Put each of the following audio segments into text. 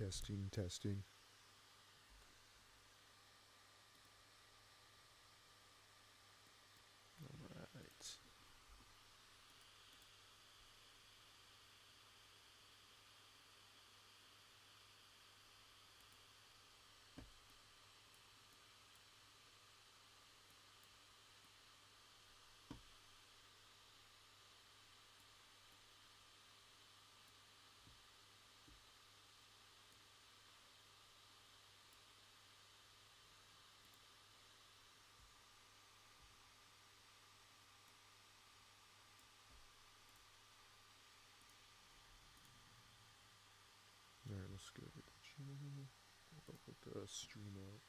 Testing, testing. Alright. Alright, let's go to the channel. I'll put the stream up.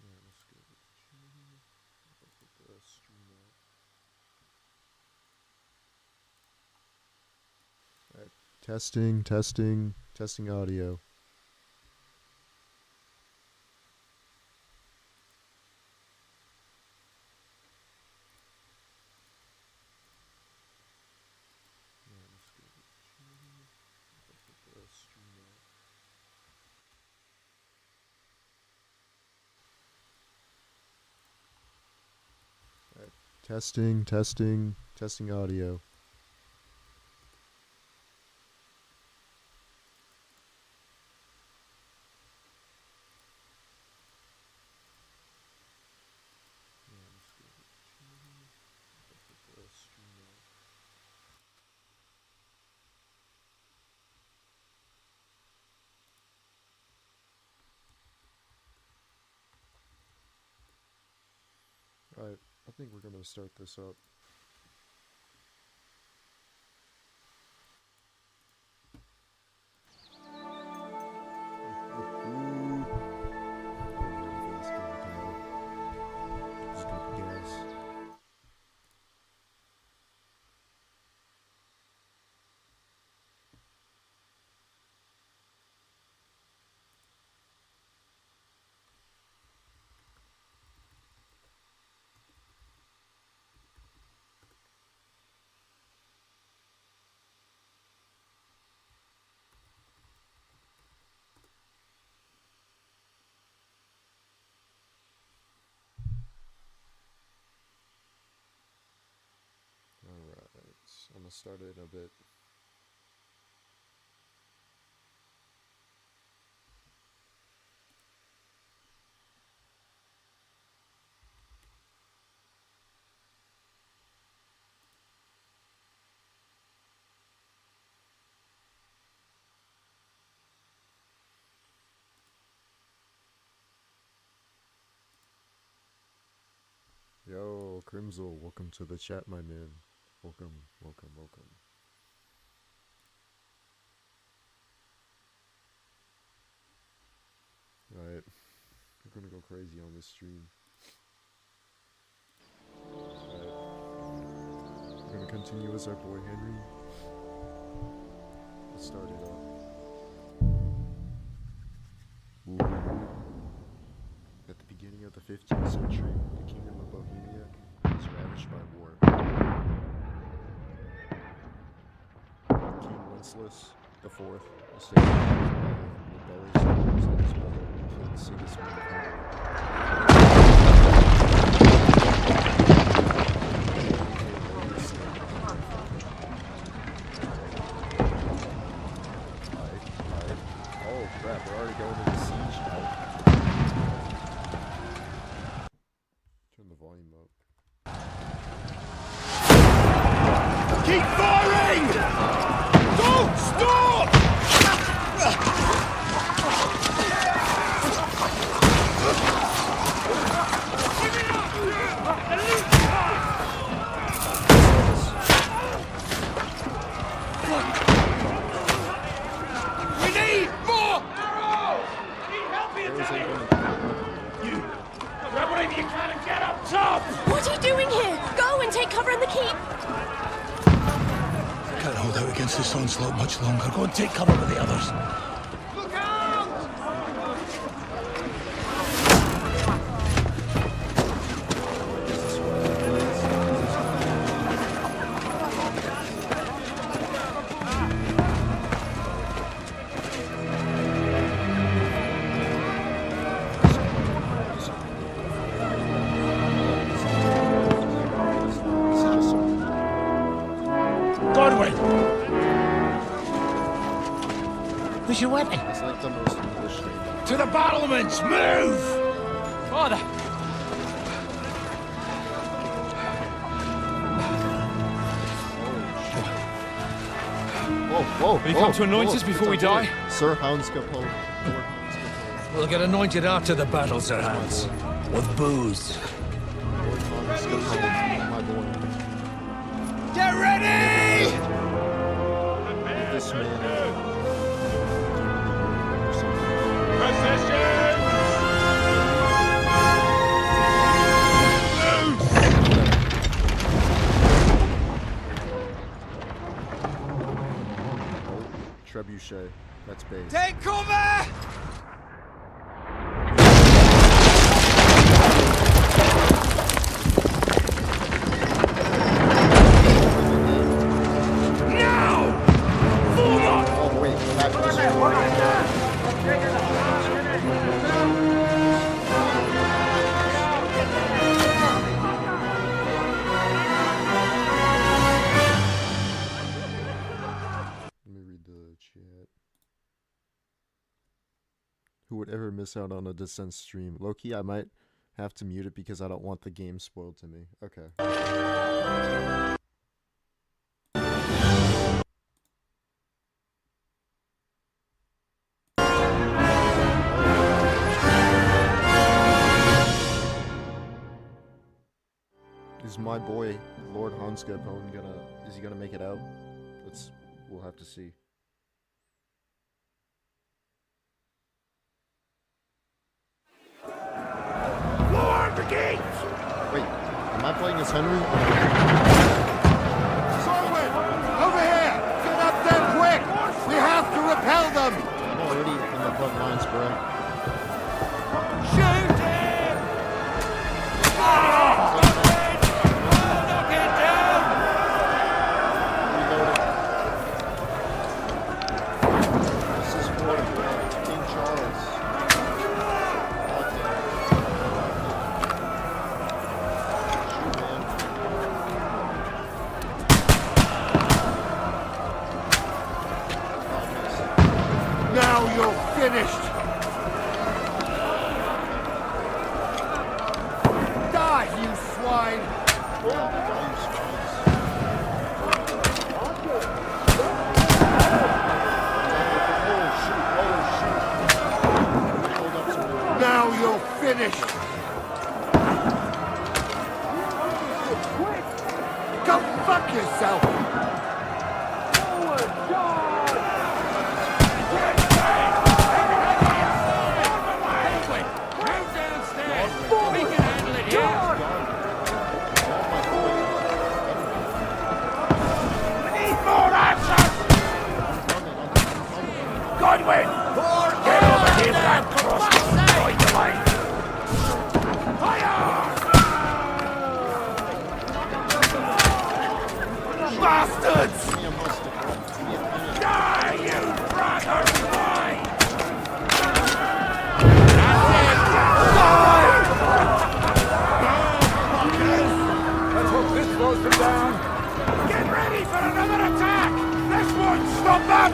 Alright, let's go to the channel. I'll put the stream up. Alright, testing, testing, testing audio. Alright, let's go to the channel. I'll put the stream up. Alright, testing, testing, testing audio. Alright, let's go to the channel. I'll put the stream up. Alright, I think we're gonna start this up. Alright, I'm gonna start it in a bit. Yo, Crimsel, welcome to the chat, my man. Welcome, welcome, welcome. Alright, we're gonna go crazy on this stream. Alright, we're gonna continue as our boy Henry. Let's start it up. Ooh. At the beginning of the 15th century, the kingdom of Bohemia was ravaged by war. King Wenceslas IV established rebellious tribes and his brother, King Sigismund of Hungary. Oh crap, we're already going into siege now. Turn the volume up. Keep firing! Don't stop! We need more arrows! I need help here, Dave! You! Grab whatever you can and get up top! What are you doing here? Go and take cover in the keep. can't hold out against this onslaught much longer. Go and take cover with the others. Look out! Godwin! Where's your weapon? It's like the most English thing. To the battlements! Move! Father! Whoa! Will you come to anoint us before we die? Sir Houndscapone. Lord Houndscapone. We'll get anointed after the battle, Sir Hans. With booze. Lord Houndscapone, my boy. Get ready! This man. Or something. Position! Trebuchet. That's base. Take cover! Now! Forward! Oh wait, that just Let me read the chat. Who would ever miss out on a Descent stream? Low-key, I might have to mute it because I don't want the game spoiled to me. Okay. Is my boy Lord Houndscapone is he gonna make it out? We'll have to see. Lord the gates! Wait, am I playing as Henry? Corwin! Over here! Get up there quick! We have to repel them! I'm already in the front lines, bro. Shoot him! Knock it down! This is for King Charles. Shoot, man. Now you're finished! Die, you swine! Now you're finished! Go fuck yourself! Move downstairs! We can handle it here! Need more action! Godwin! Get over here with that crossbow and join the line! Bastards! Die, you brother swine! Let's hope this slows them down. Get ready for another attack! This won't stop them!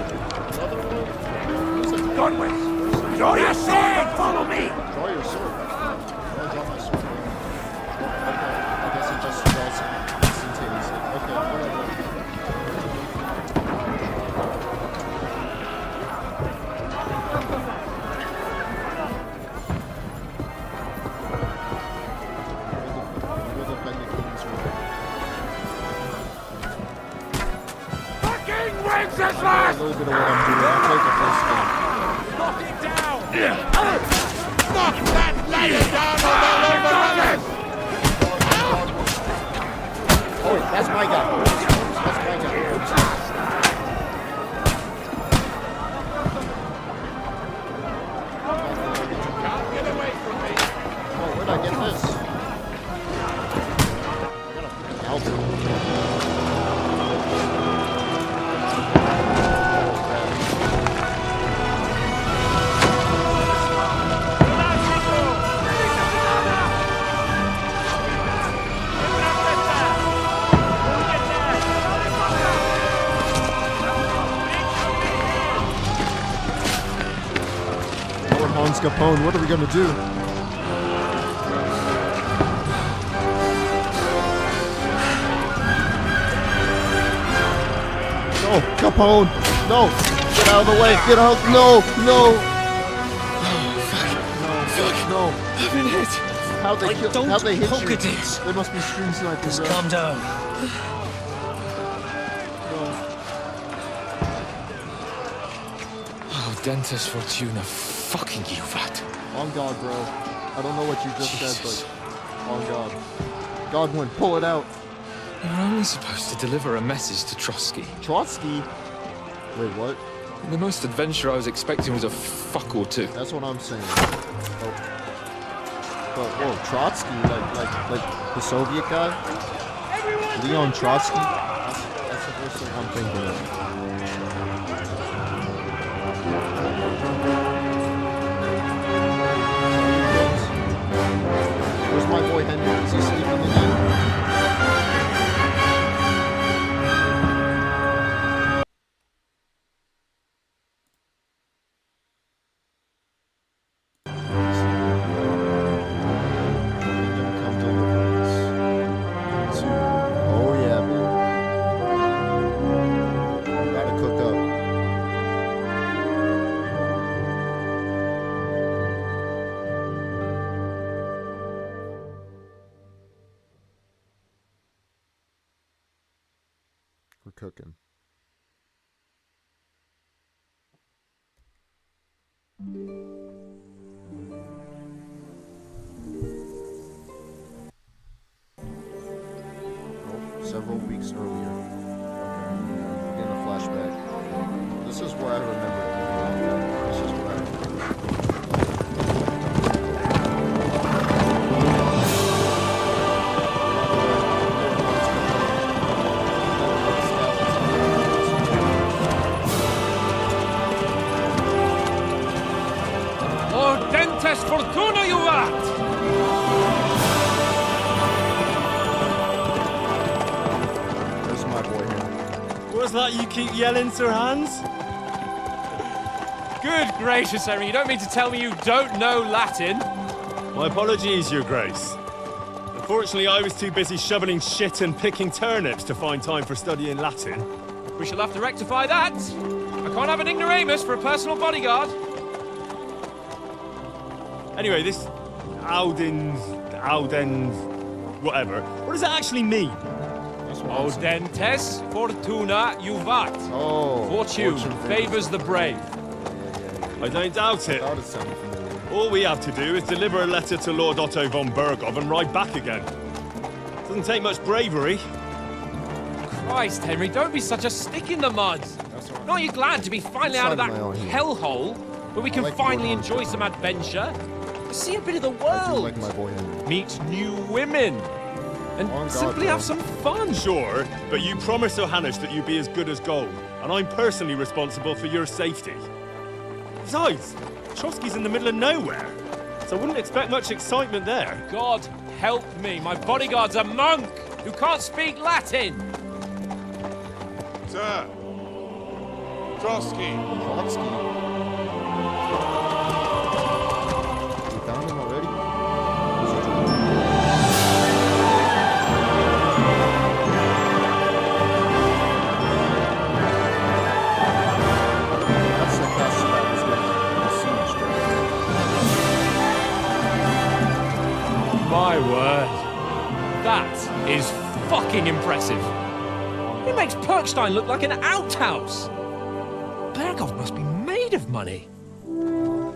Godwin! Draw your sword and follow me! Draw your sword. I'll draw my sword. Okay, I guess it just draws instantaneously. Okay, whatever. We'll defend the king's right. Fucking Wenceslas! A little bit of what I'm doing. I'll take the first game. Knock it down! Knock that lady down on the overrunners! Oh wait, that's my guy. That's my guy. Capone, what are we gonna do? No, Capone! No! Get out of the way! Get out! No! No! No! I've been hit. How'd they kill? How'd they hit poke you? at it. They must be stream snipers. Just calm down. Oh, Dentes Fortuna, fucking you, Vat. On God, bro. I don't know what you just Jesus. said, but on God. Godwin, pull it out. You're only supposed to deliver a message to Trotsky. Trotsky? Wait, what? The most adventure I was expecting was a fuck or two. That's what I'm saying. Oh. But, whoa, Trotsky? Like the Soviet guy? Leon Trotsky? That's the first thing I'm thinking of. Where's my boy Henry? Is he sleeping again? Kingdom Come Deliverance. Oh yeah, man. Gotta cook up. We're cooking. Several weeks earlier. Okay. In a flashback. This is where I remember it. This is where I remember it. Oh, Dentes Fortuna, you vat! There's my boy Henry. What's that you keep yelling, Sir Hans? Good gracious, Henry, you don't mean to tell me you don't know Latin? My apologies, Your Grace. Unfortunately, I was too busy shoveling shit and picking turnips to find time for studying Latin. We shall have to rectify that. I can't have an ignoramus for a personal bodyguard. Anyway, this Audens, whatever. What does that actually mean? That's what Oh, I'm saying. Dentes Fortuna, you vat. Oh. Fortune favors the brave. I don't doubt I it. thought it sounded familiar. All we have to do is deliver a letter to Lord Otto von Bergov and ride back again. Doesn't take much bravery. Christ, Henry, don't be such a stick in the mud. That's all right. Aren't you glad to be finally out of that Inside my own here. hellhole where we can like finally Lord enjoy Hunter. some adventure? See a bit of the I do world. like my boy Henry. Meet new women. And On God, simply bro. have some fun. Sure, but you promised Johannes that you'd be as good as gold, and I'm personally responsible for your safety. Besides, Trotsky's in the middle of nowhere, so I wouldn't expect much excitement there. God help me, my bodyguard's a monk who can't speak Latin. Sir! Trotsky! Trotsky. You found him already? What's he doing? That's the castle that was getting besieged. My word. That is fucking impressive. It makes Perkstein look like an outhouse. Bergov must be made of money. Oh,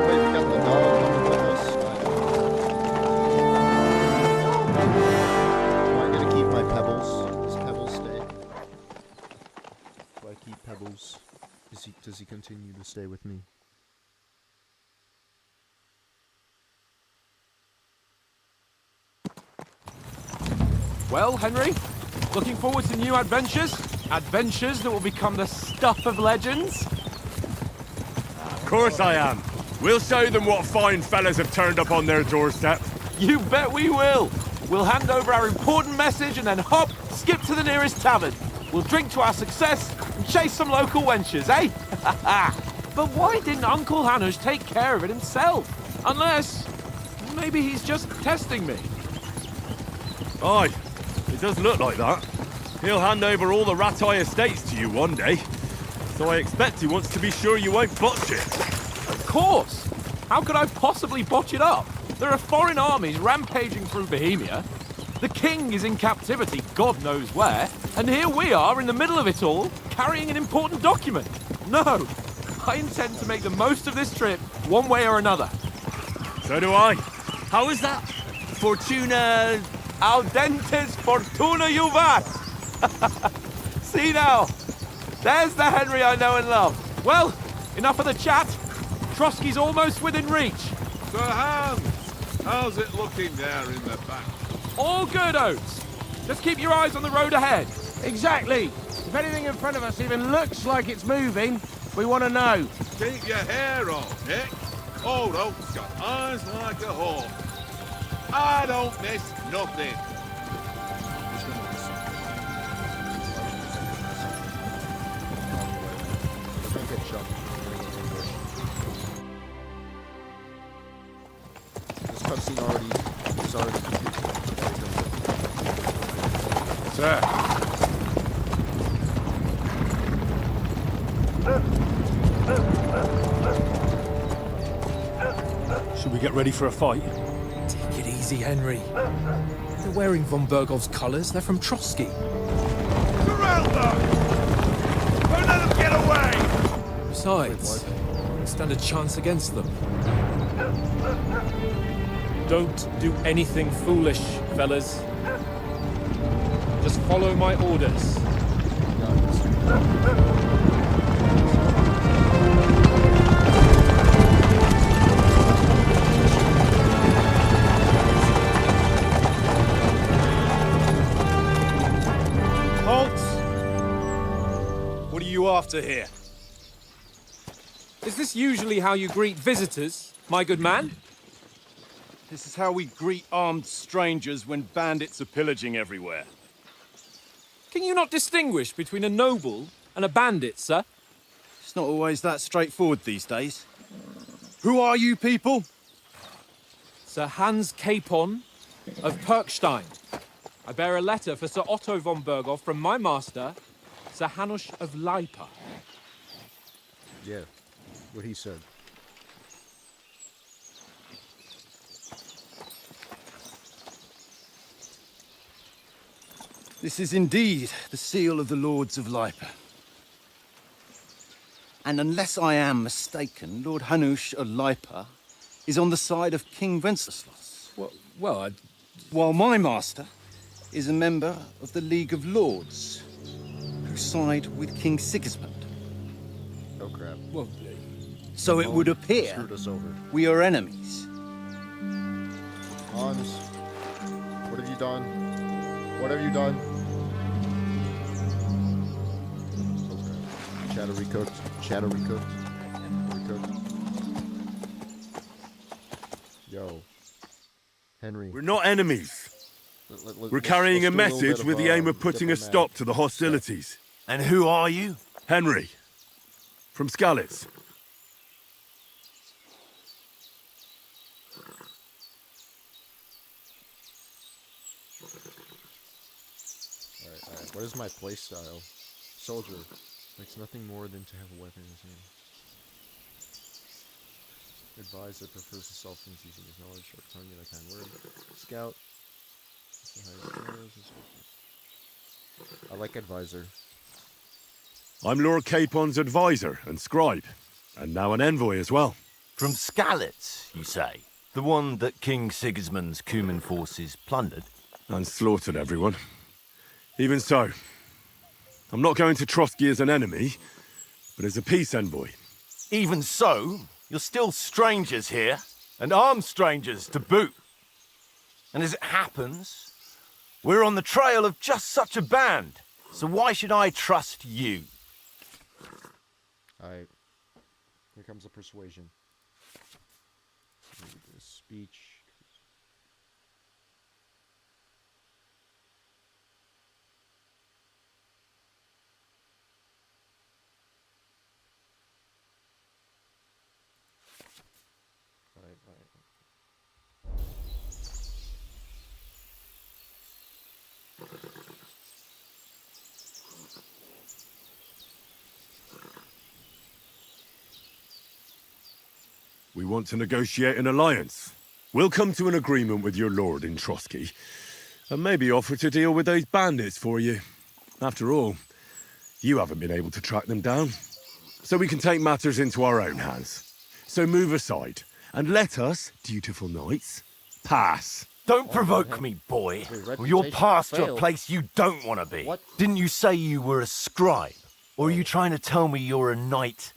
wait, we got the dog coming with us. Am I gonna keep my pebbles? Does Pebbles stay? Do I keep Pebbles? Does he continue to stay with me? Well, Henry, looking forward to new adventures? Adventures that will become the stuff of legends? Of course I am. We'll show them what fine fellas have turned up on their doorstep. You bet we will. We'll hand over our important message and then hop, skip to the nearest tavern. We'll drink to our success and chase some local wenches, eh? But why didn't Uncle Hanush take care of it himself? Unless, maybe he's just testing me. Aye, it does look like that. He'll hand over all the Ratai estates to you one day. So I expect he wants to be sure you won't botch it. Of course! How could I possibly botch it up? There are foreign armies rampaging through Bohemia. The king is in captivity, God knows where. And here we are in the middle of it all, carrying an important document. No! I intend to make the most of this trip, one way or another. So do I. How is that? Fortuna... Audentes fortuna juvat! See now, there's the Henry I know and love. Well, enough of the chat. Trotsky's almost within reach. Sir Hans, how's it looking there in the back? All good, Oates. Just keep your eyes on the road ahead. Exactly. If anything in front of us even looks like it's moving, we want to know. Keep your hair on, Nick. Old Oak's got eyes like a hawk. I don't miss nothing. This cutscene already is already complete. Sir. Should we get ready for a fight? Take it easy, Henry. They're wearing von Bergov's colours. They're from Trotsky. Surround them! Don't let them get away! Besides, we stand a chance against them. Don't do anything foolish, fellas. Just follow my orders. What are you after here? Is this usually how you greet visitors, my good man? This is how we greet armed strangers when bandits are pillaging everywhere. Can you not distinguish between a noble and a bandit, sir? It's not always that straightforward these days. Who are you people? Sir Hans Capon of Perkstein. I bear a letter for Sir Otto von Berghoff from my master, Sir Hanush of Lipa. Yeah, what he said. This is indeed the seal of the Lords of Lipa. And unless I am mistaken, Lord Hanush of Lipa is on the side of King Wenceslas. Well, While my master is a member of the League of Lords, who side with King Sigismund. Oh crap. So it would appear Screwed us over. we are enemies. Hans, what have you done? What have you done? Okay. Shadow recooked. Shadow recooked. Recooked. Yo. Henry. We're not enemies. We're Let's carrying a do little message bit with of, the aim of putting a diplomatic stop to the hostilities. And who are you? Henry. From Skalitz. Alright. What is my playstyle? Soldier. Makes nothing more than to have a weapon in his hand. Advisor prefers to solve things using his knowledge, short tongue, and a kind word. Scout. I like advisor. I'm Lord Capon's advisor and scribe, and now an envoy as well. From Skalitz, you say? The one that King Sigismund's Cuman forces plundered? And slaughtered everyone. Even so, I'm not going to Trotsky as an enemy, but as a peace envoy. Even so, you're still strangers here, and armed strangers to boot. And as it happens, we're on the trail of just such a band, so why should I trust you? Alright. Here comes the persuasion. Speech. We want to negotiate an alliance. We'll come to an agreement with your lord in Trotsky, and maybe offer to deal with those bandits for you. After all, you haven't been able to track them down. So we can take matters into our own hands. So move aside, and let us, dutiful knights, pass. Don't provoke me, boy. Or you're past to a place you don't want to be. What? Didn't you say you were a scribe? Or are you trying to tell me you're a knight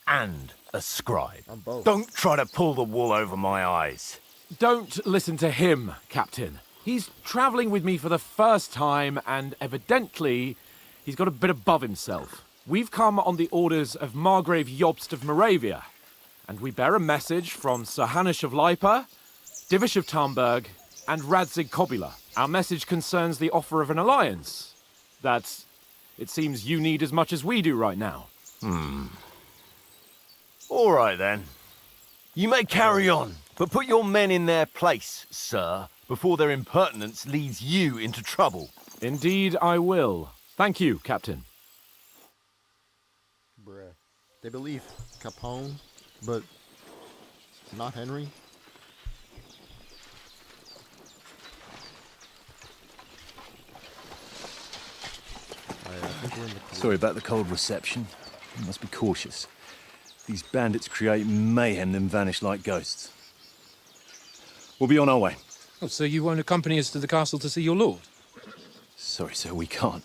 and a scribe? I'm both. Don't try to pull the wool over my eyes. Don't listen to him, Captain. He's travelling with me for the first time, and evidently, he's got a bit above himself. We've come on the orders of Margrave Jobst of Moravia, and we bear a message from Sir Hanush of Lipa, Divish of Tarnberg, and Radzig Kobila. Our message concerns the offer of an alliance that it seems you need as much as we do right now. All right, then. You may carry on, but put your men in their place, sir, before their impertinence leads you into trouble. Indeed, I will. Thank you, Captain. Bruh. They believe Capone, but not Henry. I think we're in the clear. Sorry about the cold reception. You must be cautious. These bandits create mayhem, then vanish like ghosts. We'll be on our way. Oh, so you won't accompany us to the castle to see your lord? Sorry, sir, we can't.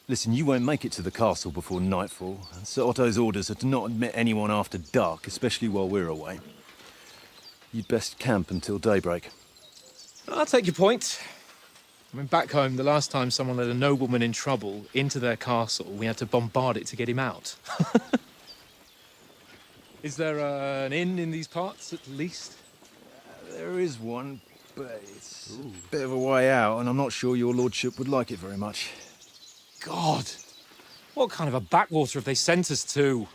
Listen, you won't make it to the castle before nightfall, and Sir Otto's orders are to not admit anyone after dark, especially while we're away. You'd best camp until daybreak. I'll take your point. I mean, back home, the last time someone let a nobleman in trouble into their castle, we had to bombard it to get him out. Is there an inn in these parts, at least? There is one, but it's a bit of a way out, and I'm not sure your lordship would like it very much. God! What kind of a backwater have they sent us to?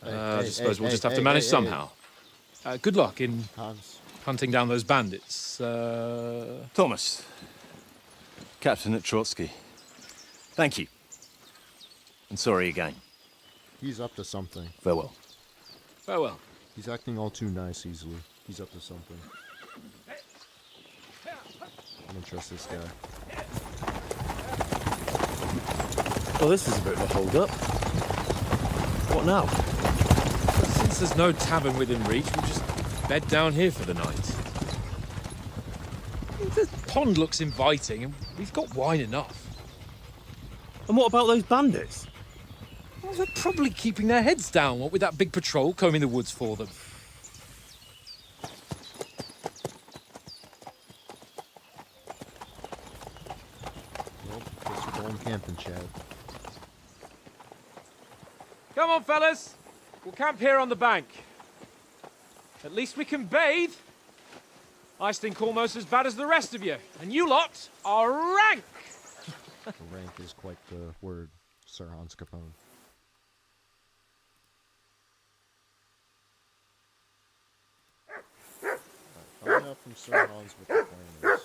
I suppose we'll just have to manage somehow. Good luck in Hans. hunting down those bandits. Thomas, captain at Trotsky. Thank you. And sorry again. He's up to something. Farewell. Farewell. He's acting all too nice easily. He's up to something. I don't trust this guy. Well, this is a bit of a hold-up. What now? Since there's no tavern within reach, we'll just bed down here for the night. The pond looks inviting, and we've got wine enough. And what about those bandits? Well, they're probably keeping their heads down, what with that big patrol combing the woods for them. Well, guess we're going camping, Chad. Come on, fellas. We'll camp here on the bank. At least we can bathe. I stink almost as bad as the rest of you, and you lot are rank! Rank is quite the word, Sir Hans Capone. Find out from Sir Hans what the plan is.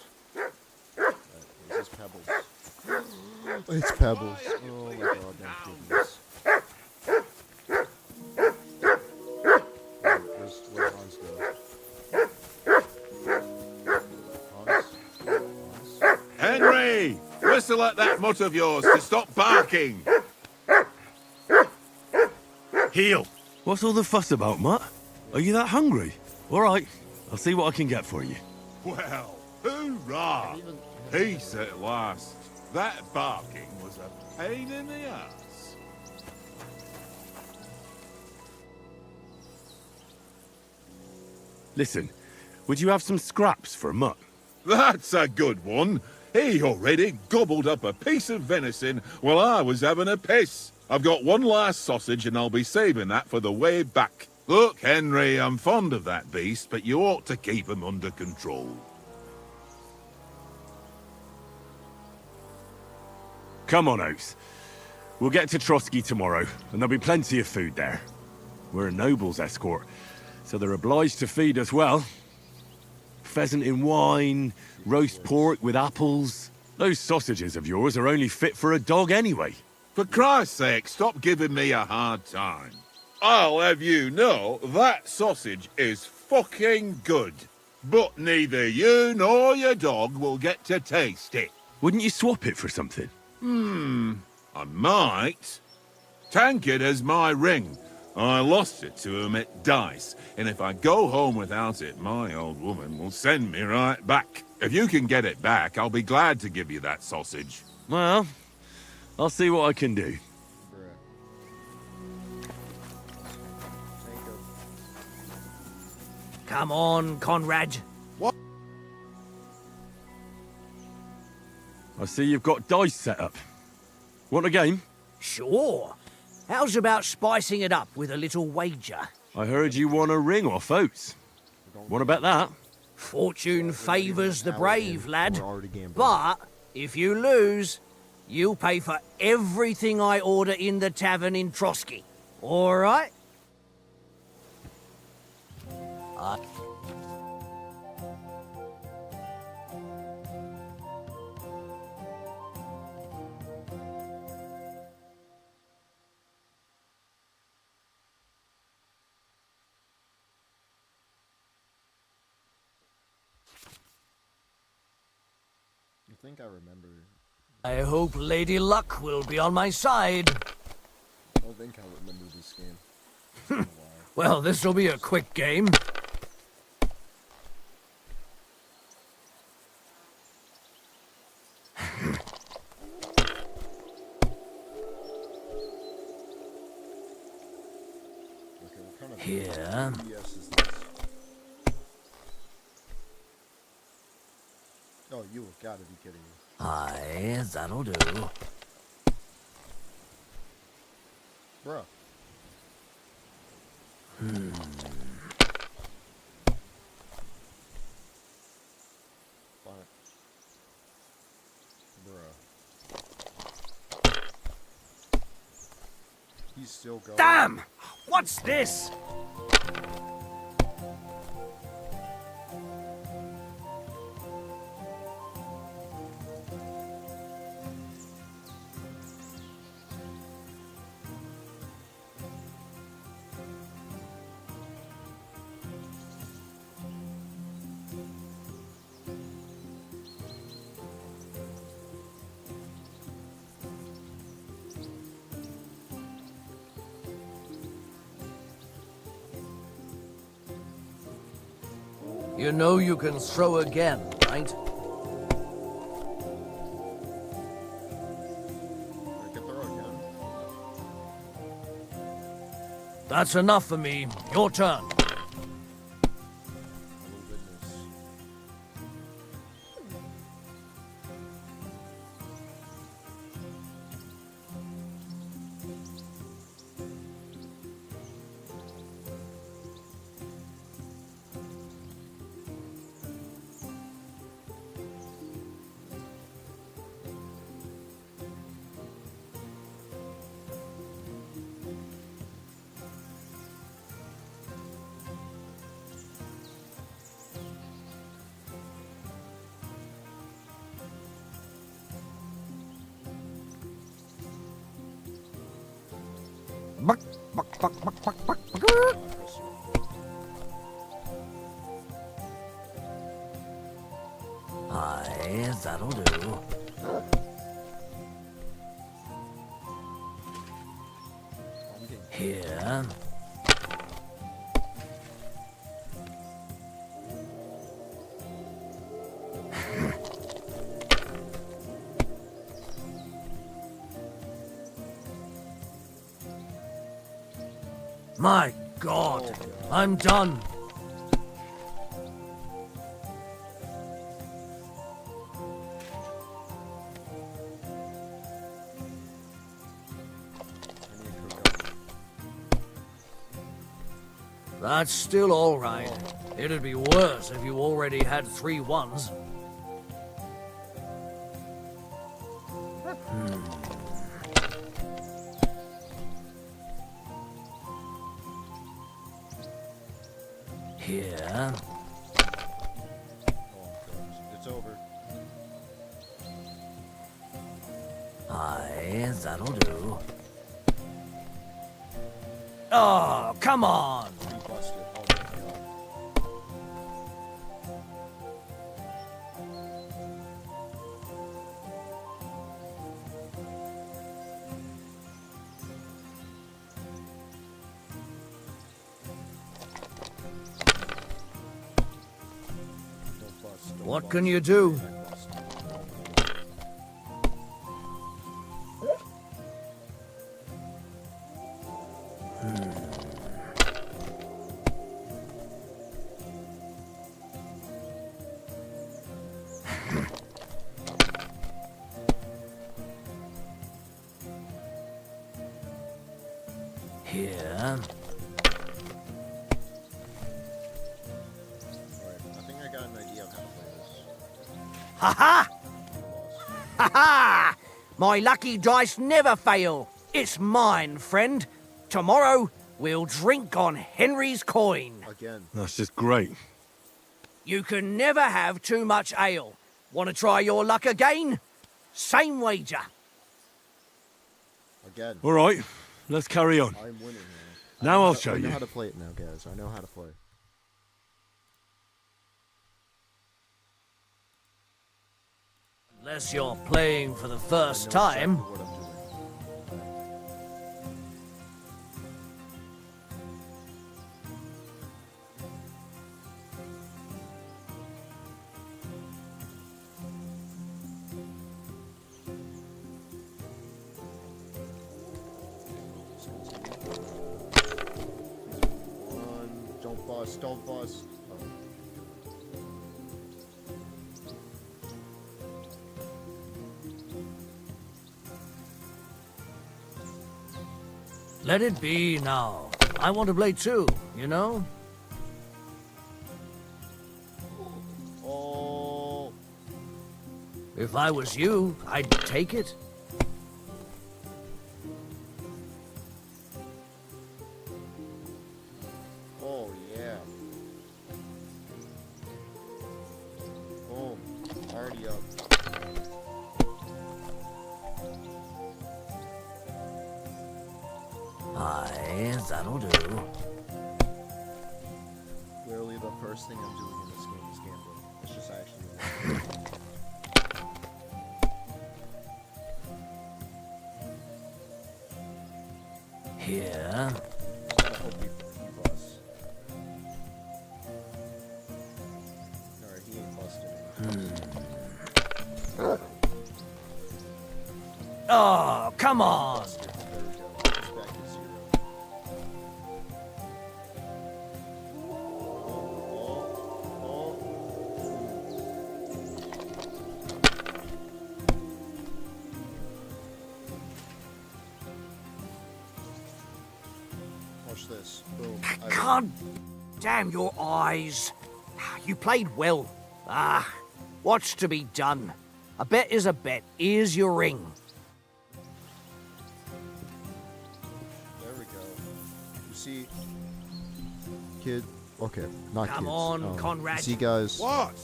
Is this Pebbles? It's Pebbles. Oh my god, thank goodness. Where's Hans go? Hans? Henry! Whistle at that mutt of yours to stop barking! Heel! What's all the fuss about, Mutt? Are you that hungry? All right, I'll see what I can get for you. Well, hoorah! Peace at last. That barking was a pain in the ass. Listen, would you have some scraps for Mutt? That's a good one. He already gobbled up a piece of venison while I was having a piss. I've got one last sausage and I'll be saving that for the way back. Look, Henry, I'm fond of that beast, but you ought to keep him under control. Come on, Oates. We'll get to Trotsky tomorrow, and there'll be plenty of food there. We're a noble's escort, so they're obliged to feed us well. Pheasant in wine, roast pork with apples. Those sausages of yours are only fit for a dog anyway. For Christ's sake, stop giving me a hard time. I'll have you know that sausage is fucking good. But neither you nor your dog will get to taste it. Wouldn't you swap it for something? I might. Tankard has my ring. I lost it to him at dice, and if I go home without it, my old woman will send me right back. If you can get it back, I'll be glad to give you that sausage. Well, I'll see what I can do. Come on, Conrad. I see you've got dice set up. Want a game? Sure. How's about spicing it up with a little wager? I heard you won a ring off Oates. What about that? Fortune favours the brave, lad. We're already gambling. But if you lose, you'll pay for everything I order in the tavern in Trotsky. All right? I think I remember. I hope Lady Luck will be on my side. I don't think I remember this game. It's been a while. Well, this'll be a quick game. Okay, what kind of Here. BS is this? Oh, you have got to be kidding me. Aye, that'll do. Bruh. Fine. Bruh. He's still going. Damn! What's this? You know you can throw again, right? I can throw again. That's enough for me. Your turn. Oh, goodness. Aye, that'll do. I'm getting Here. My God, I'm done. I need to cook up. That's still all right. It'd be worse if you already had 3 ones. Here. Oh, I'm cooked. It's over. Aye, that'll do. Oh, come on. He busted. Oh my god. Don't bust, don't What bust. can you do? Don't bust. Here. Alright, I think I got an idea of how to play this. Ha ha! Ha ha! My lucky dice never fail. It's mine, friend. Tomorrow, we'll drink on Henry's coin. Again. That's just great. You can never have too much ale. Want to try your luck again? Same wager. Again. All right, let's carry on. I'm winning now. Now I'll I show know you. how to play it now, guys. I know how to play. Unless you're playing for the first I know time. exactly what I'm doing. One, don't bust, don't bust. Oh. Let it be now. I want to play too, you know? Oh. If I was you, I'd take it. Oh, yeah. Boom. Already up. Aye, that'll do. Literally the first thing I'm doing in this game is gambling. It's just actually... Here. Gotta hope he busts. Alright, he ain't busting it. Oh, come on. Busted. There we go. He's back to 0. Watch this. Boom. God damn your eyes. You played well. Ah, what's to be done? A bet is a bet. Here's your ring. There we go. You see, kid. Okay, not Come kids. on, Conrad. You see, guys. What?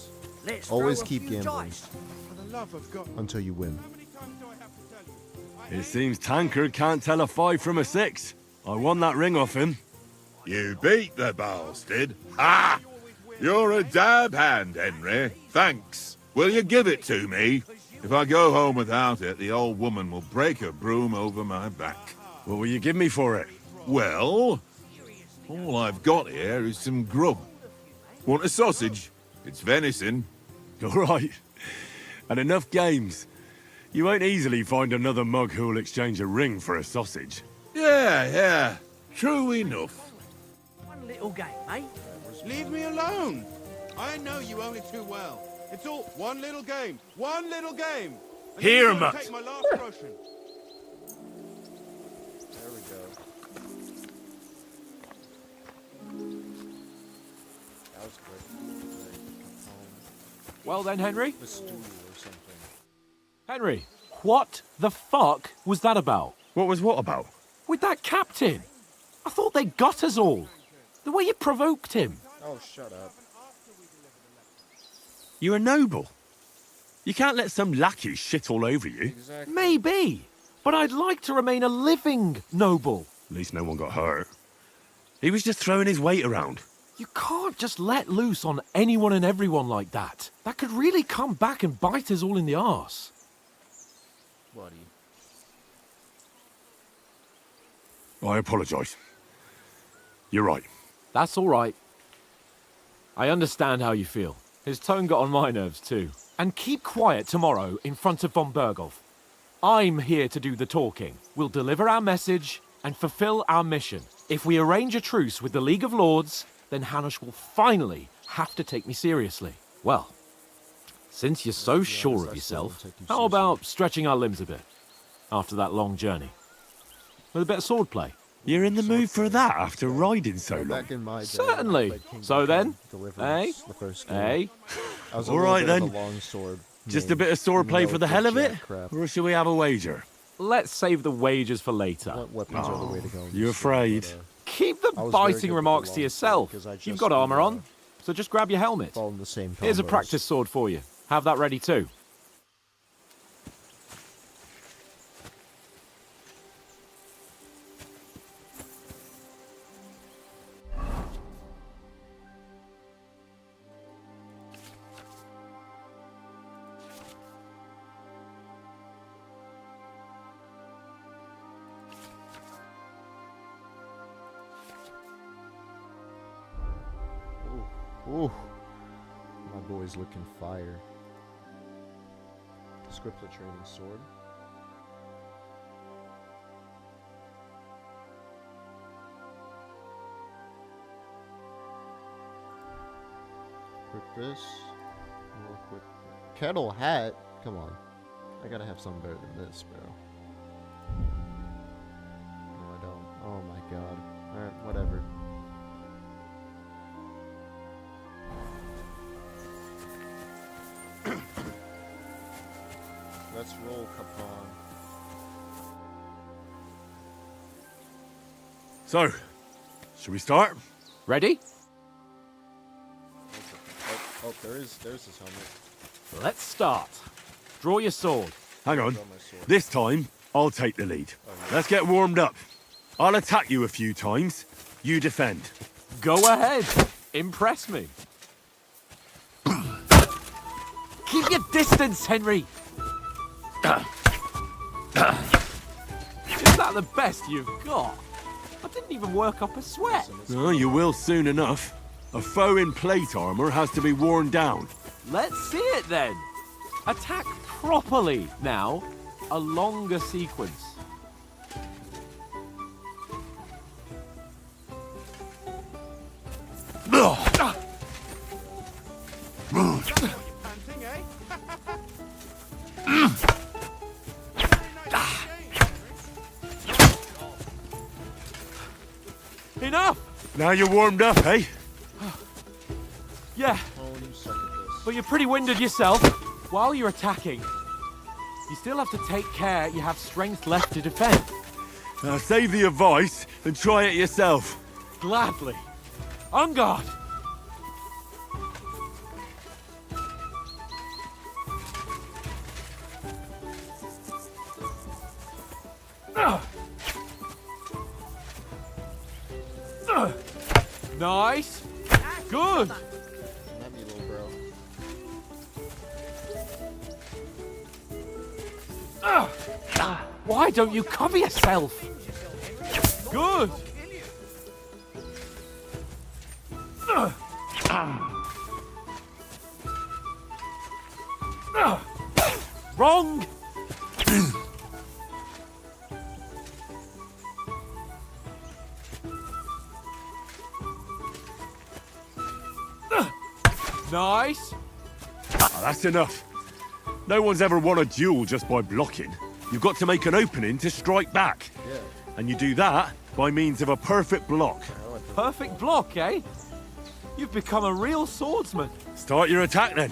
Let's Always throw a keep few gambling. dice. For the love of God. Until you win. How many times do I have to tell you? It seems Tankard can't tell a 5 from a 6. I won that ring off him. You beat the bastard. Ha! You're a dab hand, Henry. Thanks. Will you give it to me? If I go home without it, the old woman will break her broom over my back. What will you give me for it? Well, all I've got here is some grub. Want a sausage? It's venison. All right. And enough games. You won't easily find another mug who'll exchange a ring for a sausage. Yeah. True enough. One little game, eh? Leave me alone. I know you only too well. It's all one little game. One little game. And Here, then you're gonna Matt. Take my last Russian. There we go. That was quick. Well then, Henry? The stew or something. Henry, what the fuck was that about? What was what about? With that captain? I thought they got us all. The way you provoked him. Oh, shut up. You're a noble. You can't let some lackey shit all over you. Maybe, but I'd like to remain a living noble. At least no one got hurt. He was just throwing his weight around. You can't just let loose on anyone and everyone like that. That could really come back and bite us all in the arse. Buddy. I apologise. You're right. That's all right. I understand how you feel. His tone got on my nerves too. And keep quiet tomorrow in front of von Berghoff. I'm here to do the talking. We'll deliver our message and fulfill our mission. If we arrange a truce with the League of Lords, then Hanush will finally have to take me seriously. Well, since you're so sure of yourself, how about stretching our limbs a bit after that long journey? With a bit of swordplay. You're in the mood for that after riding so long? Back in my day, Certainly. I played Kingdom So then, Come Deliverance, eh? the first game. Eh? I was a All little right, bit of then. a longsword Just a main. bit of swordplay for the hell of it? Jack crap. Or shall we have a wager? Let's save the wagers for later. What weapons are the way to go? in You this afraid? game, Keep I the was very good biting with remarks the to long yourself. sword, 'cause I You've just got armor would, on, so just grab your helmet. fall in the same Here's a combos. practice sword for you. Have that ready too. Ooh, my boy's looking fire. Scripted training sword. Equip this. We'll equip kettle hat. Come on, I gotta have something better than this, bro. No, I don't. Oh my god. Alright, whatever. Let's roll, Capon. So, should we start? Ready? Oh, there's his helmet. Let's start. Draw your sword. Hang on. Draw my sword. This time, I'll take the lead. Let's get warmed up. I'll attack you a few times. You defend. Go ahead. Impress me. Keep your distance, Henry. Is that the best you've got? I didn't even work up a sweat. Oh, you will soon enough. A foe in plate armor has to be worn down. Let's see it then. Attack properly now. A longer sequence. Panting, eh? Enough! Now you're warmed up, eh? Yeah, Oh, you suck at this. but you're pretty winded yourself. While you're attacking, you still have to take care you have strength left to defend. Now save the advice and try it yourself. Gladly. On guard. Nice. Good. Come at me, little bro. Why don't you cover yourself? Good. Wrong. Nice. That's enough. No one's ever won a duel just by blocking. You've got to make an opening to strike back. Yeah. And you do that by means of a perfect block. Perfect block, eh? You've become a real swordsman. Start your attack then.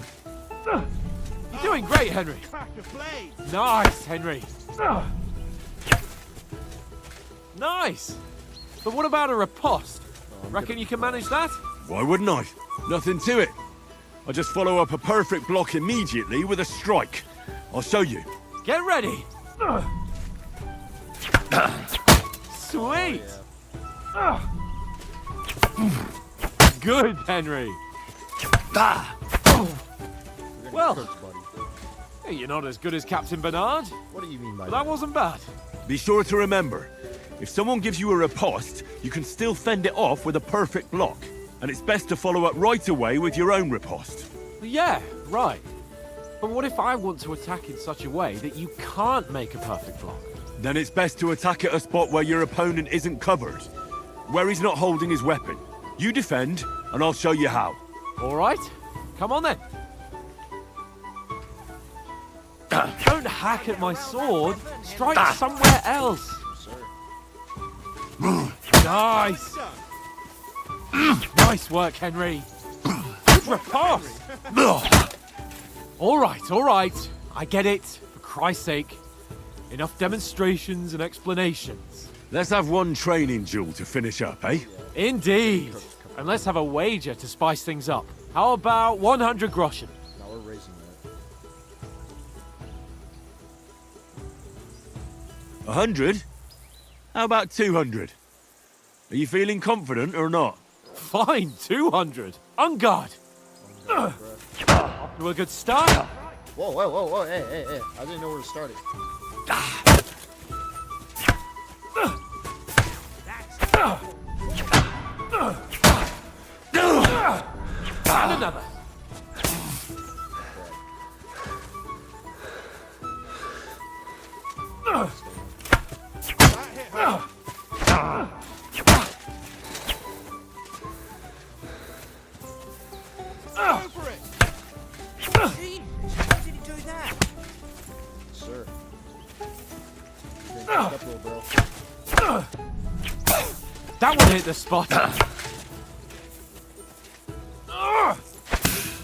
You're doing great, Henry. Crack the blade! Nice, Henry. Nice. But what about a riposte? Reckon you can manage that? Why wouldn't I? Nothing to it. I just follow up a perfect block immediately with a strike. I'll show you. Get ready. Sweet. Good, Henry. Well, Cooked, buddy. hey, you're not as good as Captain Bernard, What do you mean by but that wasn't bad. Be sure to remember, if someone gives you a riposte, you can still fend it off with a perfect block. And it's best to follow up right away with your own riposte. Yeah, right. But what if I want to attack in such a way that you can't make a perfect block? Then it's best to attack at a spot where your opponent isn't covered. Where he's not holding his weapon. You defend, and I'll show you how. All right, come on then. Don't hack at my sword. Strike somewhere else. Nice. Nice work, Henry. Good riposte. All right. I get it. For Christ's sake. Enough demonstrations and explanations. Let's have one training duel to finish up, eh? Indeed. And let's have a wager to spice things up. How about 100 groschen? Now we're raising that. 100? How about 200? Are you feeling confident or not? Fine, 200. On guard. Off to a good start. Whoa, hey. I didn't know where to start it. And another. Go for it! Gee, how did he do that? Sir. You're getting up, little bro. That one hit the spot.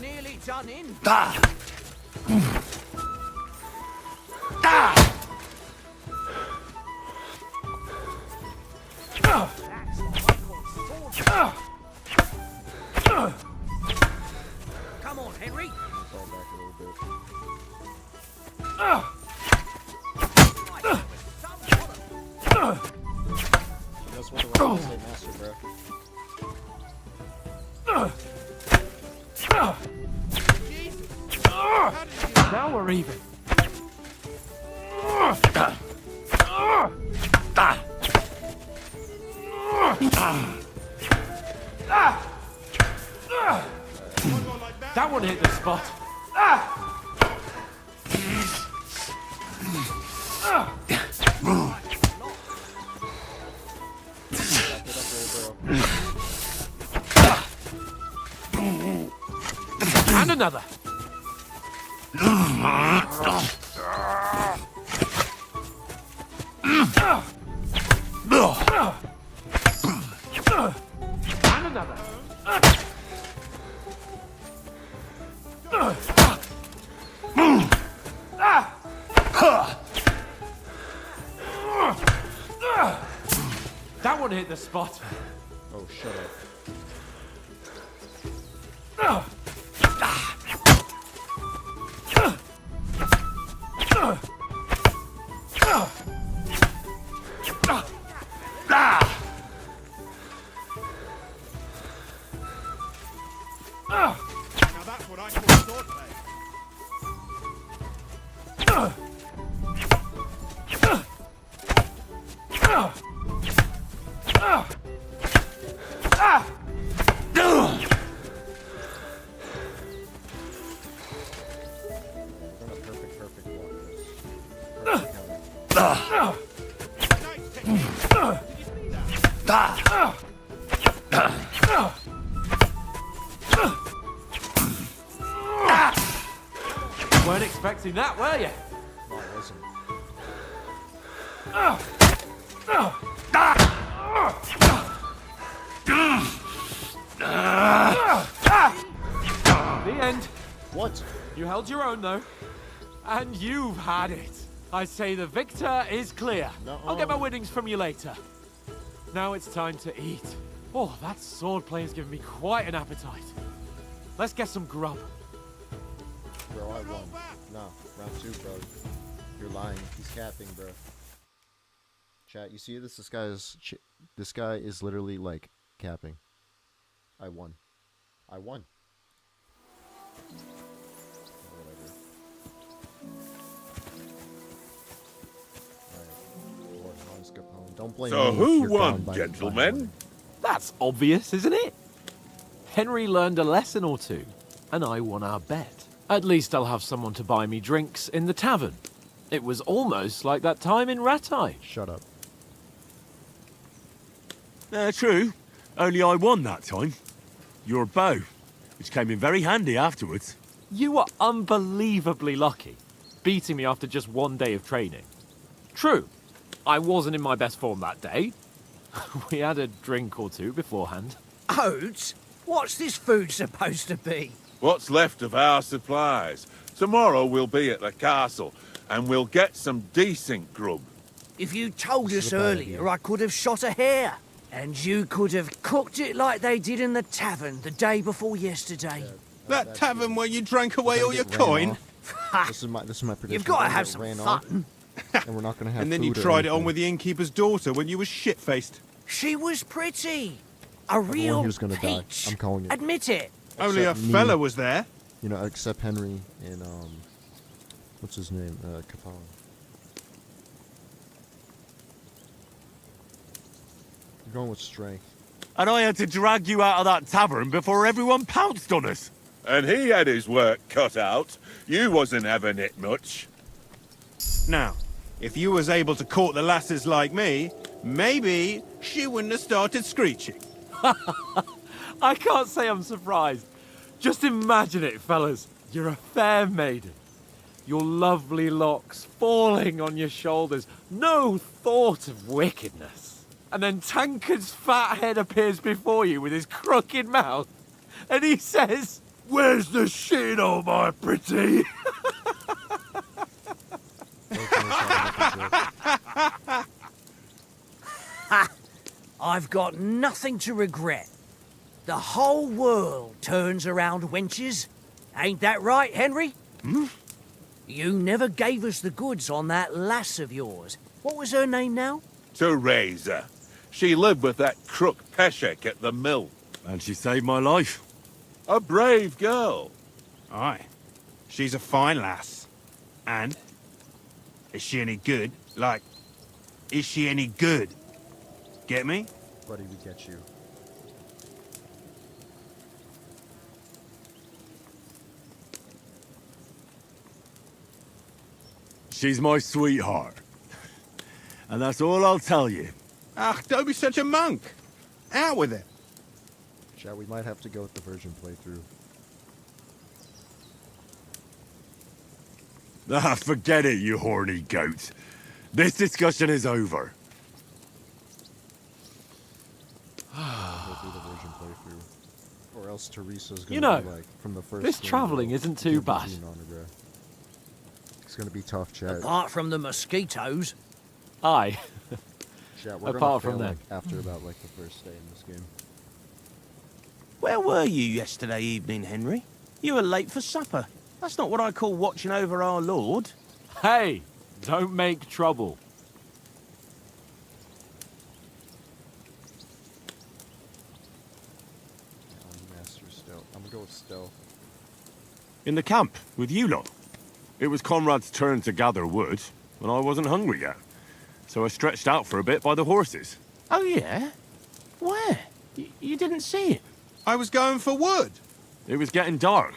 Nearly done in. Come on, Henry. Fall back a little bit. That's what the right say, master, bro. Now we're even. That one hit the spot. And another. And another. That one hit the spot. Oh, shut up. Now that's what I call swordplay. We're gonna perfect block this. Perfect counter. Nice technique. Did you see that? Weren't expecting that, were you? No, I wasn't. The end. What? You held your own, though. And you've had it. I say the victor is clear. Nuh-uh. I'll get my winnings from you later. Now it's time to eat. Oh, that swordplay has given me quite an appetite. Let's get some grub. Bro, I won. No, round 2, bro. You're lying. He's capping, bro. Chat, you see this? This guy is literally like capping. I won. I won. Whatever. Alright, Lord Hans Capone. Don't blame So me if who you're won, bound by gentlemen? That's obvious, isn't it? Henry learned a lesson or two, and I won our bet. At least I'll have someone to buy me drinks in the tavern. It was almost like that time in Rattay. Shut up. True. Only I won that time. Your bow, which came in very handy afterwards. You were unbelievably lucky, beating me after just one day of training. True, I wasn't in my best form that day. We had a drink or two beforehand. Oates? What's this food supposed to be? What's left of our supplies. Tomorrow we'll be at the castle, and we'll get some decent grub. If you told This us is a bad earlier, idea. I could have shot a hare. And you could have cooked it like they did in the tavern the day before yesterday. That tavern where you drank away We're all gonna your get ran coin? off. This is my prediction. You've got to We're gonna have get some ran off, fun. and we're not gonna have And then you food or tried it on anything. with the innkeeper's daughter when you were shit-faced. She was pretty. A real here's gonna die. peach. I'm calling it. Admit it. Only a Except me. fella was there. You know, except Henry and what's his name? Capone. You're going with strength. And I had to drag you out of that tavern before everyone pounced on us. And he had his work cut out. You wasn't having it much. Now, if you was able to court the lasses like me, maybe she wouldn't have started screeching. I can't say I'm surprised. Just imagine it, fellas. You're a fair maiden. Your lovely locks falling on your shoulders. No thought of wickedness. And then Tankard's fat head appears before you with his crooked mouth. And he says, "Where's the shit, oh my pretty?" I've got nothing to regret. The whole world turns around wenches. Ain't that right, Henry? You never gave us the goods on that lass of yours. What was her name now? Teresa. She lived with that crook Peshek at the mill. And she saved my life. A brave girl. Aye. She's a fine lass. And? Is she any good? Like, is she any good? Get me? Buddy, we get you. She's my sweetheart. And that's all I'll tell you. Ah, don't be such a monk. Out with it. Chat, we might have to go with the virgin playthrough. Ah, forget it, you horny goat. This discussion is over. Go through the virgin playthrough. Or else Teresa's gonna You know, be like, from the first this game, travelling bro, isn't too can't be bad. being on her, bro. It's gonna be tough, chat. Apart from the mosquitoes. Aye. Chat, we're apart gonna from fail, that. like, after about like the first day in this game. Where were you yesterday evening, Henry? You were late for supper. That's not what I call watching over our Lord. Hey, don't make trouble. Master stealth. I'm gonna go with stealth. In the camp, with you lot. It was Conrad's turn to gather wood, and I wasn't hungry yet. So I stretched out for a bit by the horses. Oh, yeah? Where? You didn't see it? I was going for wood. It was getting dark.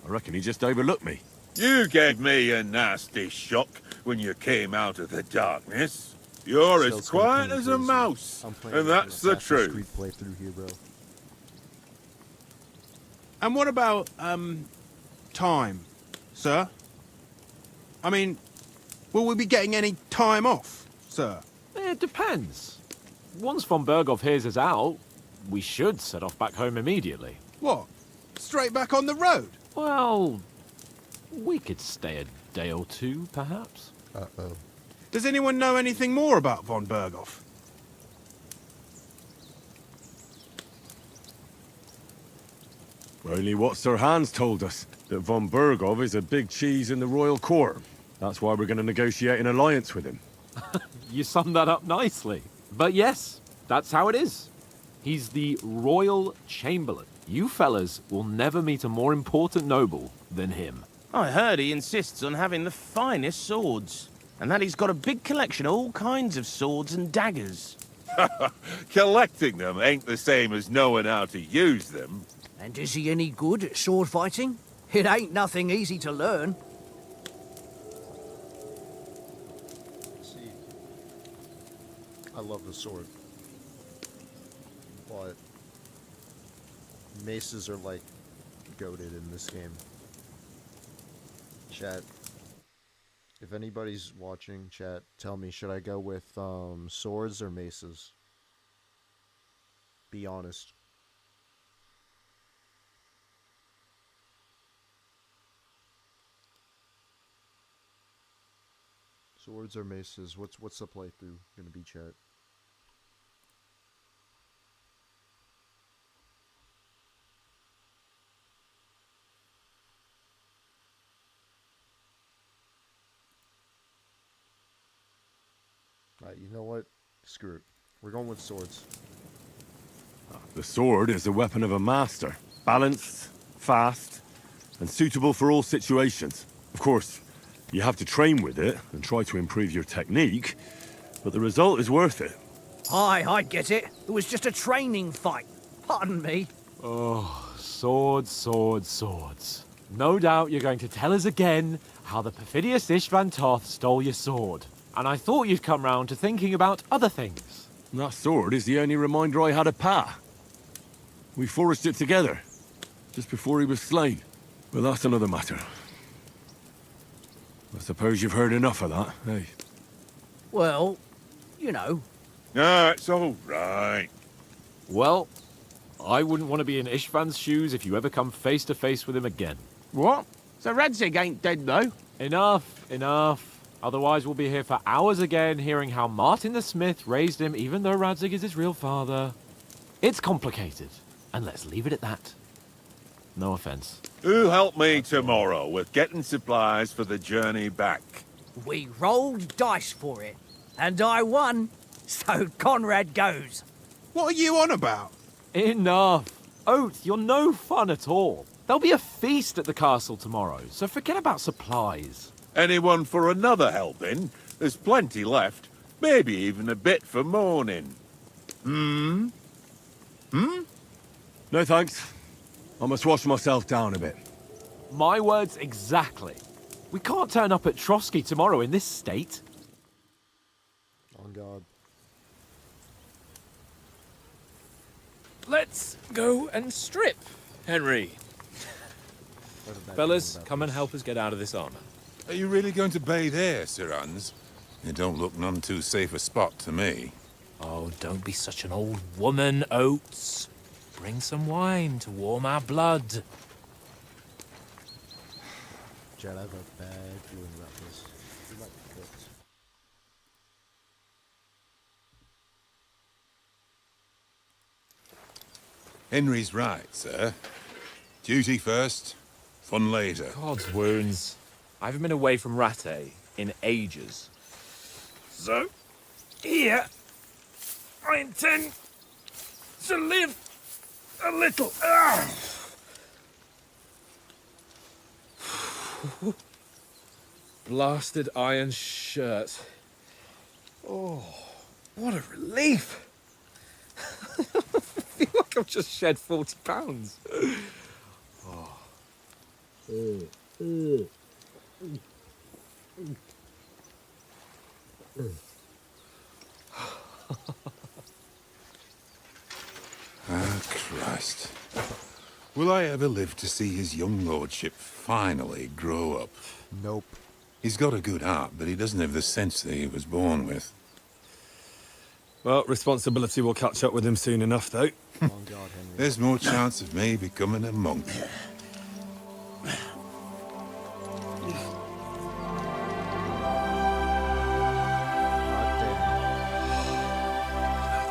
I reckon he just overlooked me. You gave me a nasty shock when you came out of the darkness. You're as Stealth's quiet gonna as come a crazy. mouse. I'm playing And that's the Assassin's truth. Creed playthrough here, bro. And what about, time, sir? I mean, will we be getting any time off, sir? It depends. Once von Berghoff hears us out, we should set off back home immediately. What? Straight back on the road? Well, we could stay a day or two, perhaps. Uh-oh. Does anyone know anything more about von Berghoff? Only what Sir Hans told us, that von Berghoff is a big cheese in the royal court. That's why we're going to negotiate an alliance with him. You summed that up nicely. But yes, that's how it is. He's the Royal Chamberlain. You fellas will never meet a more important noble than him. I heard he insists on having the finest swords, and that he's got a big collection of all kinds of swords and daggers. Collecting them ain't the same as knowing how to use them. And is he any good at sword fighting? It ain't nothing easy to learn. See, I love the sword, but maces are like goated in this game. Chat, if anybody's watching, chat, tell me, should I go with swords or maces? Be honest. Swords or maces? What's the playthrough gonna be, chat? Alright, you know what? Screw it. We're going with swords. The sword is the weapon of a master. Balanced, fast, and suitable for all situations. Of course, you have to train with it and try to improve your technique, but the result is worth it. Aye, I get it. It was just a training fight. Pardon me. Oh, swords, swords, swords. No doubt you're going to tell us again how the perfidious Ishvan Toth stole your sword. And I thought you'd come round to thinking about other things. That sword is the only reminder I had of Pa. We forged it together, just before he was slain. But that's another matter. I suppose you've heard enough of that, eh? Well, you know. Ah, it's all right. Well, I wouldn't want to be in Ishvan's shoes if you ever come face to face with him again. What? So Radzig ain't dead, though? Enough, enough. Otherwise we'll be here for hours again, hearing how Martin the Smith raised him even though Radzig is his real father. It's complicated, and let's leave it at that. No offense. Who help me tomorrow with getting supplies for the journey back? We rolled dice for it, and I won, so Conrad goes. What are you on about? Enough. Oath, you're no fun at all. There'll be a feast at the castle tomorrow, so forget about supplies. Anyone for another helping? There's plenty left. Maybe even a bit for morning. No thanks. I must wash myself down a bit. My words exactly. We can't turn up at Trotsky tomorrow in this state. On God. Let's go and strip, Henry. Fellas, come and help us get out of this armor. Are you really going to bathe here, Sir Hans? It don't look none too safe a spot to me. Oh, don't be such an old woman, Oates. Bring some wine to warm our blood. Chad, I have a bad feeling about this. We might be cooked. Henry's right, sir. Duty first, fun later. God's wounds. I haven't been away from Rattay in ages. So, here, I intend to live a little. Blasted iron shirt. Oh, what a relief. I feel like I've just shed 40 pounds. Ah, Christ. Will I ever live to see his young lordship finally grow up? Nope. He's got a good heart, but he doesn't have the sense that he was born with. Well, responsibility will catch up with him soon enough, though. On God, Henry. There's more chance of me becoming a monk.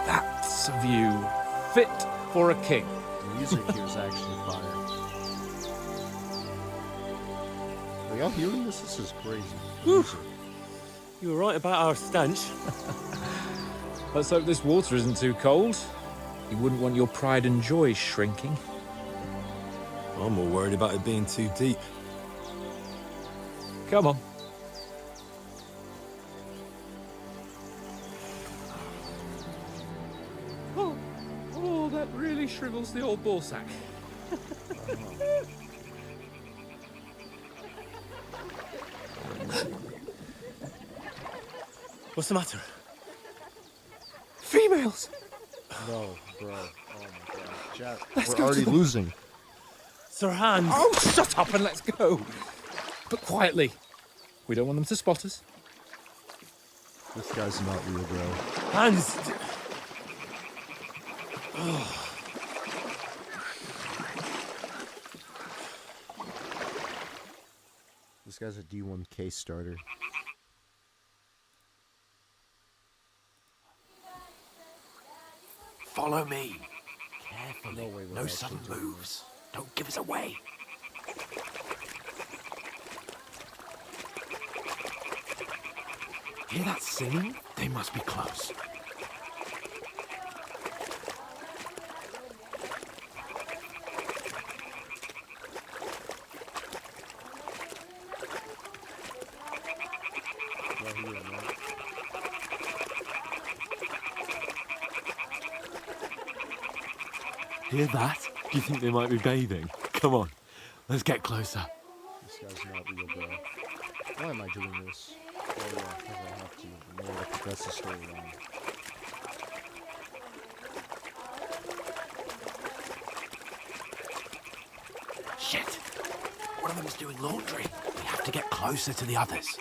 That's a view fit for a king. The music here is actually fire. Are y'all hearing this? This is crazy. Music. You were right about our stench. Let's hope this water isn't too cold. You wouldn't want your pride and joy shrinking. I'm more worried about it being too deep. Come on. Oh, that really shrivels the old ball sack. What's the matter? Females! No, bro. Oh my god. Jack, Let's we're go already to the- losing. Sir Hans! Oh, shut up and let's go! But quietly. We don't want them to spot us. This guy's not real, bro. Hans! This guy's a D1K starter. Follow me. Carefully. No way we're No actually sudden doing moves. Don't give us away. Hear that singing? They must be close. Right here, man. Hear that? Do you think they might be bathing? Come on, let's get closer. This guy's not real, bro. Why am I doing this? Oh yeah, because I have to. In order to progress the storyline. Shit! One of them's doing laundry. We have to get closer to the others.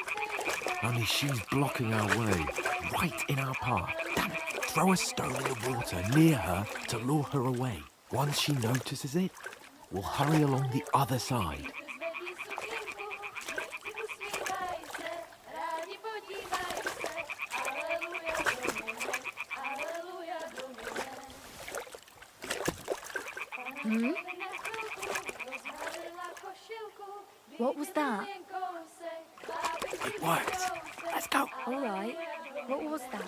Only she's blocking our way, right in our path. Damn it! Throw a stone in the water near her to lure her away. Once she notices it, we'll hurry along the other side. Hmm? What was that? It worked. Let's go. All right. What was that?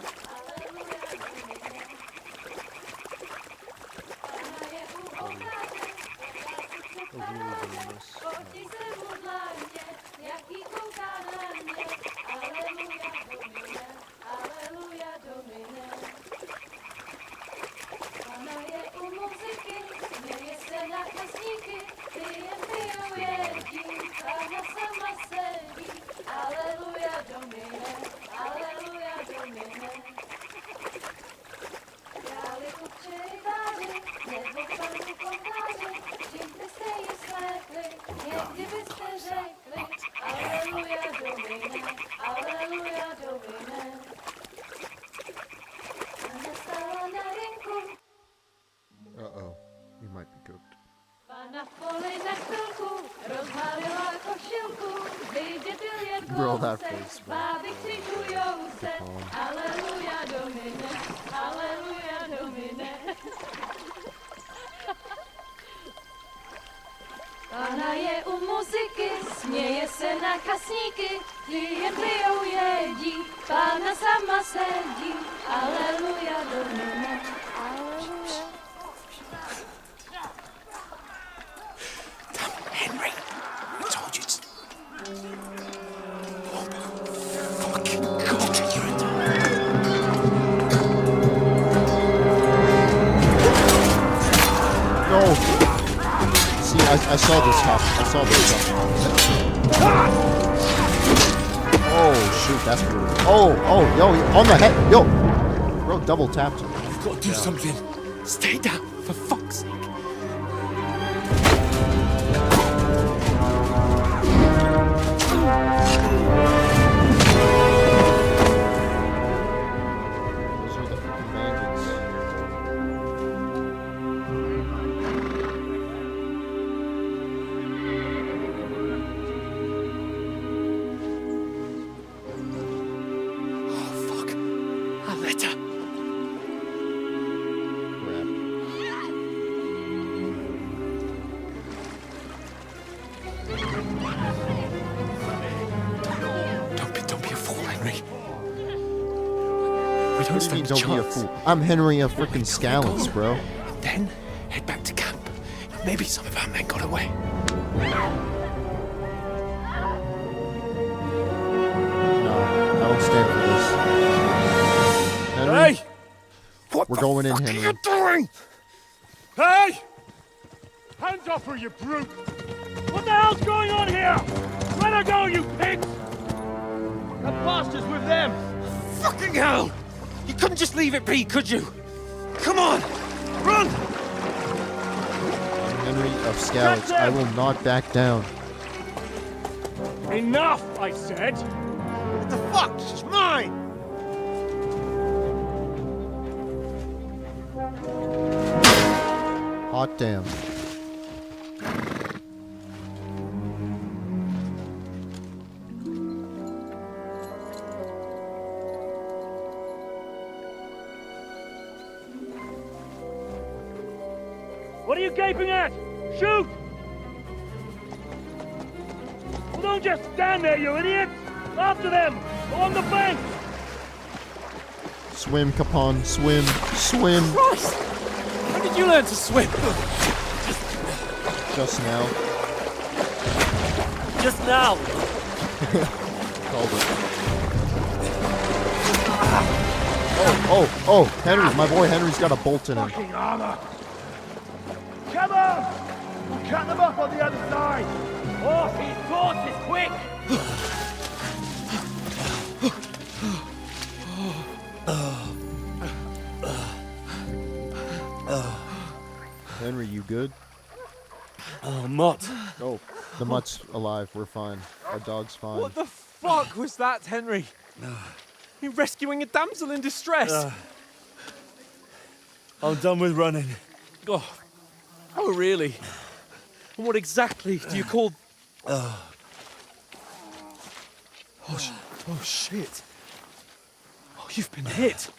We're really doing this. Uh-oh. We might be cooked. Bro, that face, man. Pana je u muzyky, směje se na kasníky, ty jen pijou jedí, Pána sama sedí, aleluja domine, aleluja. Henry, I told you to... No! See, I saw this happen. I saw this happen. Oh, shoot, that's brutal. Oh, yo, on the head. Yo! Bro, double tapped him. I've got to do something. Stay down, for fuck's sake. Those are the freaking bandits. Oh, fuck. A letter. Crap. We don't What do you stand mean, a don't be a chance. fool? I'm Henry of frickin' Scallops, bro. Then head back to camp. Maybe some of our men got away. No, I don't stand for this. Henry, Hey! What we're the going in, fuck Henry. are you doing? Hey! Hands off her, you brute! What the hell's going on here? Let her go, you pigs! That bastard's with them! Fucking hell! You couldn't just leave it be, could you? Come on! Run! Henry of Scallops, I will not back down. Enough, I said! What the fuck? She's mine! Hot damn. What are you gaping at? Shoot! Well, don't just stand there, you idiot! After them! Along the bank! Swim, Capon, swim, swim. Christ! When did you learn to swim? Just now. Just now! Called it. Oh, Henry, my boy Henry's got a bolt in him. Fucking armor! Come on! We'll cut them off on the other side! Off his horses, quick! Henry, you good? Oh, Mutt. Oh, the mutt's alive. We're fine. Our dog's fine. What the fuck was that, Henry? You rescuing a damsel in distress? I'm done with running. Oh, really? And what exactly do you call... Oh, shit. Oh, you've been hit.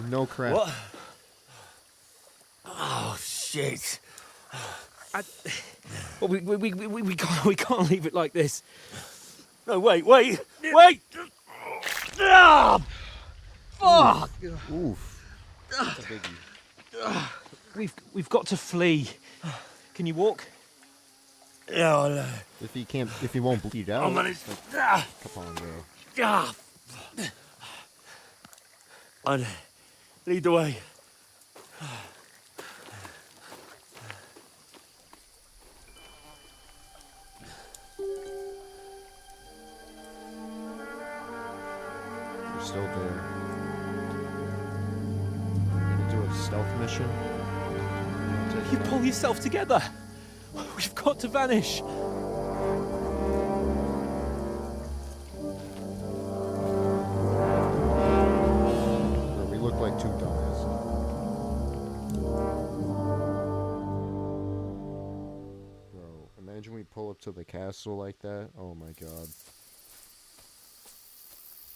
No crap. What? Oh, shit. Well, we can't leave it like this. No, wait! Ah! Fuck! Oof. That's a biggie. We've got to flee. Can you walk? Yeah, I know. If he won't bleed out. I'm gonna... Come on, bro. Ah! I'd lead the way. You're still there. Gonna do a stealth mission. You pull yourself together. We've got to vanish. Bro, we look like two dumbass. Bro, imagine we pull up to the castle like that. Oh my god.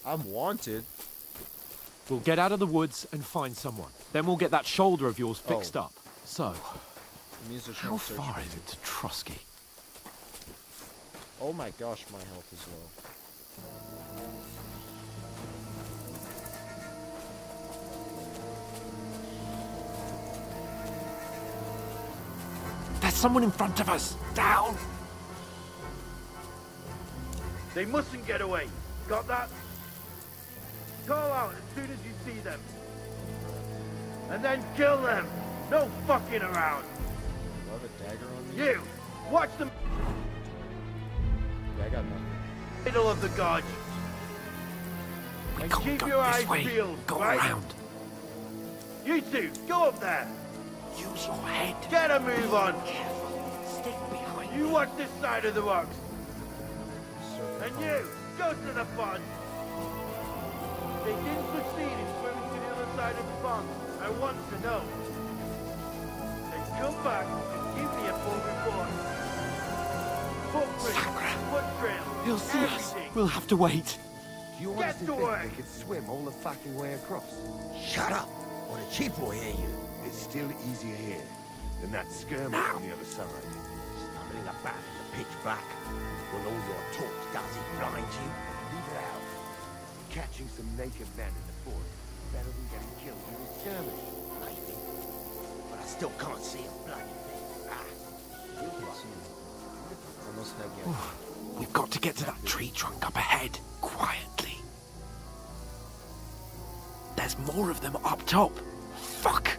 I'm wanted. We'll get out of the woods and find someone. Then we'll get that shoulder of yours fixed up. So, how far is it to Trusky? Oh my gosh, my health is low. There's someone in front of us. Down. They mustn't get away. Got that? Call out as soon as you see them. And then kill them. No fucking around. Do I have a dagger on me? You, watch them. Yeah, I got nothing. Middle of the gorge. We And can't keep go your this eyes way. peeled, Go right? around. You two, go up there. Use your head. Get a move on. Stick behind You watch this side of the rocks. And you, go to the pond. They didn't succeed in swimming to the other side of the pond. I want to know. Then come back and give me a full report. Footprints, foot trails, He'll see us. everything. We'll have to wait. Do you Get honestly to think work. they could swim all the fucking way across? Shut up, or the chief will hear you. It's still easier here than that skirmish on the other side. Stumbling about in the pitch black. Will all your talk does it blind you? Leave it out. Catching some naked men in the forest. better than getting killed in this skirmish. Maybe. But I still can't see a bloody thing. Almost head We've got to get to that tree trunk up ahead, quietly. There's more of them up top. Fuck!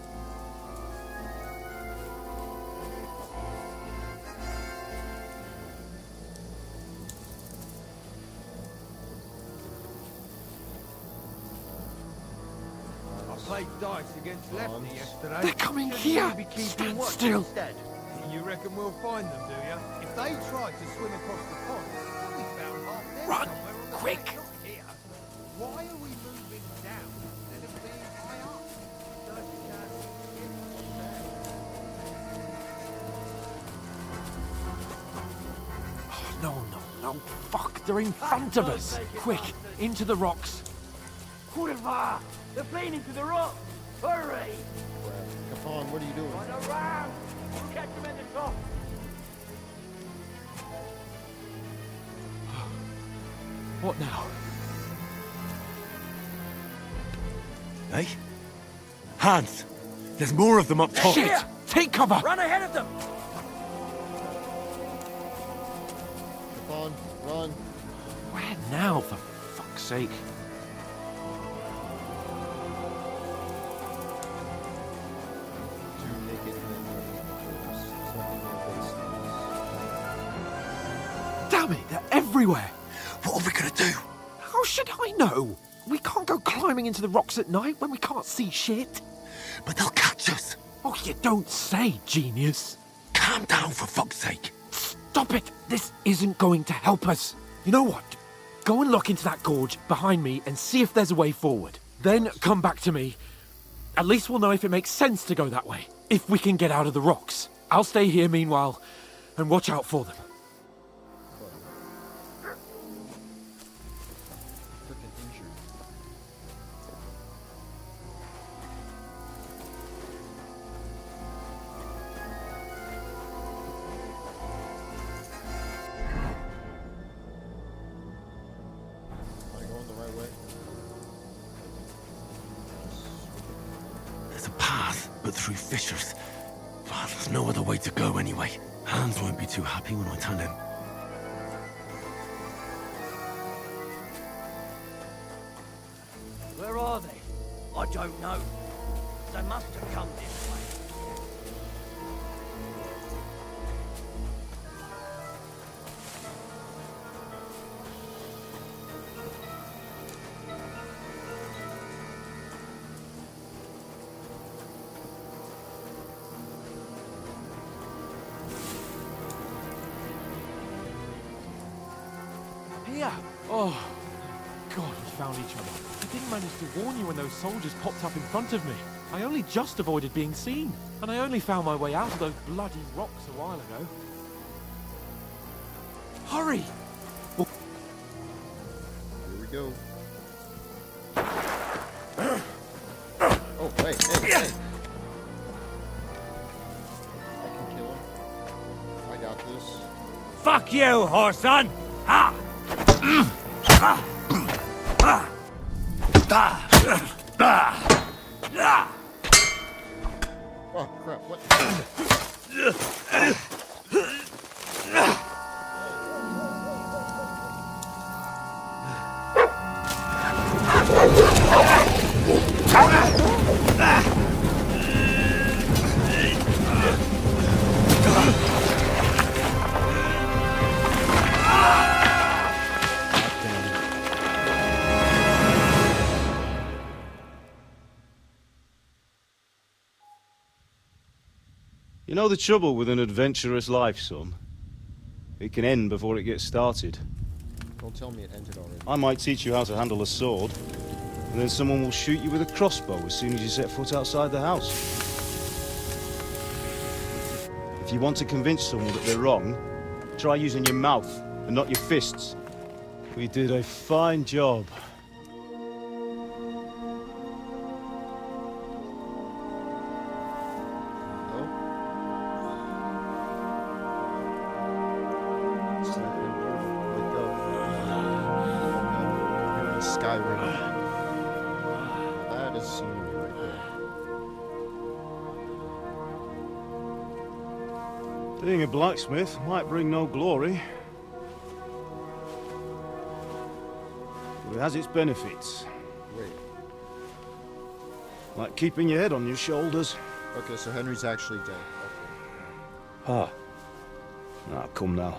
I played dice against Lefty yesterday. They're coming Shouldn't here. we be keeping Stand watch still. instead? You reckon we'll find them, do you? If they tried to swim across the pond, they'll be found half dead Run, somewhere on the quick. bank, not here. Why are we moving down instead of being high up? Dirty cats, No, no, no. Fuck, they're in front of us. Quick, into the rocks. Kurva! They're playing into the rock! Hurry! Capon, what are you doing? Run around! We'll catch them at the top! What now? Hey? Hans! There's more of them up top! Shit! Take cover! Run ahead of them! Capon, run. Where now, for fuck's sake? Two naked men running something their Damn it, they're everywhere! What are we gonna do? How should I know? We can't go climbing into the rocks at night when we can't see shit. But they'll catch us! Oh, you don't say, genius. Calm down, for fuck's sake! Stop it! This isn't going to help us. You know what? Go and look into that gorge behind me and see if there's a way forward. Then come back to me. At least we'll know if it makes sense to go that way. If we can get out of the rocks. I'll stay here meanwhile and watch out for them. freaking injured. Am I going the right way? There's a path, but through fissures. Well, there's no other way to go anyway. Hans won't be too happy when I tell him. Where are they? I don't know. They must have come this way. Here! Oh, God, we found each other. I didn't manage to warn you when those soldiers popped up in front of me. I only just avoided being seen. And I only found my way out of those bloody rocks a while ago. Hurry! Here we go. Oh, hey, hey, hey! I can kill him. I got this. Fuck you, whoreson! Ha! Oh, crap, what? You know the trouble with an adventurous life, son? It can end before it gets started. Don't tell me it ended already. I might teach you how to handle a sword, and then someone will shoot you with a crossbow as soon as you set foot outside the house. If you want to convince someone that they're wrong, try using your mouth and not your fists. We did a fine job. Skyrim. That is Being a blacksmith might bring no glory, but it has its benefits. Wait. Like keeping your head on your shoulders. Okay, so Henry's actually dead. Ah. Ah, come now.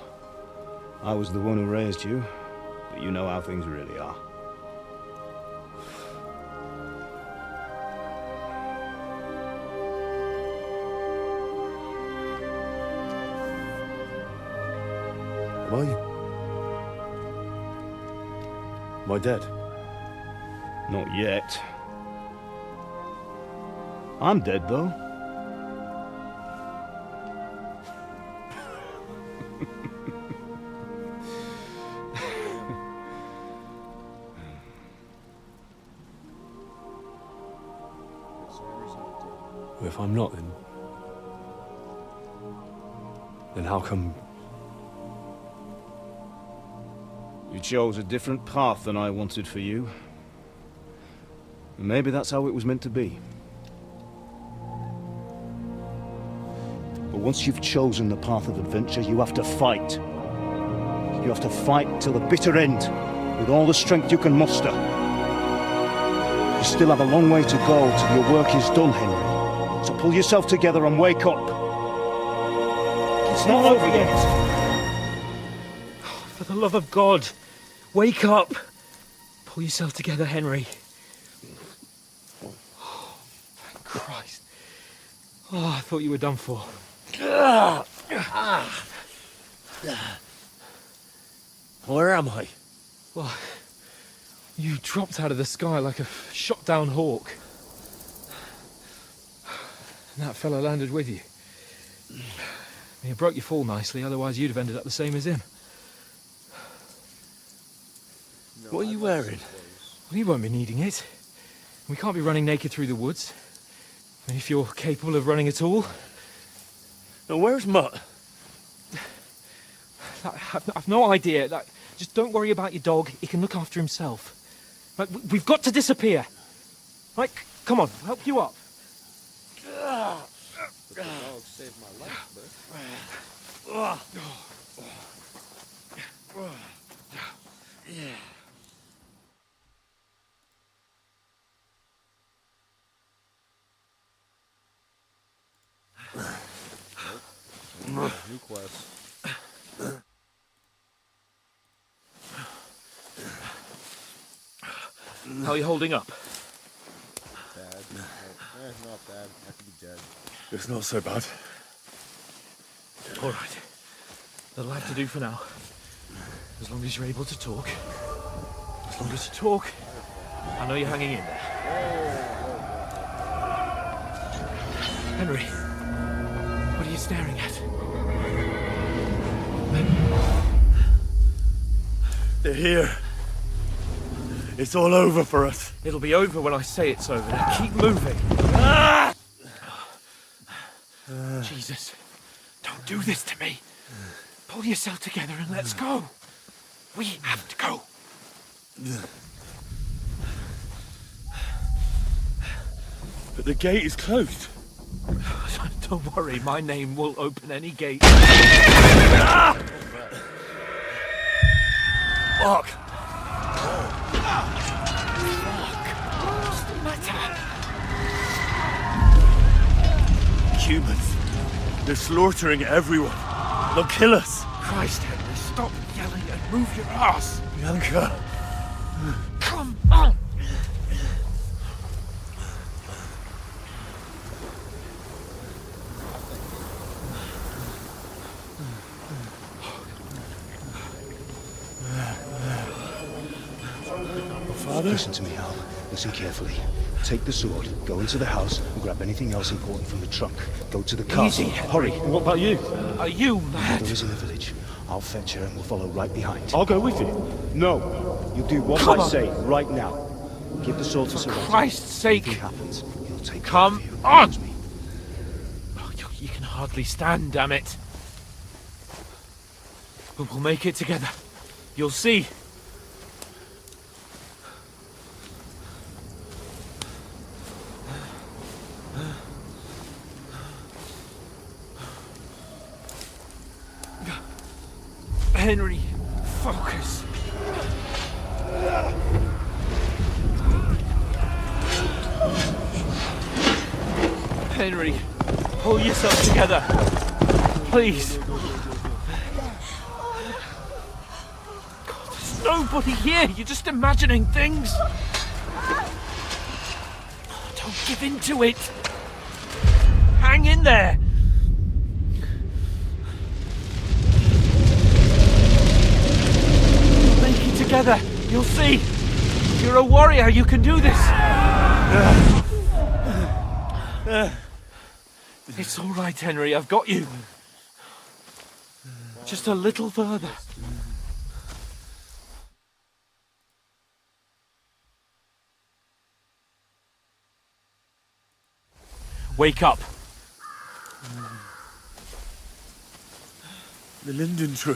I was the one who raised you, but you know how things really are. Am I dead? Not yet. I'm dead, though. If I'm not, then how come... You chose a different path than I wanted for you. And maybe that's how it was meant to be. But once you've chosen the path of adventure, you have to fight. You have to fight till the bitter end, with all the strength you can muster. You still have a long way to go till your work is done, Henry. So pull yourself together and wake up. It's not over yet. For the love of God, wake up! Pull yourself together, Henry. Oh, thank Christ. Oh, I thought you were done for. Where am I? Well, you dropped out of the sky like a shot-down hawk. And that fella landed with you. He broke your fall nicely, otherwise you'd have ended up the same as him. What are you wearing? Well, you won't be needing it. We can't be running naked through the woods. If you're capable of running at all. Now, where's Mutt? I've no idea. Just don't worry about your dog. He can look after himself. Right, we've got to disappear. Right, come on, I'll help you up. The dog saved my life, Yeah. New quest. How are you holding up? Bad. Not bad. I could be dead. It's not so bad. All right. That'll have to do for now. As long as you're able to talk. As long as you talk, I know you're hanging in there. Henry, what are you staring at? They're here. It's all over for us. It'll be over when I say it's over. Now keep moving. Jesus, don't do this to me. Pull yourself together and let's go. We have to go. But the gate is closed. Don't worry, my name will open any gate. Fuck! What's the matter? Humans. They're slaughtering everyone. They'll kill us. Christ, Henry, stop yelling and move your ass. Bianca. Come on. Father? Listen to me, Hal. Listen carefully. Take the sword, go into the house, and grab anything else important from the trunk. Go to the castle. Easy, Hurry. What about you? Are you mad? Mother is in the village. I'll fetch her and we'll follow right behind. I'll go with you. No. You do what Come I on. say right now. Give the sword to For Sir Christ's sake. Anything happens, he'll take Come care of you. on. Promise me. Oh, you can hardly stand, damn it. But we'll make it together. You'll see. Henry, focus. Henry, pull yourself together. Please. God, there's nobody here. You're just imagining things. Don't give in to it. Hang in there. We'll make it together. You'll see. You're a warrior. You can do this. It's all right, Henry. I've got you. Just a little further. Wake up. The linden tree.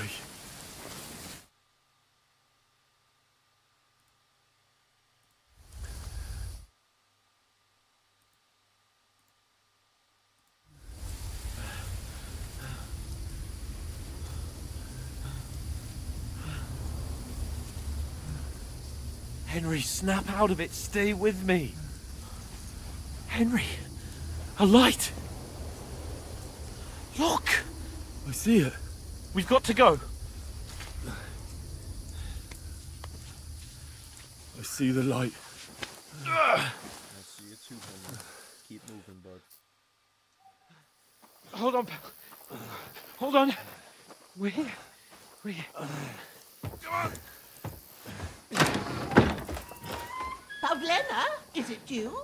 Henry, snap out of it. Stay with me. Henry, a light. Look. I see it. We've got to go. I see the light. I see it too, Henry. Keep moving, bud. Hold on, pal. Hold on. We're here. We're here. Come on. Pavlena, is it you?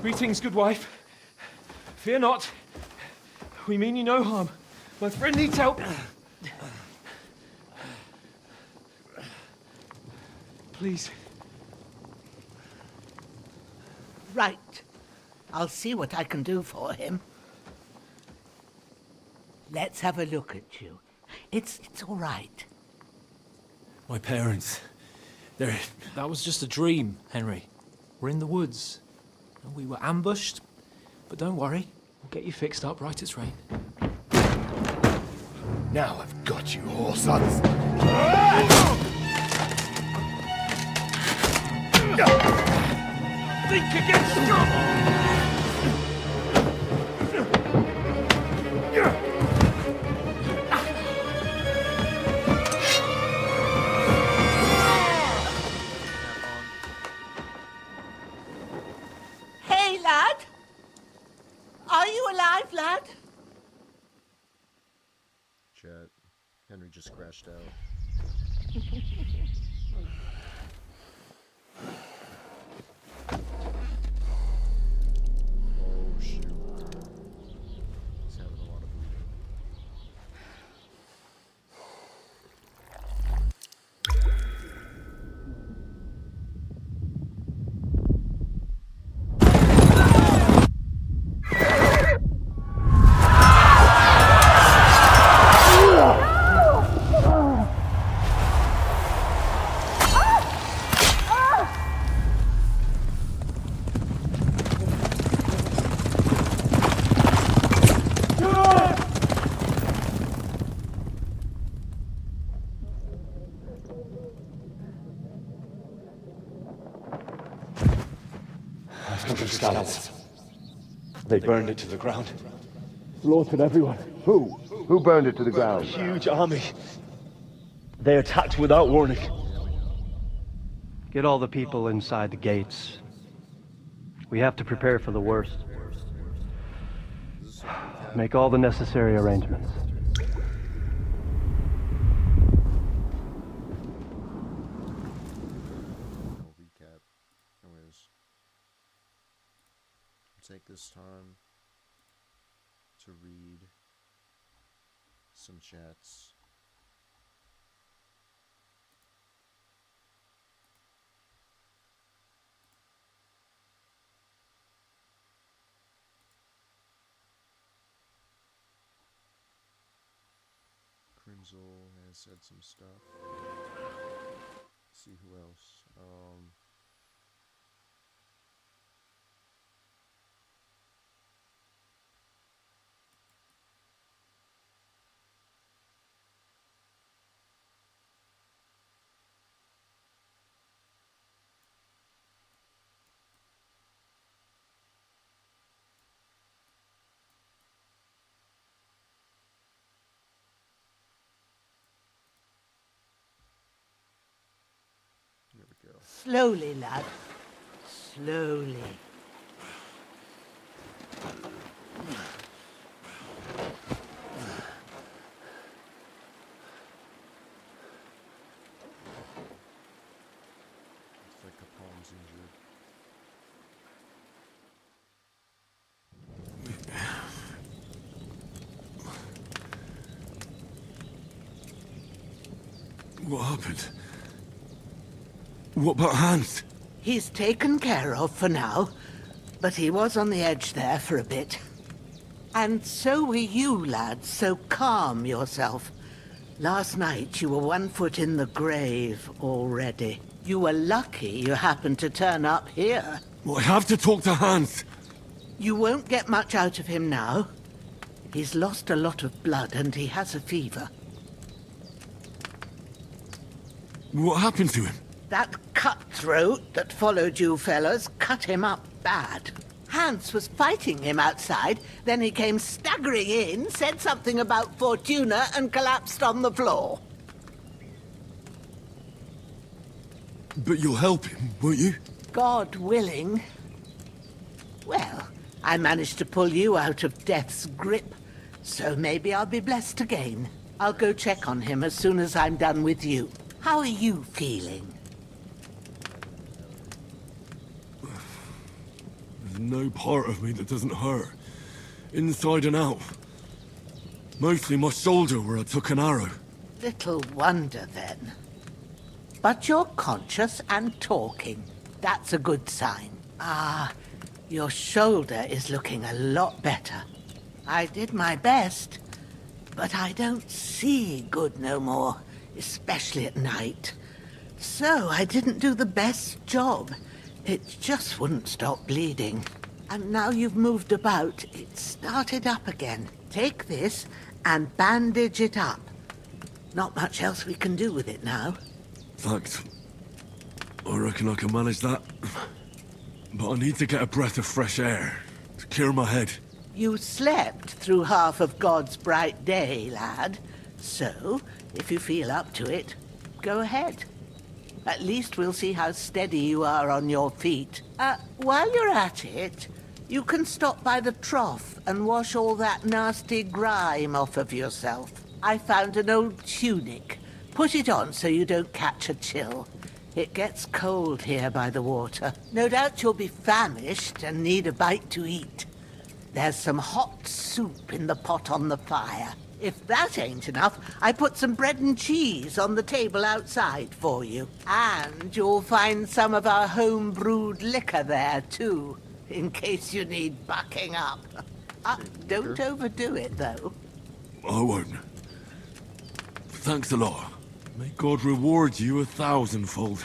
Greetings, good wife. Fear not. We mean you no harm. My friend needs help. Please. Right. I'll see what I can do for him. Let's have a look at you. It's all right. My parents. They're... That was just a dream, Henry. We're in the woods. And we were ambushed. But don't worry. We'll get you fixed up right as rain. Now I've got you, whoresons. Think again, Scott! Hey, lad! Are you alive, lad? Chat. Henry just crashed out. Oh shoot. He's having a lot of bleeding. Scallops. They burned it to the ground. Slaughtered everyone. Who? Who burned it to the ground? Huge army. They attacked without warning. Get all the people inside the gates. We have to prepare for the worst. Make all the necessary arrangements. Recap. Anyways, take this time to read some chats. Crimsol has said some stuff. Let's see who else. Slowly, lad. Slowly. Looks like Capone's injured. What happened? What about Hans? He's taken care of for now, but he was on the edge there for a bit. And so were you, lad, so calm yourself. Last night you were 1 foot in the grave already. You were lucky you happened to turn up here. Well, I have to talk to Hans. You won't get much out of him now. He's lost a lot of blood and he has a fever. What happened to him? That cutthroat that followed you fellas cut him up bad. Hans was fighting him outside, then he came staggering in, said something about Fortuna, and collapsed on the floor. But you'll help him, won't you? God willing. Well, I managed to pull you out of death's grip, so maybe I'll be blessed again. I'll go check on him as soon as I'm done with you. How are you feeling? There's no part of me that doesn't hurt. Inside and out. Mostly my shoulder where I took an arrow. Little wonder, then. But you're conscious and talking. That's a good sign. Ah, your shoulder is looking a lot better. I did my best, but I don't see good no more, especially at night. So I didn't do the best job. It just wouldn't stop bleeding. And now you've moved about, it started up again. Take this and bandage it up. Not much else we can do with it now. Thanks. I reckon I can manage that. But I need to get a breath of fresh air to clear my head. You slept through half of God's bright day, lad. So, if you feel up to it, go ahead. At least we'll see how steady you are on your feet. While you're at it, you can stop by the trough and wash all that nasty grime off of yourself. I found an old tunic. Put it on so you don't catch a chill. It gets cold here by the water. No doubt you'll be famished and need a bite to eat. There's some hot soup in the pot on the fire. If that ain't enough, I put some bread and cheese on the table outside for you. And you'll find some of our home-brewed liquor there, too, in case you need bucking up. Don't overdo it, though. I won't. Thanks a lot. May God reward you 1,000-fold.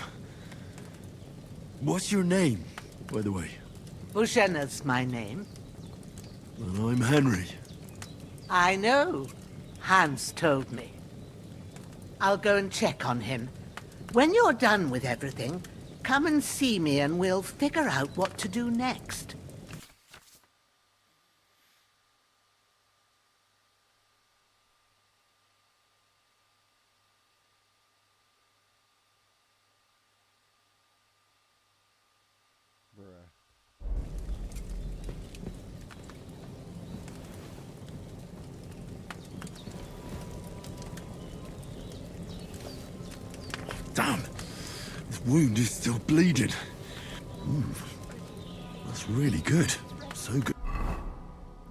What's your name, by the way? Bushenna's my name. And I'm Henry. I know. Hans told me. I'll go and check on him. When you're done with everything, come and see me and we'll figure out what to do next. Damn! This wound is still bleeding. Ooh, that's really good. So good.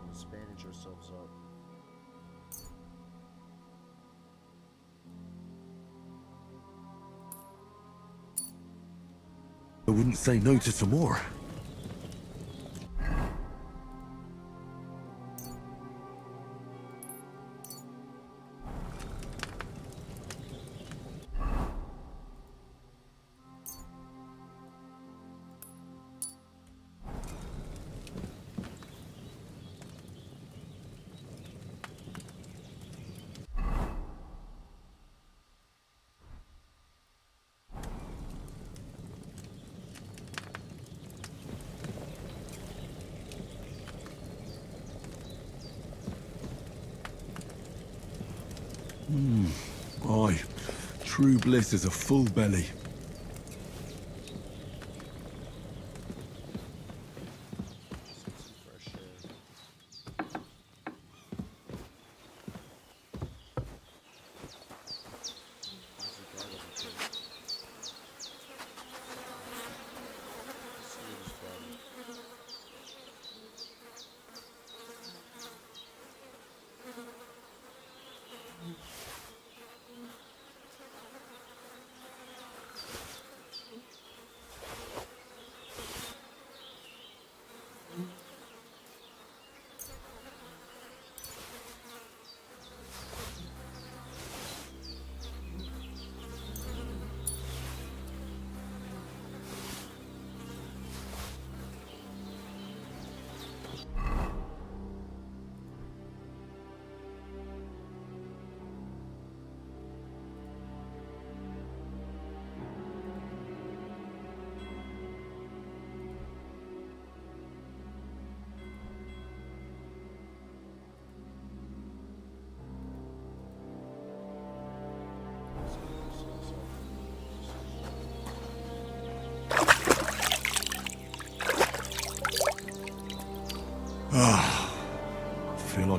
Let's bandage ourselves up. I wouldn't say no to some more. Aye. True bliss is a full belly.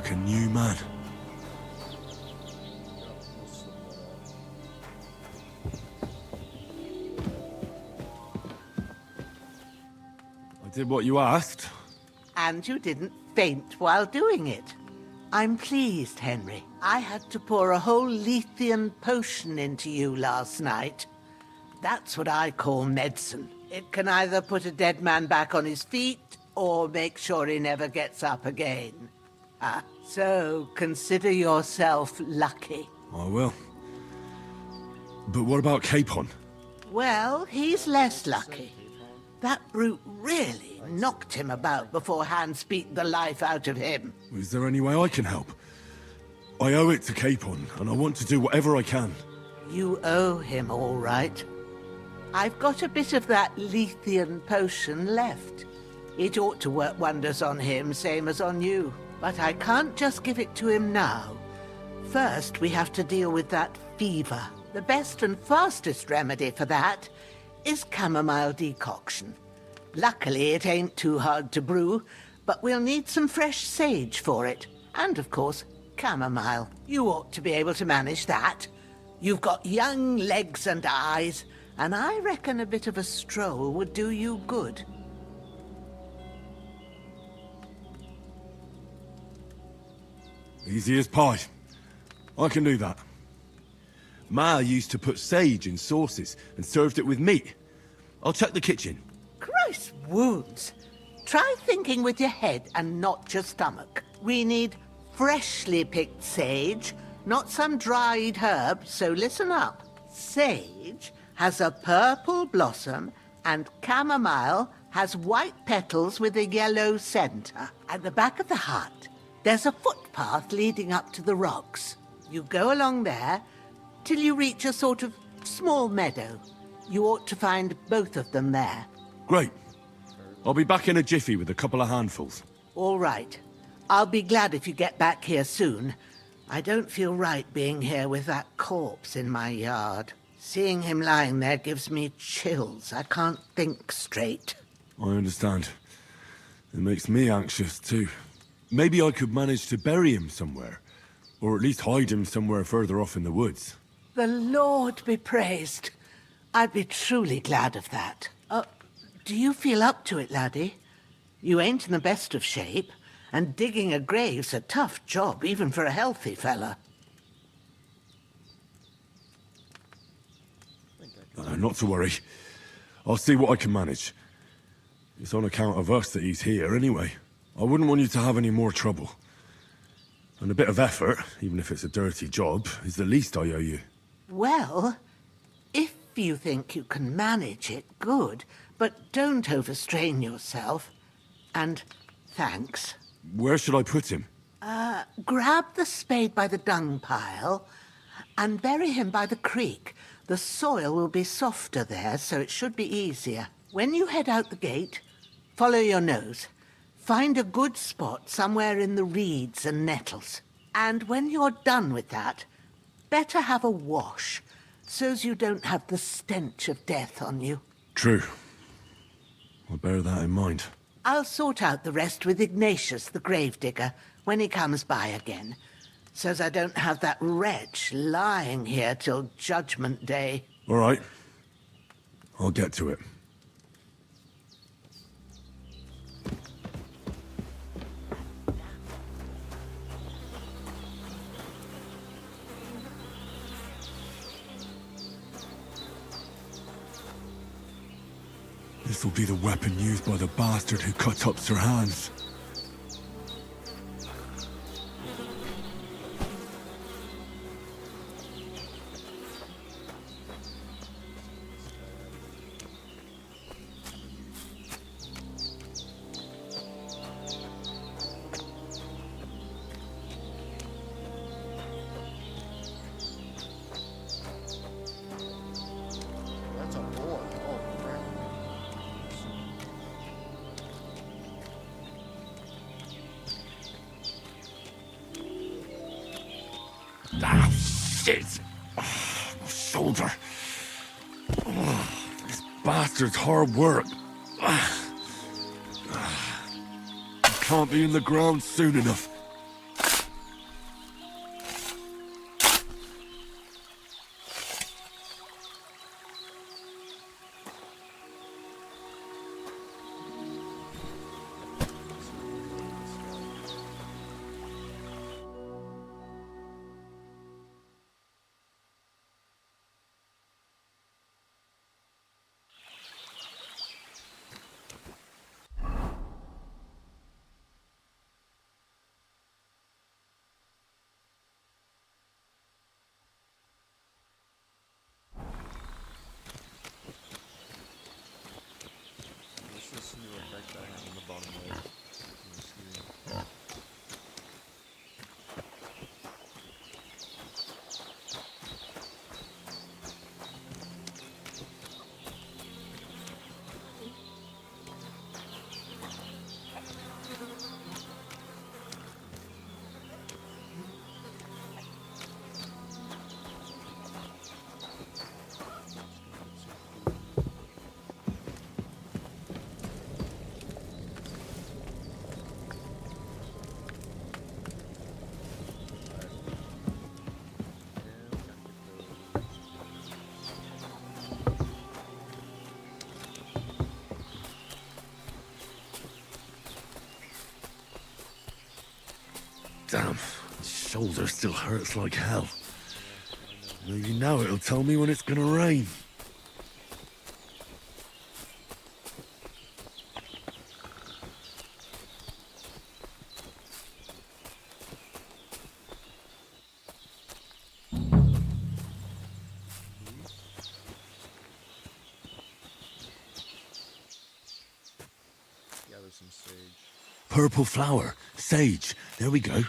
like a new man. I did what you asked. And you didn't faint while doing it. I'm pleased, Henry. I had to pour a whole Lethean potion into you last night. That's what I call medicine. It can either put a dead man back on his feet, or make sure he never gets up again. So consider yourself lucky. I will. But what about Capon? Well, he's less lucky. That brute really knocked him about before Hans beat the life out of him. Is there any way I can help? I owe it to Capon, and I want to do whatever I can. You owe him, all right. I've got a bit of that Lethean potion left. It ought to work wonders on him, same as on you. But I can't just give it to him now. First, we have to deal with that fever. The best and fastest remedy for that is chamomile decoction. Luckily, it ain't too hard to brew, but we'll need some fresh sage for it. And, of course, chamomile. You ought to be able to manage that. You've got young legs and eyes, and I reckon a bit of a stroll would do you good. Easy as pie. I can do that. Ma used to put sage in sauces and served it with meat. I'll check the kitchen. Christ wounds! Try thinking with your head and not your stomach. We need freshly picked sage, not some dried herb, so listen up. Sage has a purple blossom, and chamomile has white petals with a yellow center. At the back of the hut, there's a footpath leading up to the rocks. You go along there till you reach a sort of small meadow. You ought to find both of them there. Great. I'll be back in a jiffy with a couple of handfuls. All right. I'll be glad if you get back here soon. I don't feel right being here with that corpse in my yard. Seeing him lying there gives me chills. I can't think straight. I understand. It makes me anxious too. Maybe I could manage to bury him somewhere. Or at least hide him somewhere further off in the woods. The Lord be praised. I'd be truly glad of that. Do you feel up to it, laddie? You ain't in the best of shape, and digging a grave's a tough job, even for a healthy fella. Not to worry. I'll see what I can manage. It's on account of us that he's here anyway. I wouldn't want you to have any more trouble. And a bit of effort, even if it's a dirty job, is the least I owe you. Well, if you think you can manage it, good. But don't overstrain yourself. And thanks. Where should I put him? Grab the spade by the dung pile and bury him by the creek. The soil will be softer there, so it should be easier. When you head out the gate, follow your nose. Find a good spot somewhere in the reeds and nettles. And when you're done with that, better have a wash, so's you don't have the stench of death on you. True. I'll bear that in mind. I'll sort out the rest with Ignatius, the gravedigger, when he comes by again, so's I don't have that wretch lying here till Judgment Day. All right. I'll get to it. This'll be the weapon used by the bastard who cut up Sir Hans. That's a boar. Oh, crap. Ah, shit! My shoulder. This bastard's hard work. I can't be in the ground soon enough. Damn, shoulder still hurts like hell. Maybe now it'll tell me when it's gonna rain. Gather some sage. Purple flower, sage. There we go.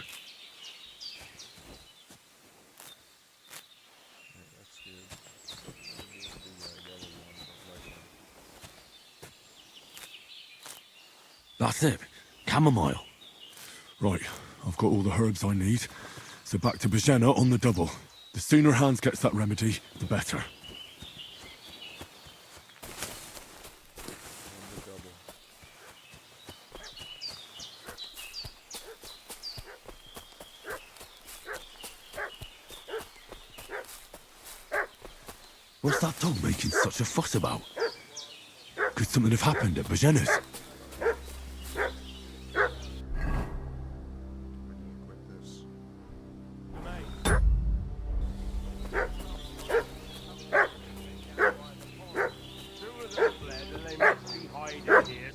That's it. Chamomile. Right, I've got all the herbs I need. So back to Bajena on the double. The sooner Hans gets that remedy, the better. What's that dog making such a fuss about? Could something have happened at Bajena's?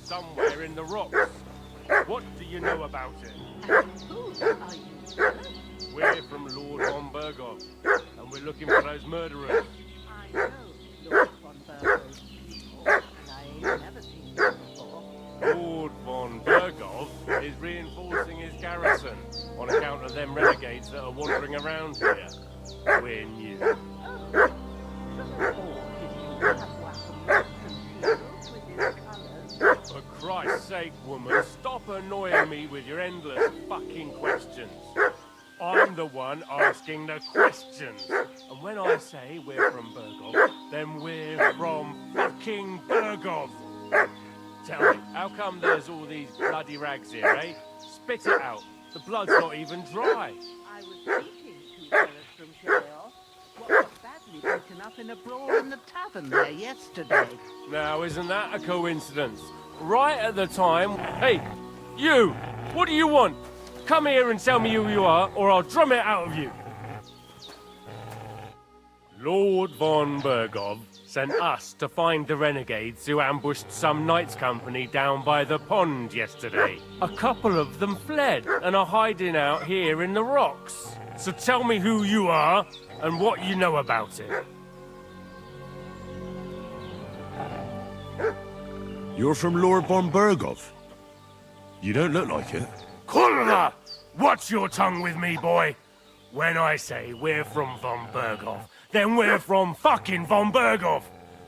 Somewhere in the rocks. What do you know about it? Who are you? We're from Lord von Bergov, and we're looking for those murderers. I know Lord von Bergo's people, and I ain't never seen them before. Lord von Bergov is reinforcing his garrison on account of them renegades that are wandering around here. We're new. For Christ's sake, woman, stop annoying me with your endless fucking questions. I'm the one asking the questions. And when I say we're from Bergov, then we're from fucking Bergov. Tell me, how come there's all these bloody rags here, eh? Spit it out. The blood's not even dry. I was meeting two fellas from Shaleoff. What got badly beaten up in a brawl in the tavern there yesterday. Now, isn't that a coincidence? Right at the time... Hey, you! What do you want? Come here and tell me who you are, or I'll drum it out of you. Lord von Bergov sent us to find the renegades who ambushed some knights' company down by the pond yesterday. A couple of them fled and are hiding out here in the rocks. So tell me who you are and what you know about it. You're from Lord von Bergov. You don't look like it. Kurva! Watch your tongue with me, boy. When I say we're from von Bergov, then we're from fucking von Bergov.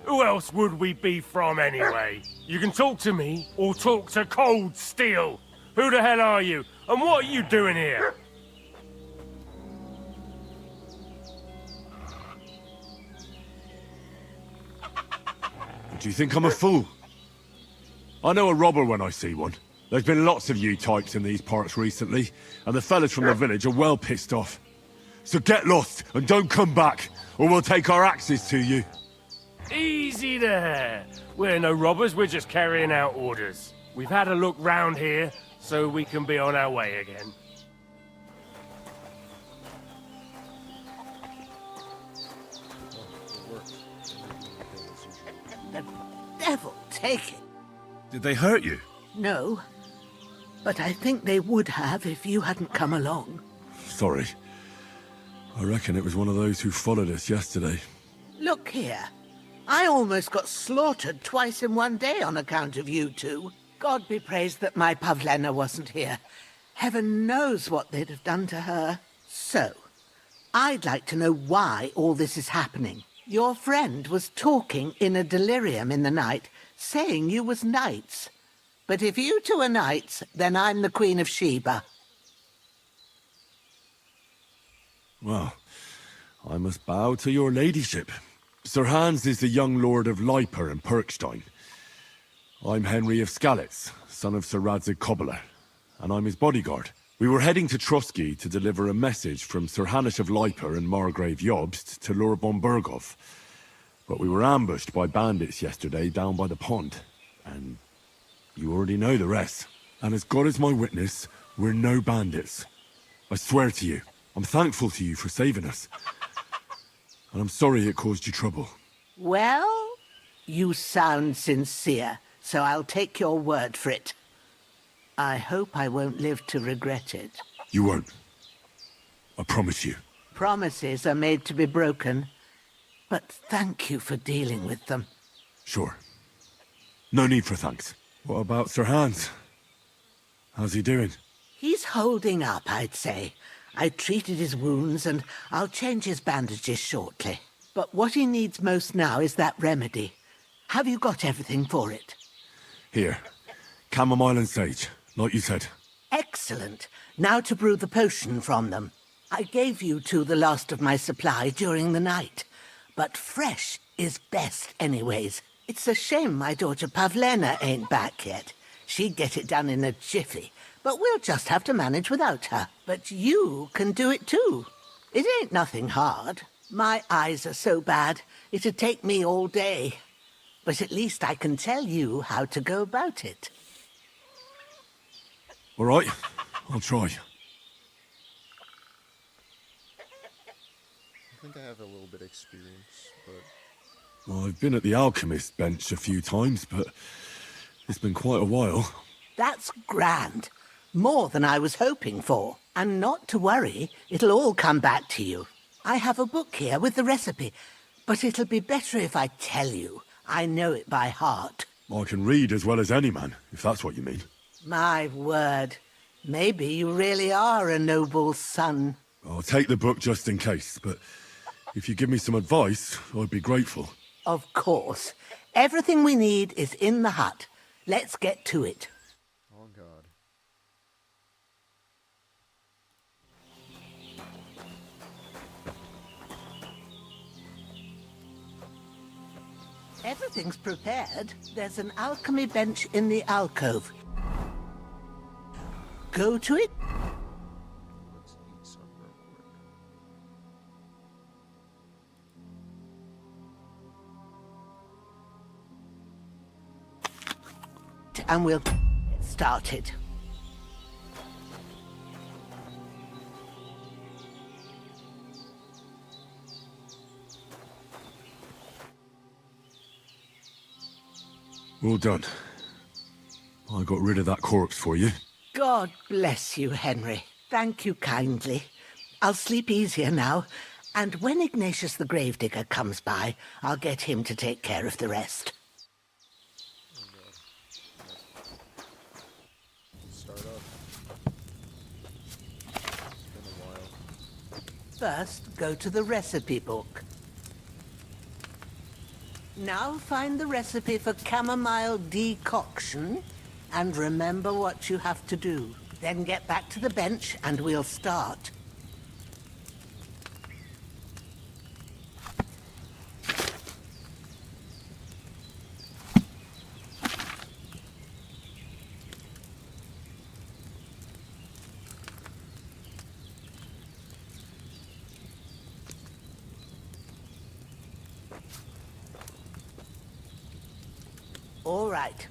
Who else would we be from anyway? You can talk to me or talk to cold steel. Who the hell are you? And what are you doing here? Do you think I'm a fool? I know a robber when I see one. There's been lots of you types in these parts recently, and the fellas from the village are well pissed off. So get lost and don't come back, or we'll take our axes to you. Easy there. We're no robbers, we're just carrying out orders. We've had a look round here, so we can be on our way again. The devil take it. Did they hurt you? No, but I think they would have if you hadn't come along. Sorry. I reckon it was one of those who followed us yesterday. Look here. I almost got slaughtered twice in one day on account of you two. God be praised that my Pavlena wasn't here. Heaven knows what they'd have done to her. So, I'd like to know why all this is happening. Your friend was talking in a delirium in the night, saying you was knights. But if you two are knights, then I'm the Queen of Sheba. Well, I must bow to your ladyship. Sir Hans is the young lord of Leiper and Perkstein. I'm Henry of Skalitz, son of Sir Radzig Cobbler, and I'm his bodyguard. We were heading to Trotsky to deliver a message from Sir Hanish of Leiper and Margrave Jobst to Lord von Bergov. But we were ambushed by bandits yesterday down by the pond, and you already know the rest. And as God is my witness, we're no bandits. I swear to you, I'm thankful to you for saving us. And I'm sorry it caused you trouble. Well, you sound sincere, so I'll take your word for it. I hope I won't live to regret it. You won't. I promise you. Promises are made to be broken, but thank you for dealing with them. Sure. No need for thanks. What about Sir Hans? How's he doing? He's holding up, I'd say. I treated his wounds and I'll change his bandages shortly. But what he needs most now is that remedy. Have you got everything for it? Here. Chamomile and sage, like you said. Excellent. Now to brew the potion from them. I gave you two the last of my supply during the night. But fresh is best anyways. It's a shame my daughter Pavlena ain't back yet. She'd get it done in a jiffy. But we'll just have to manage without her. But you can do it too. It ain't nothing hard. My eyes are so bad, it'd take me all day. But at least I can tell you how to go about it. All right, I'll try. I think I have a little bit of experience, but... Well, I've been at the alchemist bench a few times, but it's been quite a while. That's grand. More than I was hoping for. And not to worry, it'll all come back to you. I have a book here with the recipe, but it'll be better if I tell you. I know it by heart. I can read as well as any man, if that's what you mean. My word. Maybe you really are a noble son. I'll take the book just in case, but if you give me some advice, I'd be grateful. Of course. Everything we need is in the hut. Let's get to it. Oh, God. Everything's prepared. There's an alchemy bench in the alcove. Go to it. Let's eat some real quick. And we'll get started. Well done. I got rid of that corpse for you. God bless you, Henry. Thank you kindly. I'll sleep easier now, and when Ignatius the Gravedigger comes by, I'll get him to take care of the rest. Start up. It's been a while. First, go to the recipe book. Now find the recipe for chamomile decoction, and remember what you have to do. Then get back to the bench, and we'll start. All right.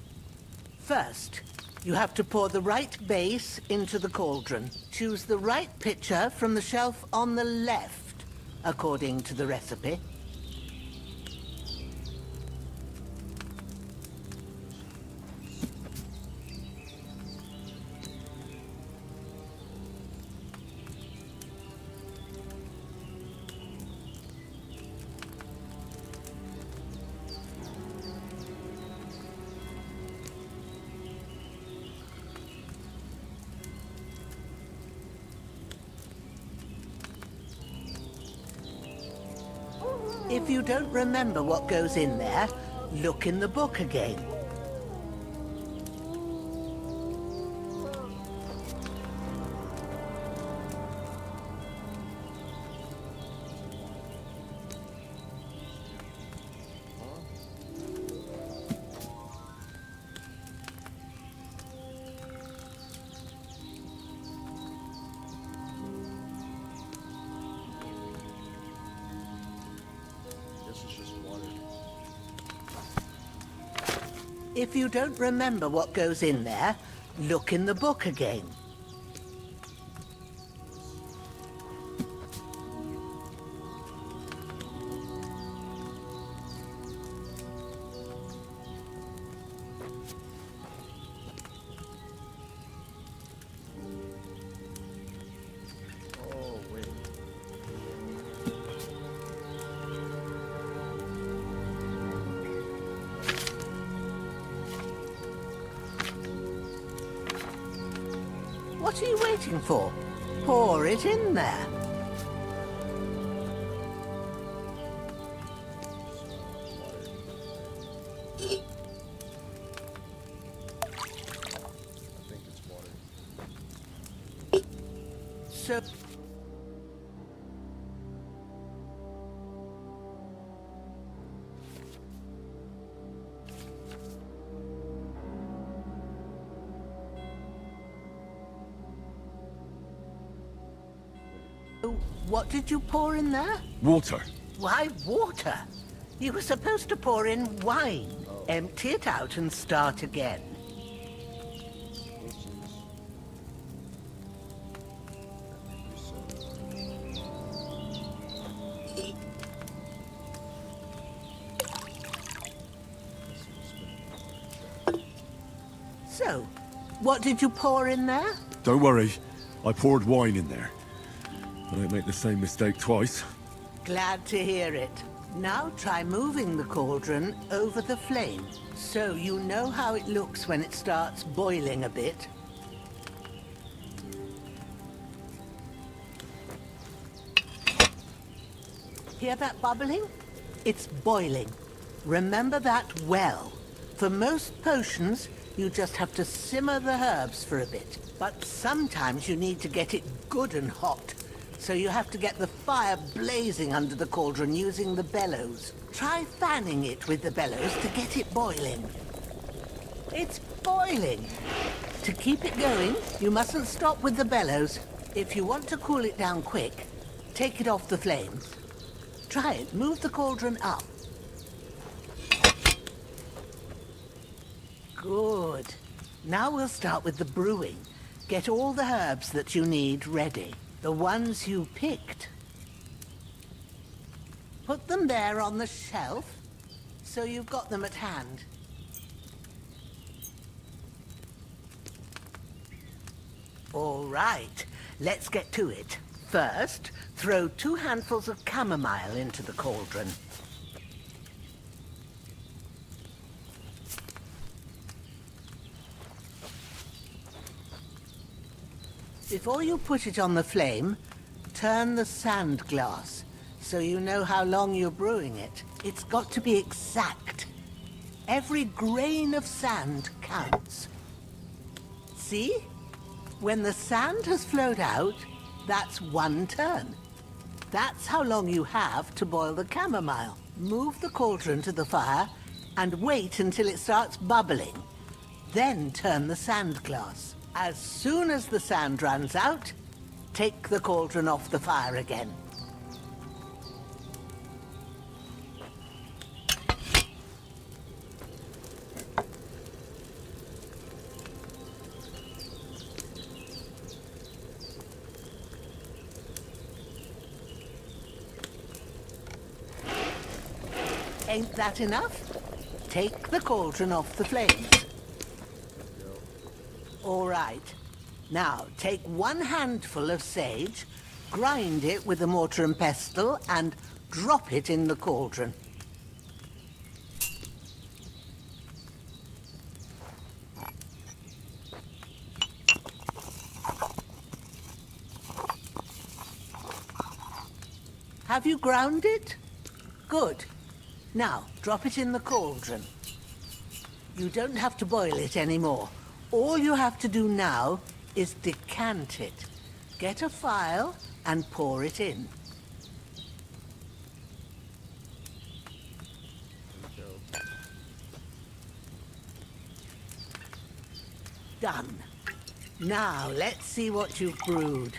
First, you have to pour the right base into the cauldron. Choose the right pitcher from the shelf on the left, according to the recipe. If you don't remember what goes in there, look in the book again. If you don't remember what goes in there, look in the book again. What are you waiting for? Pour it in there. So... What did you pour in there? Water. Why water? You were supposed to pour in wine. Empty it out and start again. So, what did you pour in there? Don't worry. I poured wine in there. I don't make the same mistake twice. Glad to hear it. Now try moving the cauldron over the flame, so you know how it looks when it starts boiling a bit. Hear that bubbling? It's boiling. Remember that well. For most potions, you just have to simmer the herbs for a bit. But sometimes you need to get it good and hot. So you have to get the fire blazing under the cauldron using the bellows. Try fanning it with the bellows to get it boiling. It's boiling. To keep it going, you mustn't stop with the bellows. If you want to cool it down quick, take it off the flames. Try it. Move the cauldron up. Good. Now we'll start with the brewing. Get all the herbs that you need ready. The ones you picked. Put them there on the shelf, so you've got them at hand. All right, let's get to it. First, throw 2 handfuls of chamomile into the cauldron. Before you put it on the flame, turn the sand glass, so you know how long you're brewing it. It's got to be exact. Every grain of sand counts. See? When the sand has flowed out, that's 1 turn. That's how long you have to boil the chamomile. Move the cauldron to the fire and wait until it starts bubbling. Then turn the sand glass. As soon as the sand runs out, take the cauldron off the fire again. Ain't that enough? Take the cauldron off the flames. All right. Now, take 1 handful of sage, grind it with a mortar and pestle, and drop it in the cauldron. Have you ground it? Good. Now, drop it in the cauldron. You don't have to boil it anymore. All you have to do now is decant it. Get a phial and pour it in. Done. Now, let's see what you've brewed.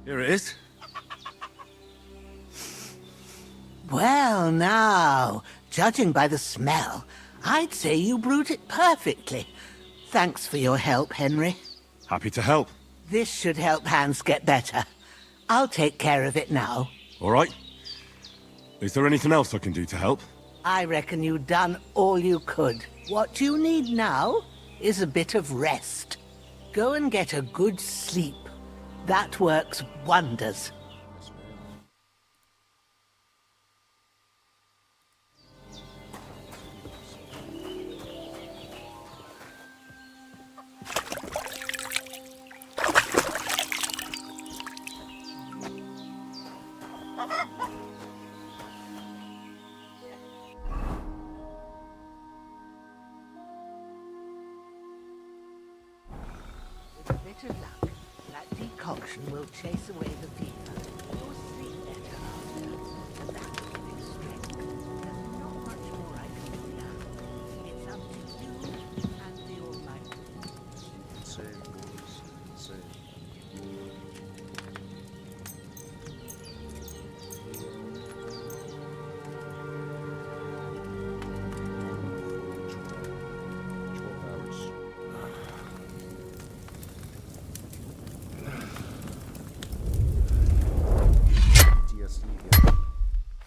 Here it is. Well, now, judging by the smell, I'd say you brewed it perfectly. Thanks for your help, Henry. Happy to help. This should help Hans get better. I'll take care of it now. All right. Is there anything else I can do to help? I reckon you've done all you could. What you need now is a bit of rest. Go and get a good sleep. That works wonders. With a bit of luck, that decoction will chase away the fever. You'll sleep better after, and that will give it strength. There's not much more I can do now. It's up to you and the Almighty. Insane, boys. Insane.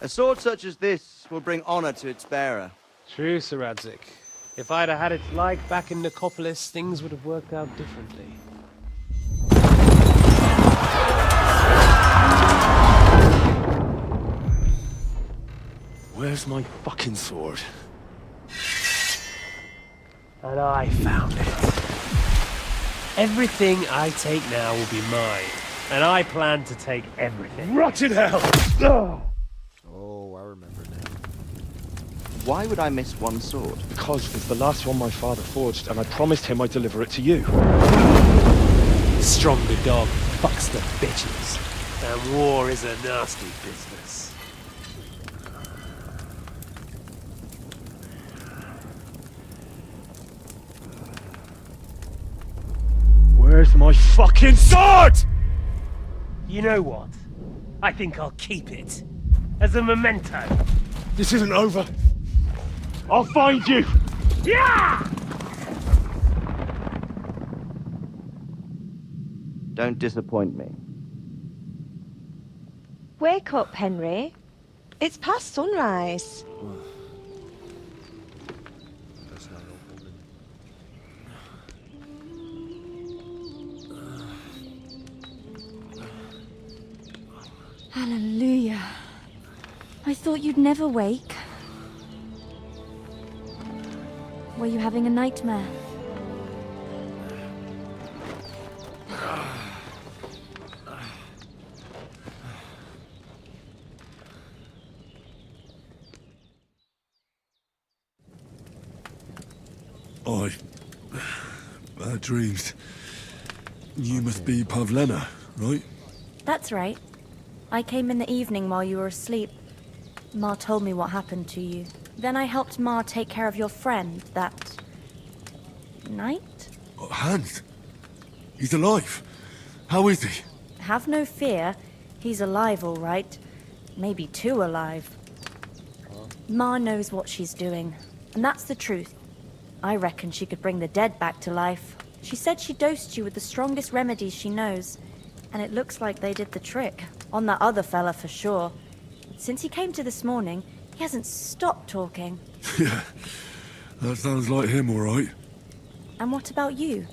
A sword such as this will bring honor to its bearer. True, Sir Radzik. If I'd have had its like back in Nicopolis, things would have worked out differently. Where's my fucking sword? And I found it. Everything I take now will be mine. And I plan to take everything. Rot in hell! Oh, I remember now. Why would I miss one sword? Because it's the last one my father forged, and I promised him I'd deliver it to you. Stronger dog fucks the bitches. And war is a nasty business. Where's my fucking sword? You know what? I think I'll keep it. As a memento. This isn't over. I'll find you! Yeah! Don't disappoint me. Wake up, Henry. It's past sunrise. That's not open. Hallelujah. I thought you'd never wake. Were you having a nightmare? Bad dreams. You must be Pavlena, right? That's right. I came in the evening while you were asleep. Ma told me what happened to you. Then I helped Ma take care of your friend that night? Hans? He's alive. How is he? Have no fear. He's alive, all right. Maybe too alive. Ma knows what she's doing, and that's the truth. I reckon she could bring the dead back to life. She said she dosed you with the strongest remedies she knows, and it looks like they did the trick. On that other fella for sure. Since he came to this morning, he hasn't stopped talking. Yeah, that sounds like him, all right. And what about you?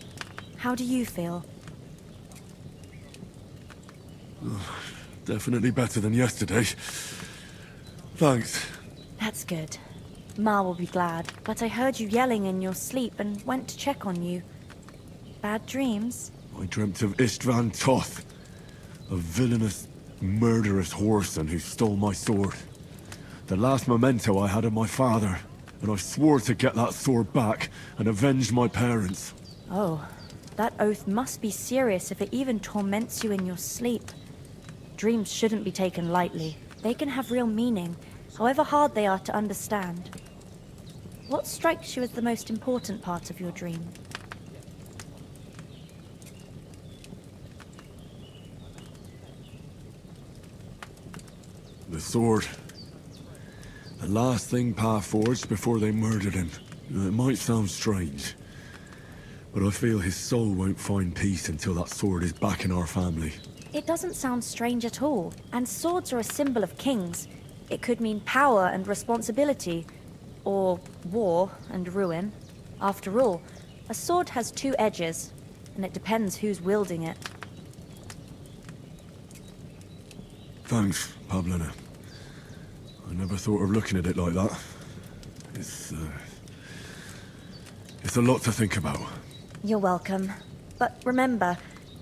How do you feel? Definitely better than yesterday. Thanks. That's good. Ma will be glad, but I heard you yelling in your sleep and went to check on you. Bad dreams? I dreamt of Istvan Toth, a villainous, murderous whoreson who stole my sword. The last memento I had of my father, and I swore to get that sword back and avenge my parents. Oh, that oath must be serious if it even torments you in your sleep. Dreams shouldn't be taken lightly. They can have real meaning, however hard they are to understand. What strikes you as the most important part of your dream? The sword. The last thing Pa forged before they murdered him. It might sound strange, but I feel his soul won't find peace until that sword is back in our family. It doesn't sound strange at all, and swords are a symbol of kings. It could mean power and responsibility, or war and ruin. After all, A sword has two edges, and it depends who's wielding it. Thanks, Pavlina. I never thought of looking at it like that. It's a lot to think about. You're welcome. But remember,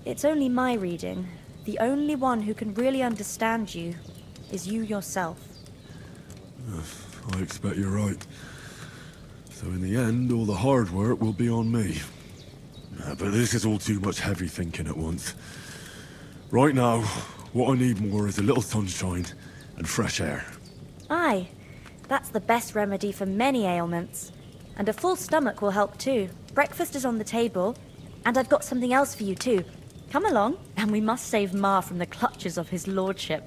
it's only my reading. The only one who can really understand you is you yourself. I expect you're right. So in the end, all the hard work will be on me. But this is all too much heavy thinking at once. Right now, what I need more is a little sunshine and fresh air. Aye, that's the best remedy for many ailments. And a full stomach will help too. Breakfast is on the table, and I've got something else for you too. Come along, and we must save Ma from the clutches of his lordship.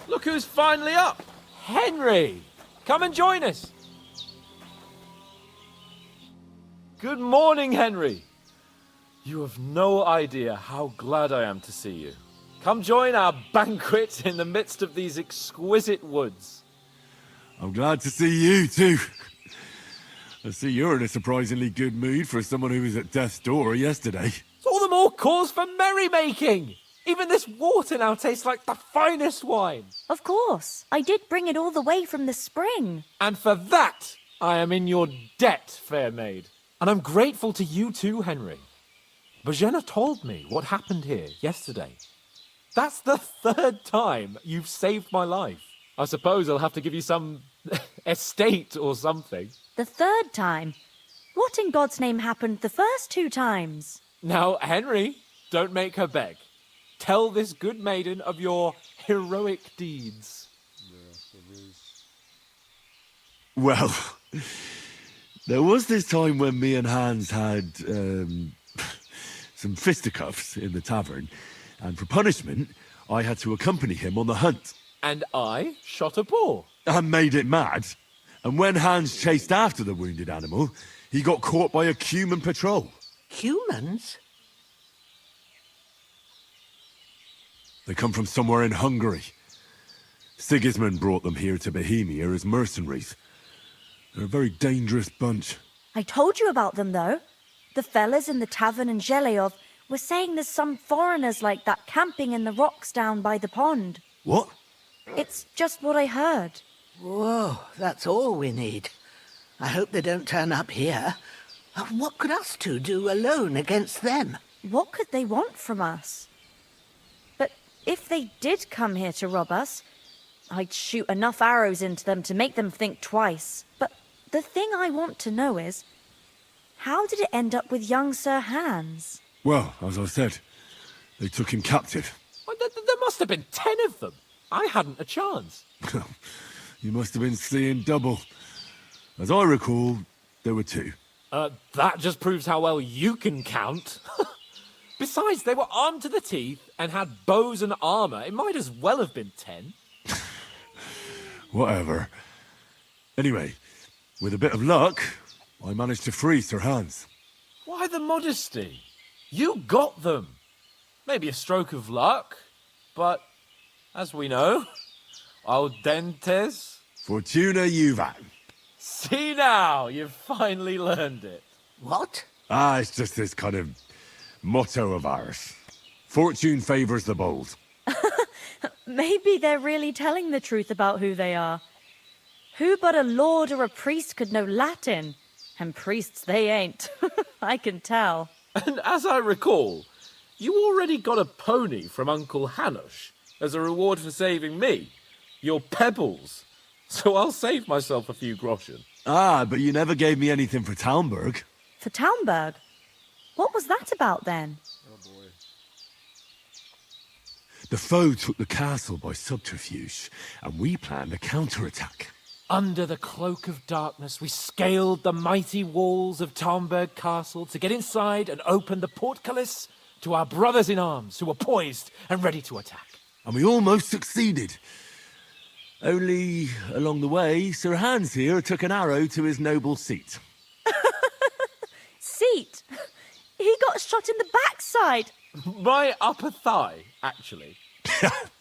Look who's finally up! Henry! Come and join us! Good morning, Henry! You have no idea how glad I am to see you. Come join our banquet in the midst of these exquisite woods. I'm glad to see you too. I see you're in a surprisingly good mood for someone who was at death's door yesterday. It's all the more cause for merrymaking! Even this water now tastes like the finest wine. Of course. I did bring it all the way from the spring. And for that, I am in your debt, fair maid. And I'm grateful to you too, Henry. Bojena told me what happened here yesterday. That's the third time you've saved my life. I suppose I'll have to give you some estate or something. The third time? What in God's name happened the first two times? Now, Henry, don't make her beg. Tell this good maiden of your heroic deeds. Well, there was this time when me and Hans had some fisticuffs in the tavern, and for punishment, I had to accompany him on the hunt. And I shot a boar. And made it mad. And when Hans chased after the wounded animal, he got caught by a Cuman patrol. Humans? They come from somewhere in Hungary. Sigismund brought them here to Bohemia as mercenaries. They're a very dangerous bunch. I told you about them, though. The fellas in the tavern in Zheleyov were saying there's some foreigners like that camping in the rocks down by the pond. What? It's just what I heard. Whoa, that's all we need. I hope they don't turn up here. What could us two do alone against them? What could they want from us? But if they did come here to rob us, I'd shoot enough arrows into them to make them think twice. But the thing I want to know is, how did it end up with young Sir Hans? Well, as I said, they took him captive. Well, there must have been 10 of them. I hadn't a chance. You must have been seeing double. As I recall, there were 2. That just proves how well you can count. Besides, they were armed to the teeth and had bows and armor. It might as well have been 10. Whatever. Anyway, with a bit of luck, I managed to free Sir Hans. Why the modesty? You got them. Maybe a stroke of luck, but as we know, audentes. Fortuna juvat. See now, you've finally learned it. What? It's just this kind of motto of ours. Fortune favours the bold. Maybe they're really telling the truth about who they are. Who but a lord or a priest could know Latin? And priests they ain't. I can tell. And as I recall, you already got a pony from Uncle Hanush as a reward for saving me. Your pebbles. So I'll save myself a few groschen. But you never gave me anything for Talmberg. For Talmberg? What was that about then? Oh boy. The foe took the castle by subterfuge, and we planned a counterattack. Under the cloak of darkness, we scaled the mighty walls of Talmberg Castle to get inside and open the portcullis to our brothers in arms who were poised and ready to attack. And we almost succeeded. Only along the way, Sir Hans here took an arrow to his noble seat. Seat? He got shot in the backside. My upper thigh, actually.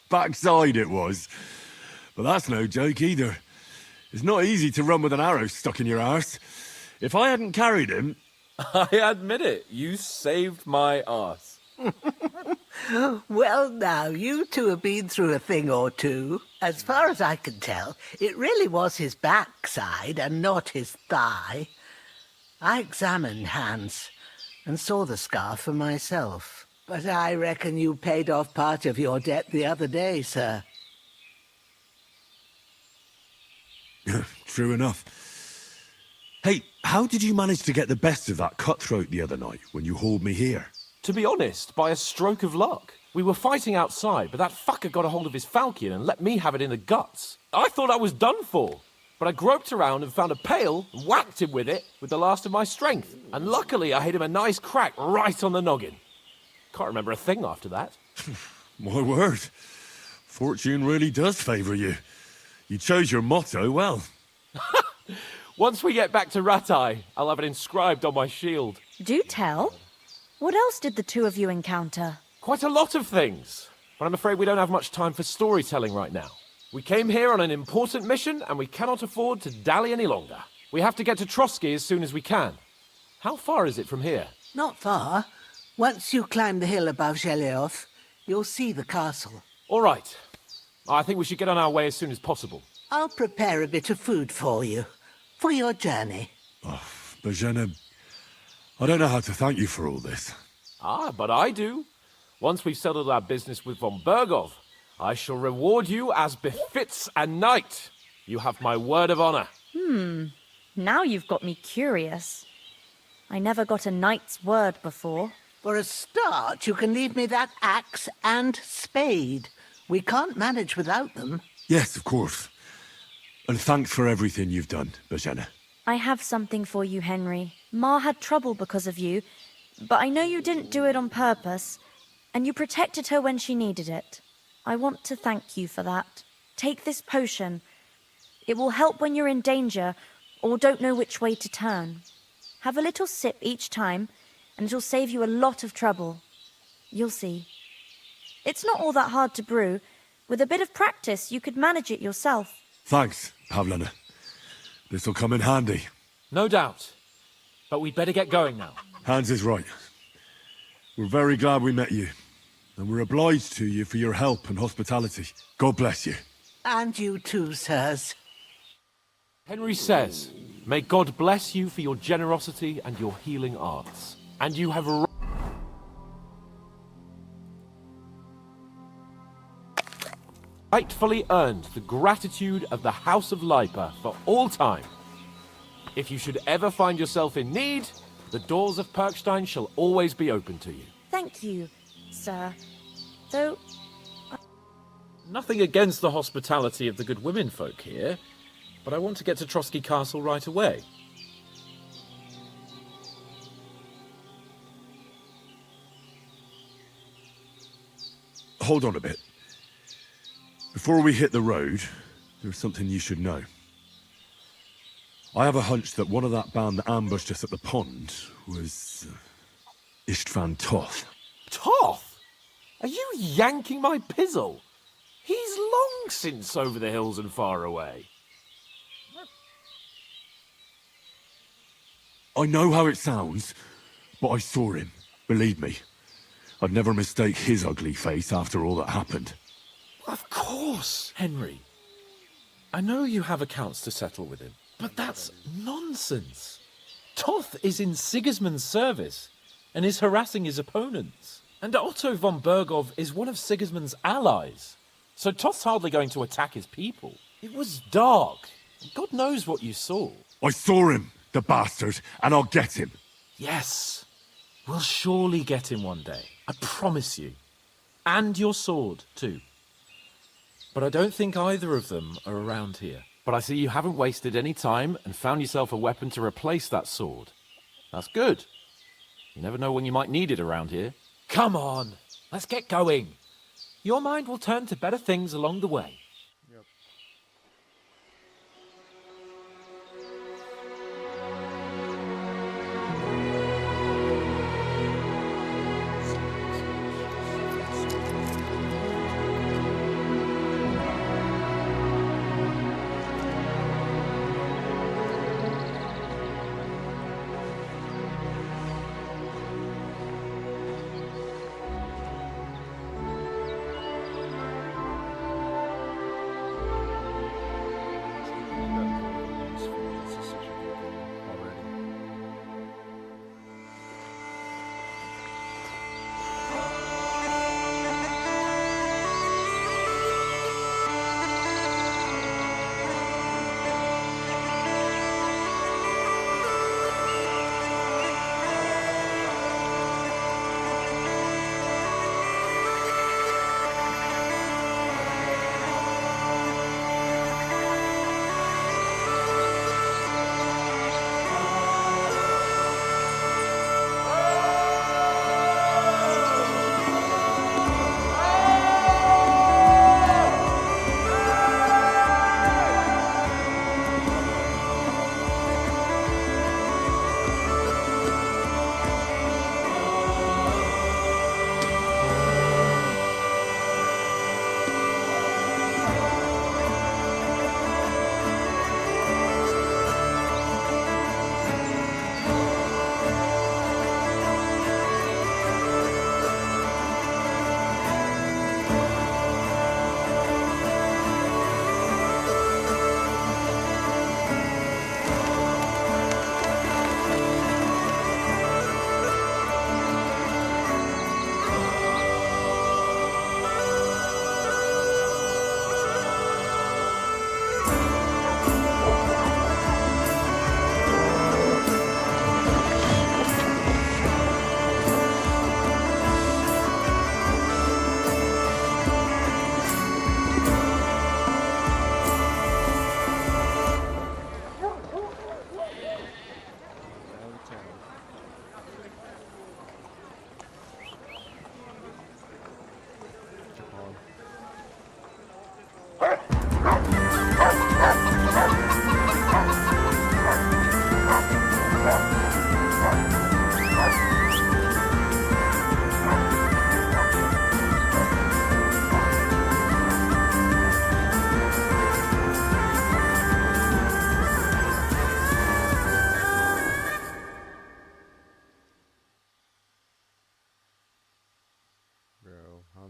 Backside it was. But that's no joke either. It's not easy to run with an arrow stuck in your arse. If I hadn't carried him... I admit it, you saved my arse. Well, now, you two have been through a thing or two. As far as I can tell, it really was his backside and not his thigh. I examined Hans and saw the scar for myself. But I reckon you paid off part of your debt the other day, sir. True enough. Hey, how did you manage to get the best of that cutthroat the other night when you hauled me here? To be honest, by a stroke of luck. We were fighting outside, but that fucker got a hold of his falchion and let me have it in the guts. I thought I was done for. But I groped around and found a pail and whacked him with it with the last of my strength. And luckily I hit him a nice crack right on the noggin. Can't remember a thing after that. My word. Fortune really does favour you. You chose your motto well. Once we get back to Rattay, I'll have it inscribed on my shield. Do tell. What else did the two of you encounter? Quite a lot of things. But I'm afraid we don't have much time for storytelling right now. We came here on an important mission, and we cannot afford to dally any longer. We have to get to Trotsky as soon as we can. How far is it from here? Not far. Once you climb the hill above Geleoth, you'll see the castle. All right. I think we should get on our way as soon as possible. I'll prepare a bit of food for you, for your journey. Oh, Bajena, I don't know how to thank you for all this. Ah, but I do. Once we've settled our business with von Bergov, I shall reward you as befits a knight. You have my word of honor. Now you've got me curious. I never got a knight's word before. For a start, you can leave me that axe and spade. We can't manage without them. Yes, of course. And thanks for everything you've done, Bajena. I have something for you, Henry. Ma had trouble because of you, but I know you didn't do it on purpose, and you protected her when she needed it. I want to thank you for that. Take this potion. It will help when you're in danger or don't know which way to turn. Have a little sip each time, and it'll save you a lot of trouble. You'll see. It's not all that hard to brew. With a bit of practice, you could manage it yourself. Thanks, Pavlena. This'll come in handy. No doubt. But we'd better get going now. Hans is right. We're very glad we met you. And we're obliged to you for your help and hospitality. God bless you. And you too, sirs. Henry says, may God bless you for your generosity and your healing arts. And you have rightfully earned the gratitude of the House of Lipa for all time. If you should ever find yourself in need, the doors of Perkstein shall always be open to you. Thank you, sir. Though... Nothing against the hospitality of the good women folk here, but I want to get to Trotsky Castle right away. Hold on a bit. Before we hit the road, there's something you should know. I have a hunch that one of that band that ambushed us at the pond was... Istvan Toth. Toth? Are you yanking my pizzle? He's long since over the hills and far away. I know how it sounds, but I saw him. Believe me. I'd never mistake his ugly face after all that happened. Of course, Henry. I know you have accounts to settle with him, but that's nonsense. Toth is in Sigismund's service and is harassing his opponents. And Otto von Bergov is one of Sigismund's allies. So Toth's hardly going to attack his people. It was dark. God knows what you saw. I saw him, the bastard, and I'll get him. Yes. We'll surely get him one day. I promise you. And your sword, too. But I don't think either of them are around here. But I see you haven't wasted any time and found yourself a weapon to replace that sword. That's good. You never know when you might need it around here. Come on, let's get going. Your mind will turn to better things along the way.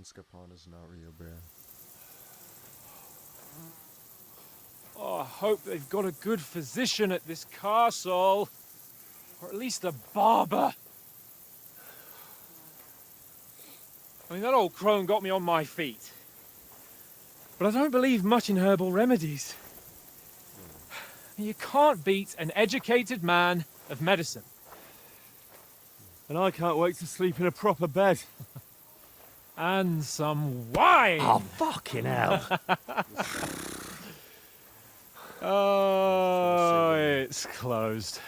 Hans Capon is not real, bruh. Oh, I hope they've got a good physician at this castle. Or at least a barber. I mean, that old crone got me on my feet. But I don't believe much in herbal remedies. You can't beat an educated man of medicine. And I can't wait to sleep in a proper bed. And some wine! Oh, fucking hell. Oh, it's closed.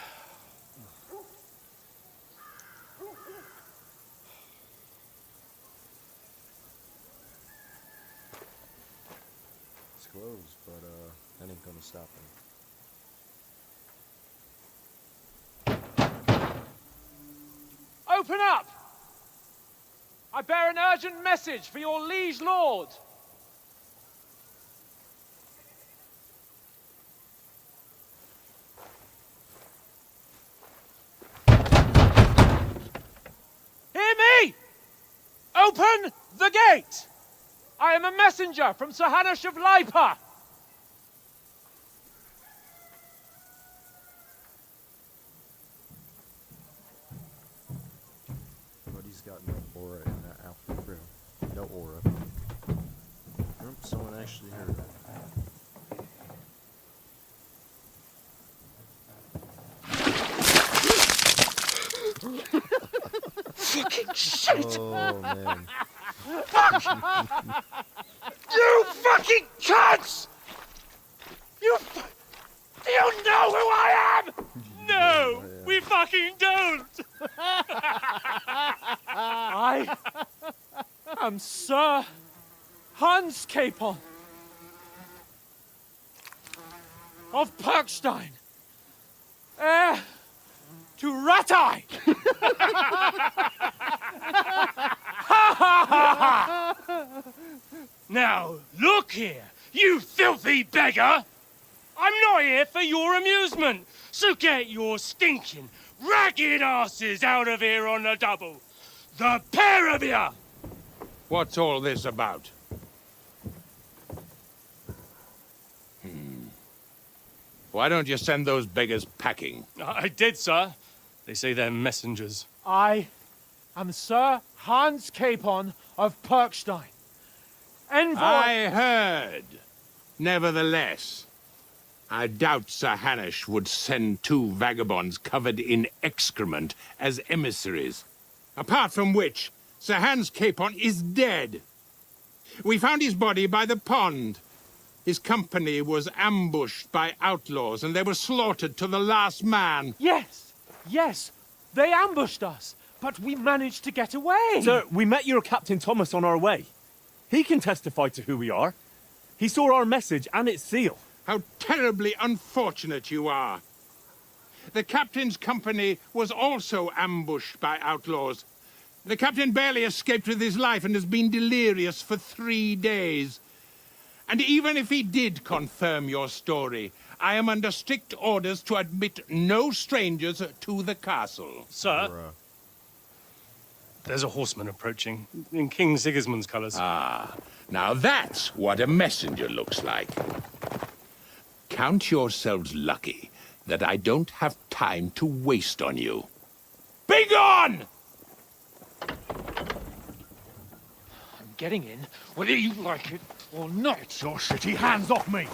It's closed, but that ain't gonna stop him. Open up! I bear an urgent message for your liege lord. Hear me! Open the gate! I am a messenger from Sir Hanush of Lipa. But he's got no aura in that outfit, bro. No aura. Nope, someone actually heard that. Fucking shit! Oh, man. Fuck! You fucking cunts! Do you know who I am? No, we fucking don't. I am Sir Hans Capon of Perkstein, heir to Ratai. Now, look here, you filthy beggar! I'm not here for your amusement, so get your stinking, ragged asses out of here on the double. The pair of you! What's all this about? Why don't you send those beggars packing? I did, sir. They say they're messengers. I am Sir Hans Capon of Perkstein, envoy. I heard. Nevertheless, I doubt Sir Hanush would send two vagabonds covered in excrement as emissaries. Apart from which, Sir Hans Capon is dead. We found his body by the pond. His company was ambushed by outlaws, and they were slaughtered to the last man. Yes, yes, they ambushed us, but we managed to get away. Sir, we met your Captain Thomas on our way. He can testify to who we are. He saw our message and its seal. How terribly unfortunate you are. The captain's company was also ambushed by outlaws. The captain barely escaped with his life and has been delirious for 3 days. And even if he did confirm your story, I am under strict orders to admit no strangers to the castle. Sir, there's a horseman approaching, in King Sigismund's colours. Ah, now that's what a messenger looks like. Count yourselves lucky that I don't have time to waste on you. Be gone! I'm getting in, whether you like it or not. Your shitty hands off me!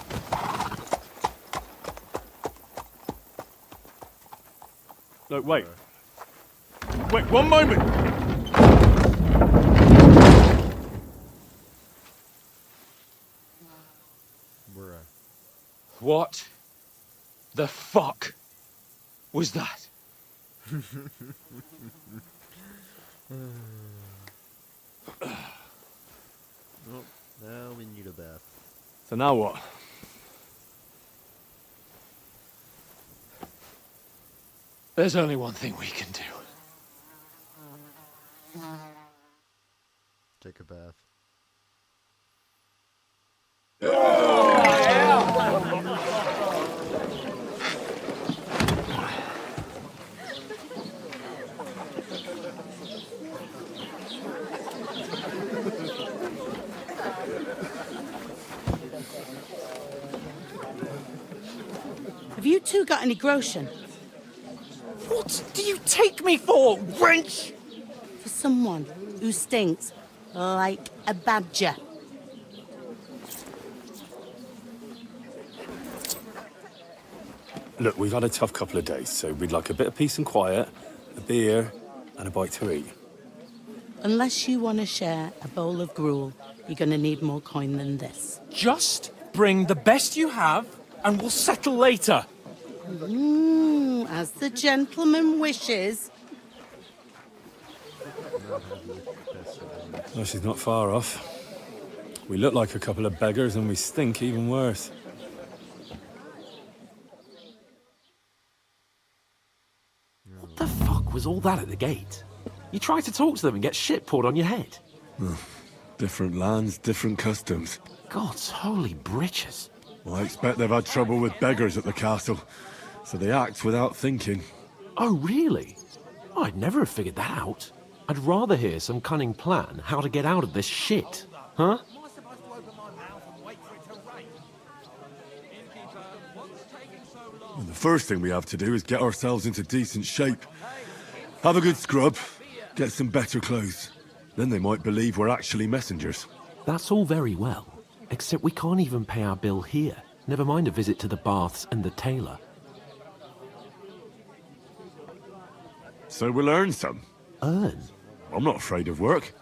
No, wait. Wait, one moment! Bruh. What the fuck was that? Well, now we need a bath. So now what? There's only one thing we can do. Take a bath. you two got any groschen? What do you take me for, wench? For someone who stinks like a badger. Look, we've had a tough couple of days, so we'd like a bit of peace and quiet, a beer, and a bite to eat. Unless you want to share a bowl of gruel, you're going to need more coin than this. Just bring the best you have, and we'll settle later. As the gentleman wishes. Oh, she's not far off. We look like a couple of beggars, and we stink even worse. What the fuck was all that at the gate? You tried to talk to them and get shit poured on your head. Different lands, different customs. God's holy britches. Well, I expect they've had trouble with beggars at the castle, so they act without thinking. Oh, really? Oh, I'd never have figured that out. I'd rather hear some cunning plan how to get out of this shit. Huh? Well, the first thing we have to do is get ourselves into decent shape. Have a good scrub, get some better clothes. Then they might believe we're actually messengers. That's all very well, except we can't even pay our bill here. Never mind a visit to the baths and the tailor. So we'll earn some. Earn? I'm not afraid of work.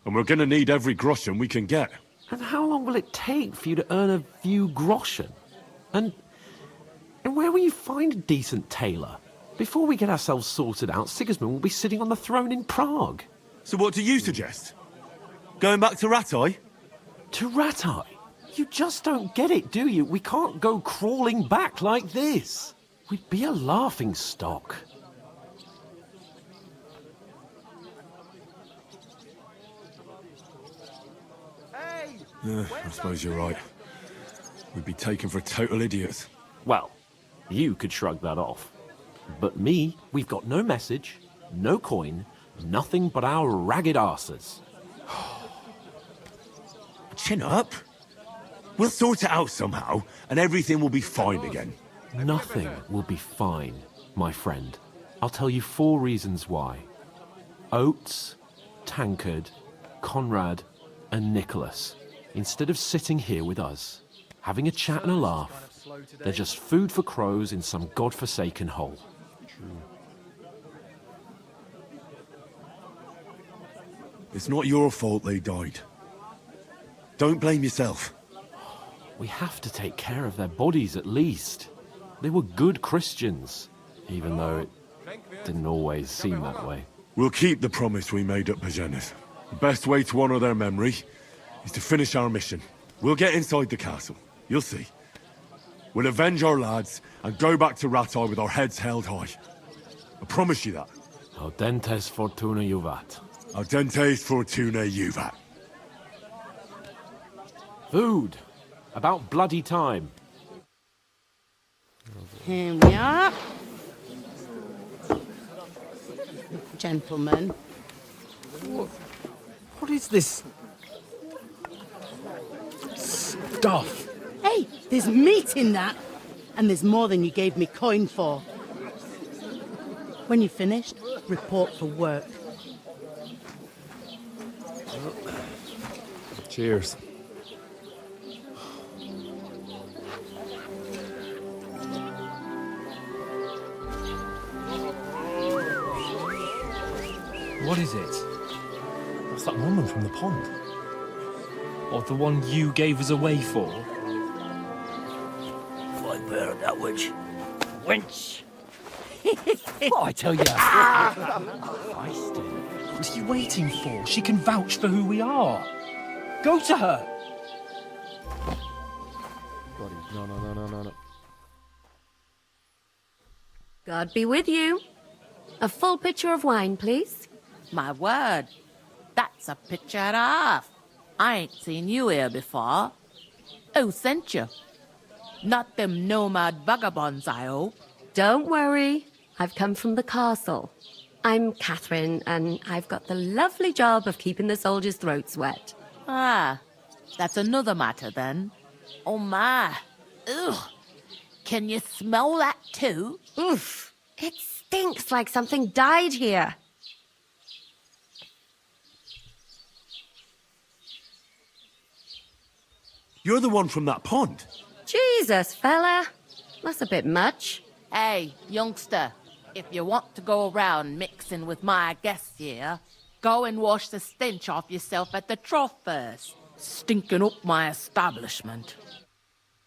And we're gonna need every groschen we can get. And how long will it take for you to earn a few groschen? And where will you find a decent tailor? Before we get ourselves sorted out, Sigismund will be sitting on the throne in Prague. So what do you suggest? Going back to Ratai? To Ratai? You just don't get it, do you? We can't go crawling back like this. We'd be a laughing stock. Yeah, I suppose you're right. We'd be taken for total idiots. Well, you could shrug that off. But me, we've got no message, no coin, nothing but our ragged arses. Chin up. We'll sort it out somehow, and everything will be fine again. Nothing will be fine, my friend. I'll tell you 4 reasons why. Oates, Tankard, Conrad, and Nicholas. Instead of sitting here with us, having a chat and a laugh, they're just food for crows in some godforsaken hole. It's not your fault they died. Don't blame yourself. We have to take care of their bodies at least. They were good Christians, even though it didn't always seem that way. We'll keep the promise we made at Pagenis. The best way to honor their memory is to finish our mission. We'll get inside the castle. You'll see. We'll avenge our lads and go back to Ratai with our heads held high. I promise you that. Audentes fortuna juvat. Audentes fortuna juvat. Food. About bloody time. Here we are. Gentlemen. What is this stuff? Hey, there's meat in that. And there's more than you gave me coin for. When you're finished, report for work. Cheers. What is it? What's that woman from the pond? Or the one you gave us away for? I bear that witch. Wench! What I tell you? What are you waiting for? She can vouch for who we are. Go to her. No. God be with you. A full pitcher of wine, please. My word, that's a picture and a half. I ain't seen you here before. Who sent you? Not them nomad vagabonds, I hope. Don't worry. I've come from the castle. I'm Catherine, and I've got the lovely job of keeping the soldiers' throats wet. Ah, that's another matter then. Oh my. Ugh. Can you smell that too? Oof. It stinks like something died here. You're the one from that pond. Jesus, fella. That's a bit much. Hey, youngster, if you want to go around mixing with my guests here, go and wash the stench off yourself at the trough first. Stinking up my establishment.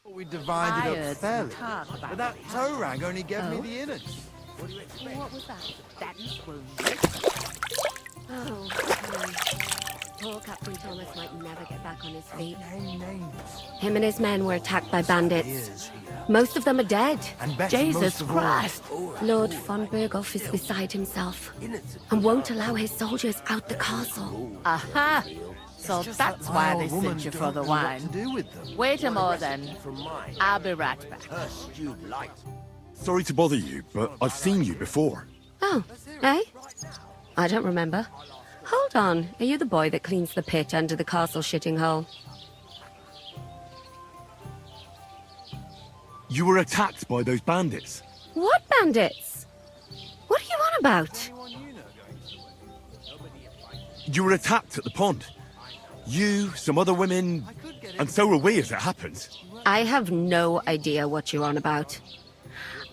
We divided I heard up fairly, some talk about but that toe rag only gave me Oh? the innards. What was that? That's Oh, poor Captain Thomas might never get back on his feet. Him and his men were attacked by bandits. Most of them are dead. Jesus Christ! Lord von Berghoff is beside himself and won't allow his soldiers out the castle. Aha! So that's why they sent you for the wine. Wait a moment then. I'll be right back. Sorry to bother you, but I've seen you before. Oh, eh? I don't remember. Hold on, are you the boy that cleans the pit under the castle shitting hole? You were attacked by those bandits. What bandits? What are you on about? You were attacked at the pond. You, some other women, and so were we as it happens. I have no idea what you're on about.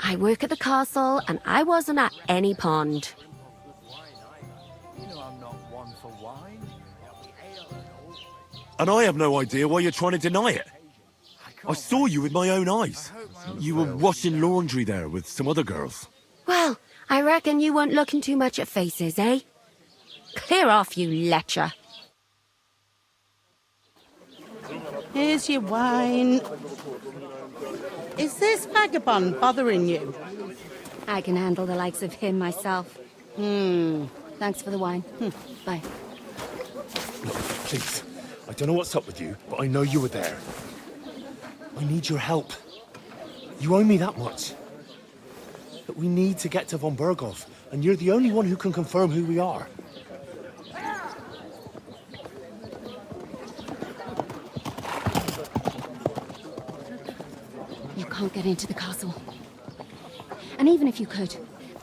I work at the castle, and I wasn't at any pond. And I have no idea why you're trying to deny it. I saw you with my own eyes. You were washing laundry there with some other girls. Well, I reckon you weren't looking too much at faces, eh? Clear off, you lecher. Here's your wine. Is this vagabond bothering you? I can handle the likes of him myself. Thanks for the wine. Bye. Look, please. I don't know what's up with you, but I know you were there. I need your help. You owe me that much. But we need to get to von Berghoff, and you're the only one who can confirm who we are. You can't get into the castle. And even if you could,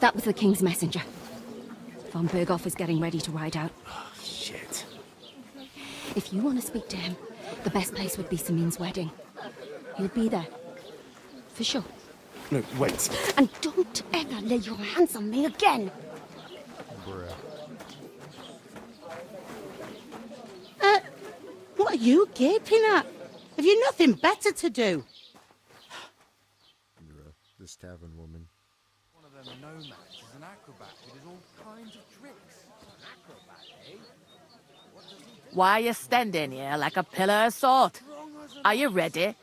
that was the king's messenger. Von Berghoff is getting ready to ride out. Shit. If you want to speak to him, the best place would be Samin's wedding. You'll be there. For sure. No, wait. And don't ever lay your hands on me again! What are you gaping at? Have you nothing better to do? This tavern woman. One of them nomads is an acrobat who does all kinds of tricks. Acrobat, eh? Why are you standing here like a pillar of salt? Are you ready?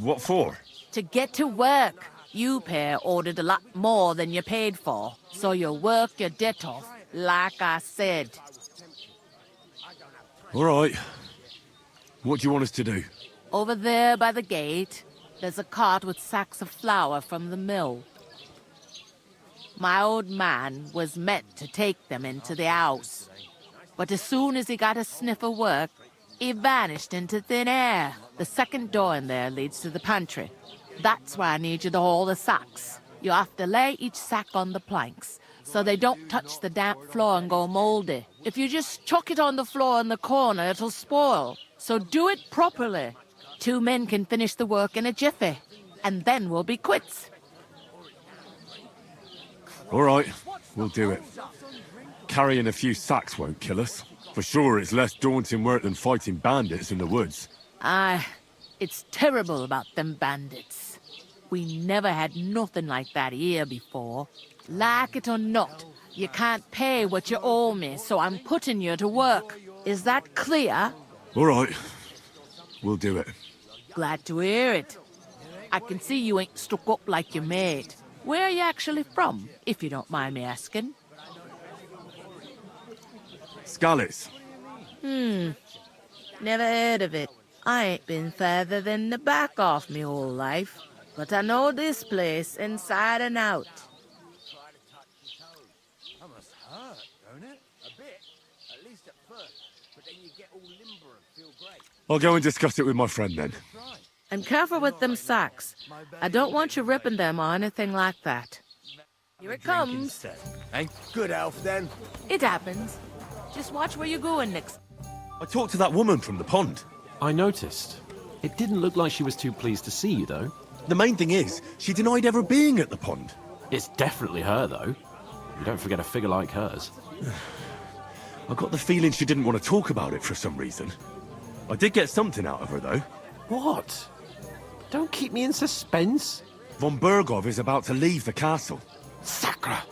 What for? To get to work. You pair ordered a lot more than you paid for, so you work your debt off, like I said. All right. What do you want us to do? Over there by the gate, there's a cart with sacks of flour from the mill. My old man was meant to take them into the house, but as soon as he got a sniff of work, he vanished into thin air. The second door in there leads to the pantry. That's where I need you to haul the sacks. You have to lay each sack on the planks, so they don't touch the damp floor and go mouldy. If you just chuck it on the floor in the corner, it'll spoil. So do it properly. 2 men can finish the work in a jiffy, and then we'll be quits. All right, we'll do it. Carrying a few sacks won't kill us. For sure, it's less daunting work than fighting bandits in the woods. Aye, it's terrible about them bandits. We never had nothing like that here before. Like it or not, you can't pay what you owe me, so I'm putting you to work. Is that clear? All right, we'll do it. Glad to hear it. I can see you ain't stuck up like your mate. Where are you actually from, if you don't mind me asking? Scallies. Never heard of it. I ain't been further than the back off me whole life, but I know this place inside and out. That must hurt, don't it? A bit. At least at first. But then you get all limber and feel great. I'll go and discuss it with my friend then. And careful with them sacks. I don't want you ripping them or anything like that. Here it comes. Hey, good elf then. It happens. Just watch where you're going next. I talked to that woman from the pond. I noticed. It didn't look like she was too pleased to see you, though. The main thing is, she denied ever being at the pond. It's definitely her, though. You don't forget a figure like hers. I got the feeling she didn't want to talk about it for some reason. I did get something out of her, though. What? Don't keep me in suspense. Von Bergov is about to leave the castle. Sacra!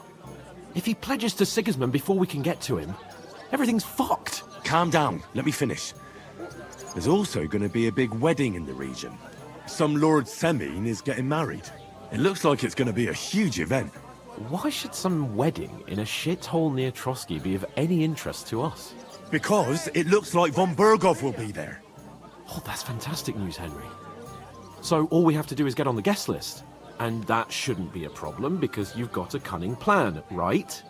If he pledges to Sigismund before we can get to him, everything's fucked. Calm down. Let me finish. There's also going to be a big wedding in the region. Some Lord Semine is getting married. It looks like it's going to be a huge event. Why should some wedding in a shithole near Trotsky be of any interest to us? Because it looks like Von Bergov will be there. Oh, that's fantastic news, Henry. So all we have to do is get on the guest list. And that shouldn't be a problem because you've got a cunning plan, right?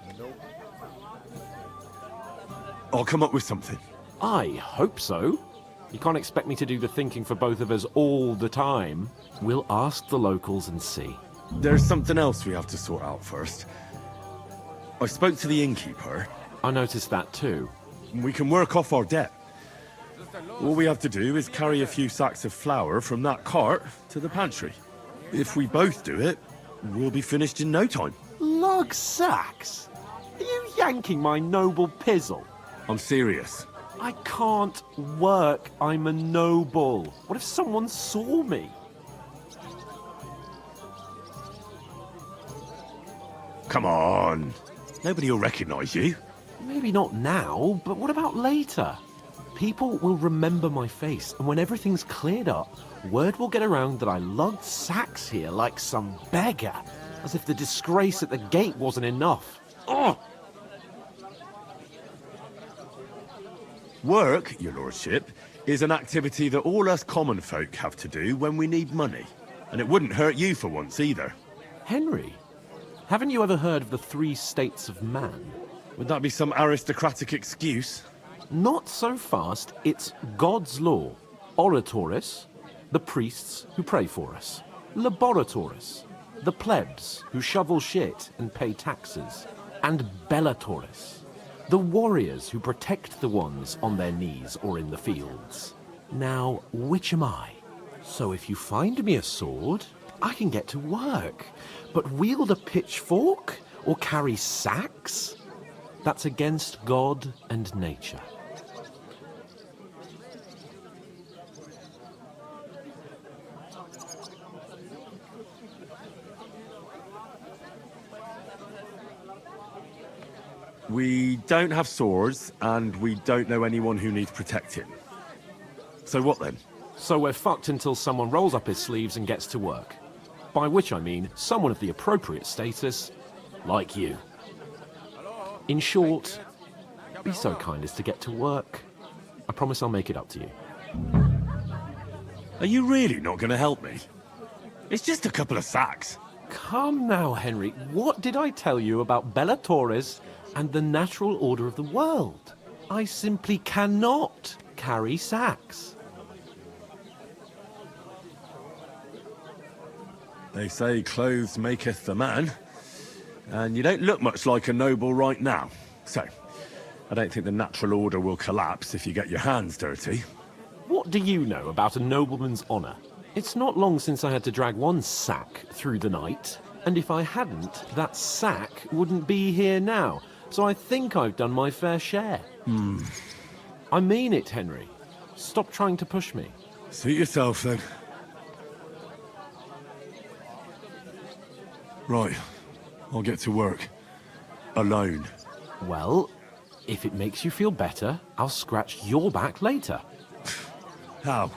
I'll come up with something. I hope so. You can't expect me to do the thinking for both of us all the time. We'll ask the locals and see. There's something else we have to sort out first. I spoke to the innkeeper. I noticed that too. We can work off our debt. All we have to do is carry a few sacks of flour from that cart to the pantry. If we both do it, we'll be finished in no time. Lug sacks? Are you yanking my noble pizzle? I'm serious. I can't work. I'm a noble. What if someone saw me? Come on. Nobody will recognize you. Maybe not now, but what about later? People will remember my face, and when everything's cleared up, word will get around that I lugged sacks here like some beggar, as if the disgrace at the gate wasn't enough. Ugh! Work, your lordship, is an activity that all us common folk have to do when we need money. And it wouldn't hurt you for once either. Henry, haven't you ever heard of the 3 states of man? Would that be some aristocratic excuse? Not so fast. It's God's law. Oratoris, the priests who pray for us. Laboratoris, the plebs who shovel shit and pay taxes. And Bellatoris, the warriors who protect the ones on their knees or in the fields. Now, which am I? So if you find me a sword, I can get to work. But wield a pitchfork or carry sacks? That's against God and nature. We don't have swords, and we don't know anyone who needs protecting. So what then? So we're fucked until someone rolls up his sleeves and gets to work. By which I mean someone of the appropriate status, like you. In short, be so kind as to get to work. I promise I'll make it up to you. Are you really not going to help me? It's just a couple of sacks. Come now, Henry. What did I tell you about Bellatoris and the natural order of the world? I simply cannot carry sacks. They say clothes maketh the man, and you don't look much like a noble right now. So, I don't think the natural order will collapse if you get your hands dirty. What do you know about a nobleman's honour? It's not long since I had to drag one sack through the night, and if I hadn't, that sack wouldn't be here now. So I think I've done my fair share. I mean it, Henry. Stop trying to push me. Suit yourself, then. Right. I'll get to work. Alone. Well, if it makes you feel better, I'll scratch your back later. How?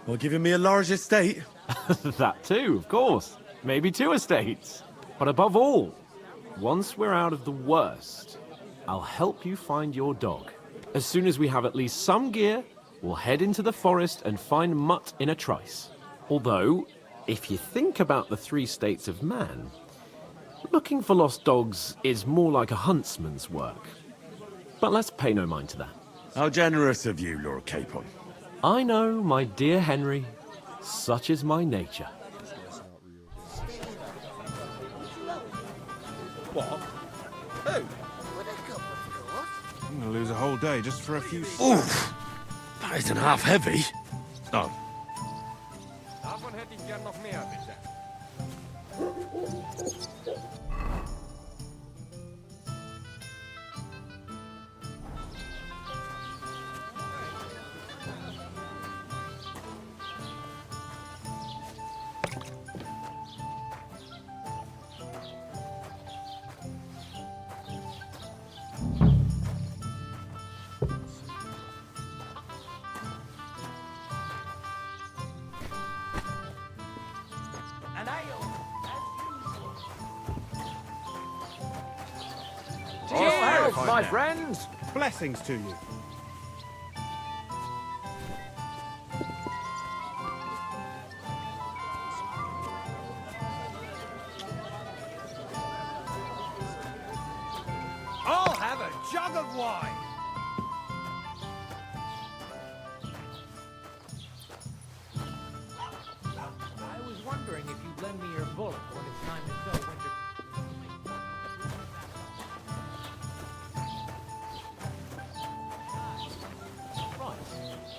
Well, giving me a large estate? That too, of course. Maybe 2 estates. But above all, once we're out of the worst, I'll help you find your dog. As soon as we have at least some gear, we'll head into the forest and find Mutt in a trice. Although, if you think about the 3 states of man, looking for lost dogs is more like a huntsman's work. But let's pay no mind to that. How generous of you, Lord Capon. I know, my dear Henry. Such is my nature. What? Who? I'm gonna lose a whole day just for a few... Oof! That isn't half heavy. Oh. Davon hätte ich gern noch mehr, bitte. Cheers, my friends! Blessings to you. I'll have a jug of wine! I was wondering if you'd lend me your bullet when it's time to kill Winter.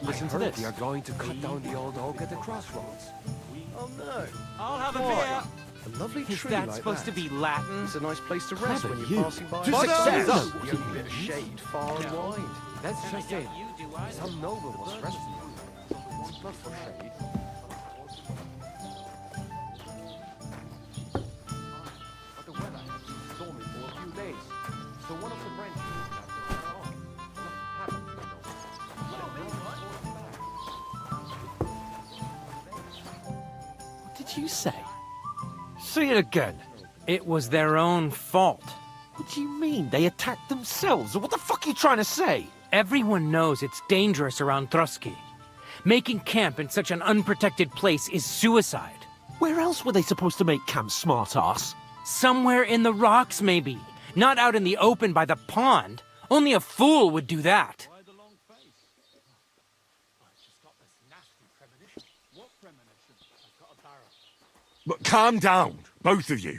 Listen to this. You're going to cut down the old oak at the crossroads. Oh no. I'll have a Why? beer. A lovely Is tree that like supposed that. to be Latin? It's a nice place to rest Clever when you. you're passing by. To success. No, No. you bit of shade, far and wide. That's just it. Some noble must rest you. Not for shade. But the weather has been stormy for a few days, so one of the branches has to cut off. Nothing happens, you know. What did you say? See it again. It was their own fault. What do you mean? They attacked themselves? What the fuck are you trying to say? Everyone knows it's dangerous around Trotsky. Making camp in such an unprotected place is suicide. Where else were they supposed to make camp, smartass? Somewhere in the rocks, maybe. Not out in the open by the pond. Only a fool would do that. But calm down, both of you.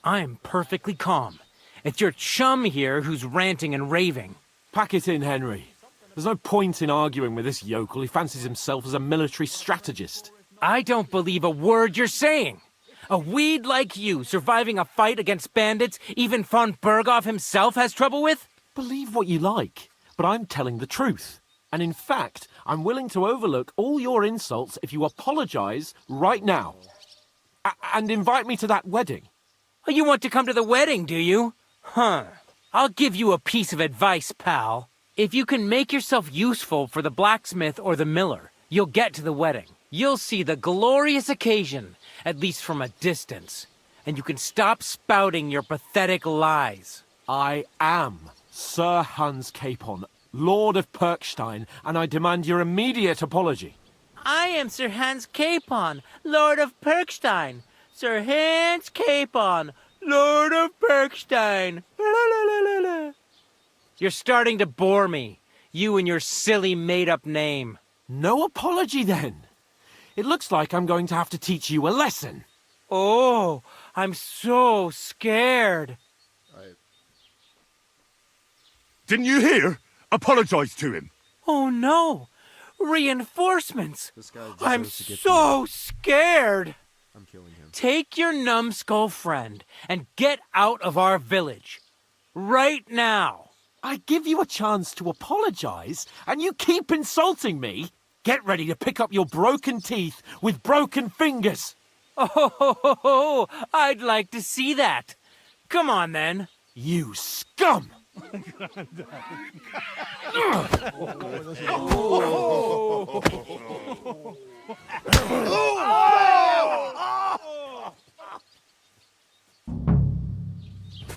I'm perfectly calm. It's your chum here who's ranting and raving. Pack it in, Henry. There's no point in arguing with this yokel. He fancies himself as a military strategist. I don't believe a word you're saying. A weed like you surviving a fight against bandits even von Berghoff himself has trouble with? Believe what you like, but I'm telling the truth. And in fact, I'm willing to overlook all your insults if you apologize right now. And invite me to that wedding. Oh, you want to come to the wedding, do you? Huh. I'll give you a piece of advice, pal. If you can make yourself useful for the blacksmith or the miller, you'll get to the wedding. You'll see the glorious occasion, at least from a distance. And you can stop spouting your pathetic lies. I am Sir Hans Capon, Lord of Perkstein, and I demand your immediate apology. I am Sir Hans Capon, Lord of Perkstein. Sir Hans Capon, Lord of Perkstein. You're starting to bore me. You and your silly made-up name. No apology, then. It looks like I'm going to have to teach you a lesson. Oh, I'm so scared. Didn't you hear? Apologize to him. Oh, no. Reinforcements! This guy I'm deserves to get so scared! I'm killing him. Take your numbskull friend and get out of our village. Right now! I give you a chance to apologize, and you keep insulting me? Get ready to pick up your broken teeth with broken fingers! Oh, I'd like to see that. Come on, then. You scum!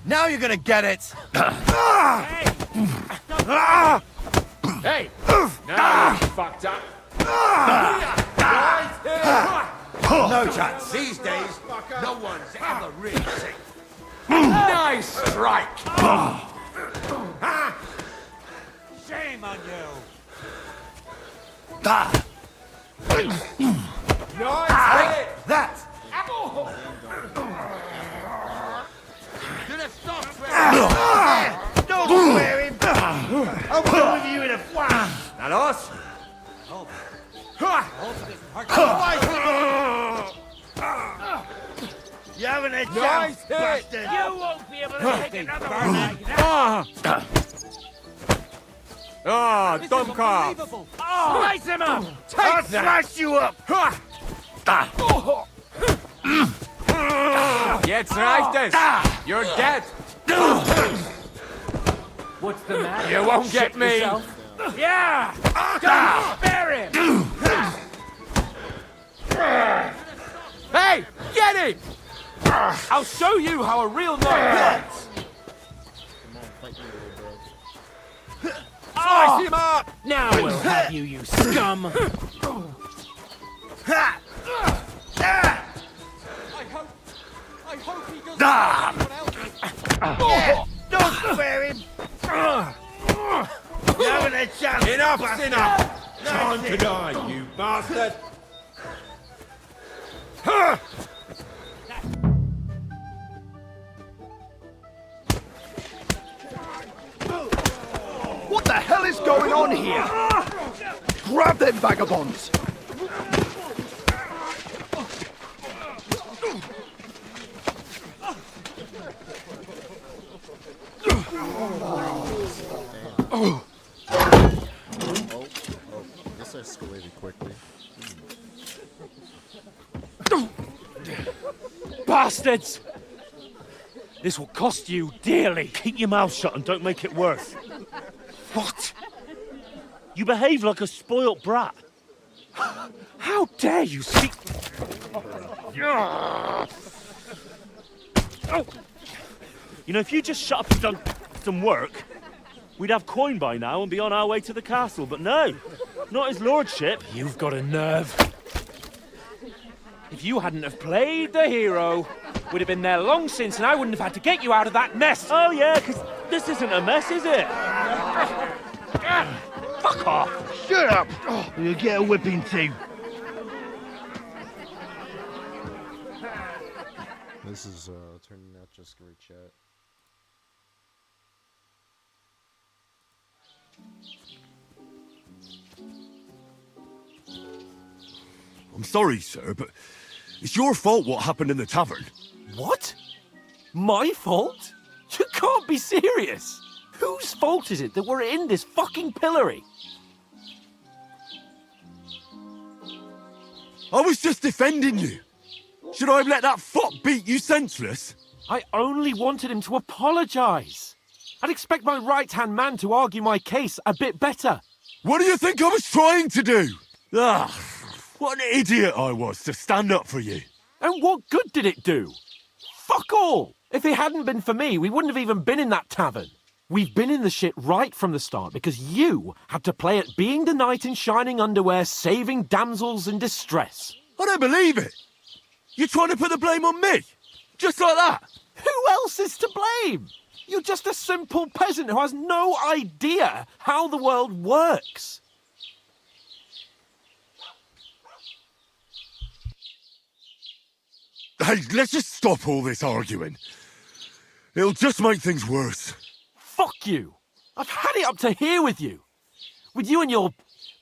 Now you're gonna get it! Hey! Now you fucked up. No chance. These days, no one's ever really safe. Nice strike! Shame on you! Take that! Don't swear him! I'll come with you in a flash! Now, Loss! You haven't a chance, bastard! You won't be able to take another one like that! Ah, dumb car! Slice him up! I'll smash you up! Jetzt reicht es! You're dead! What's the matter? You won't get me! Yeah! Don't spare him! Hey! Get him! I'll show you how a real knight fights! Slice him up! Now we'll have you, you scum! I hope he doesn't. Don't swear him! You haven't a chance, Enough's bastard! enough! Time to die, you bastard! What the hell is going on here? Grab them vagabonds! Oh. This escalated quickly. Bastards! This will cost you dearly. Keep your mouth shut and don't make it worse. What? You behave like a spoilt brat. How dare you speak... You know, if you just shut up and done some work, we'd have coin by now and be on our way to the castle. But no, not his lordship. You've got a nerve. If you hadn't have played the hero, we'd have been there long since and I wouldn't have had to get you out of that mess. Oh yeah, because this isn't a mess, is it? Fuck off. Shut up! You'll get a whipping too. This is turning out just great chat. I'm sorry, sir, but it's your fault what happened in the tavern. What? My fault? You can't be serious! Whose fault is it that we're in this fucking pillory? I was just defending you. Should I have let that fop beat you senseless? I only wanted him to apologise. I'd expect my right-hand man to argue my case a bit better. What do you think I was trying to do? Ah, what an idiot I was to stand up for you. And what good did it do? Fuck all! If it hadn't been for me, we wouldn't have even been in that tavern. We've been in the shit right from the start because you had to play at being the knight in shining underwear, saving damsels in distress. I don't believe it. You're trying to put the blame on me? Just like that? Who else is to blame? You're just a simple peasant who has no idea how the world works. Hey, let's just stop all this arguing. It'll just make things worse. Fuck you. I've had it up to here with you. With you and your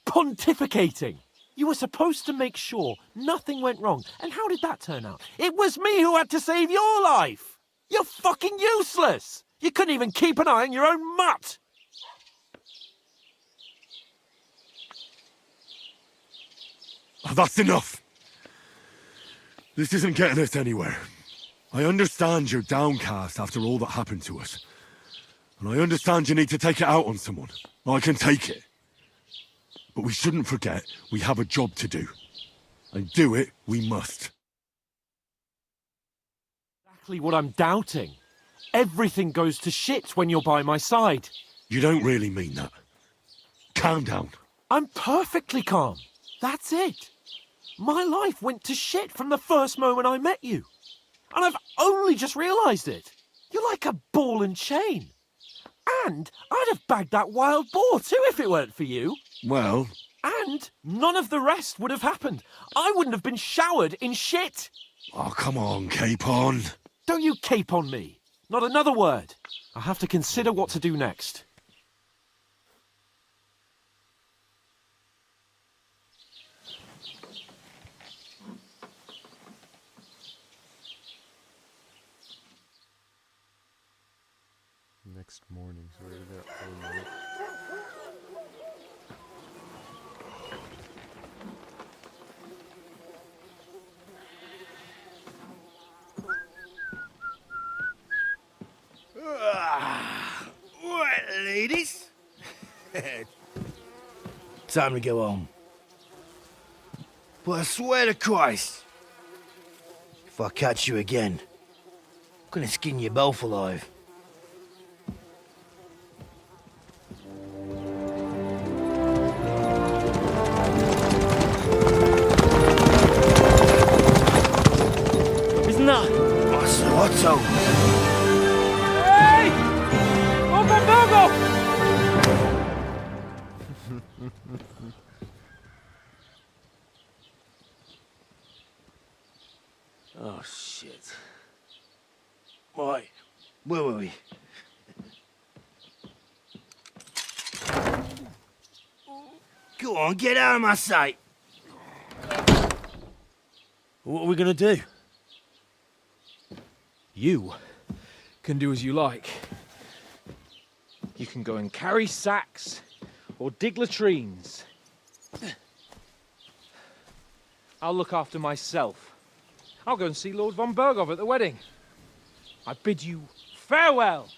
pontificating. You were supposed to make sure nothing went wrong. And how did that turn out? It was me who had to save your life. You're fucking useless. You couldn't even keep an eye on your own mutt. Oh, that's enough. This isn't getting us anywhere. I understand you're downcast after all that happened to us. And I understand you need to take it out on someone. I can take it. But we shouldn't forget we have a job to do. And do it we must. Exactly what I'm doubting. Everything goes to shit when you're by my side. You don't really mean that. Calm down. I'm perfectly calm. That's it. My life went to shit from the first moment I met you. And I've only just realised it. You're like a ball and chain. And I'd have bagged that wild boar too if it weren't for you. Well... And none of the rest would have happened. I wouldn't have been showered in shit. Oh, come on, Capon. Don't you cape on me. Not another word. I'll have to consider what to do next. Next morning, so we're there all night. Right, ladies. Time to go home. But I swear to Christ, if I catch you again, I'm gonna skin you both alive. Isn't that? Otto. Hey! Open Oh, shit. Right, where were we? Go on, get out of my sight. What are we gonna do? You can do as you like. You can go and carry sacks or dig latrines. I'll look after myself. I'll go and see Lord von Bergov at the wedding. I bid you farewell.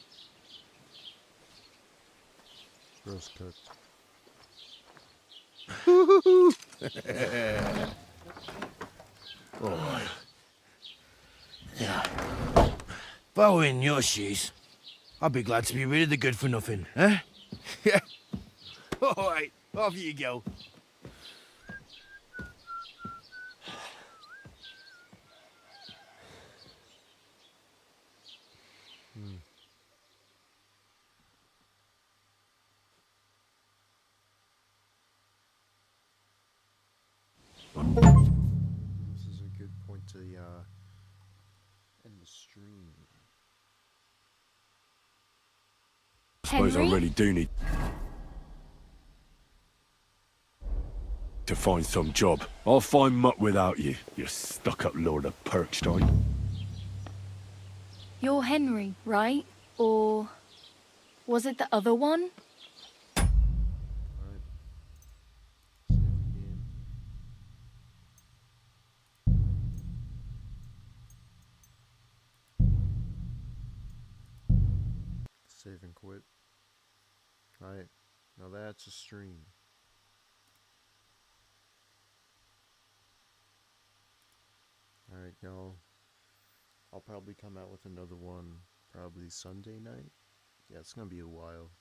Gross cook. Oh. Yeah. If I were in your shoes, I'd be glad to be rid of the good for nothing, eh? Yeah. All right, off you go. This is a good point to end the stream. I suppose I really do need to find some job. I'll find mutt without you, you stuck-up Lord of Perkstein. You're Henry, right? Or was it the other one? Save and quit. Alright, now that's a stream. Alright, y'all. I'll probably come out with another one probably Sunday night. Yeah, it's gonna be a while.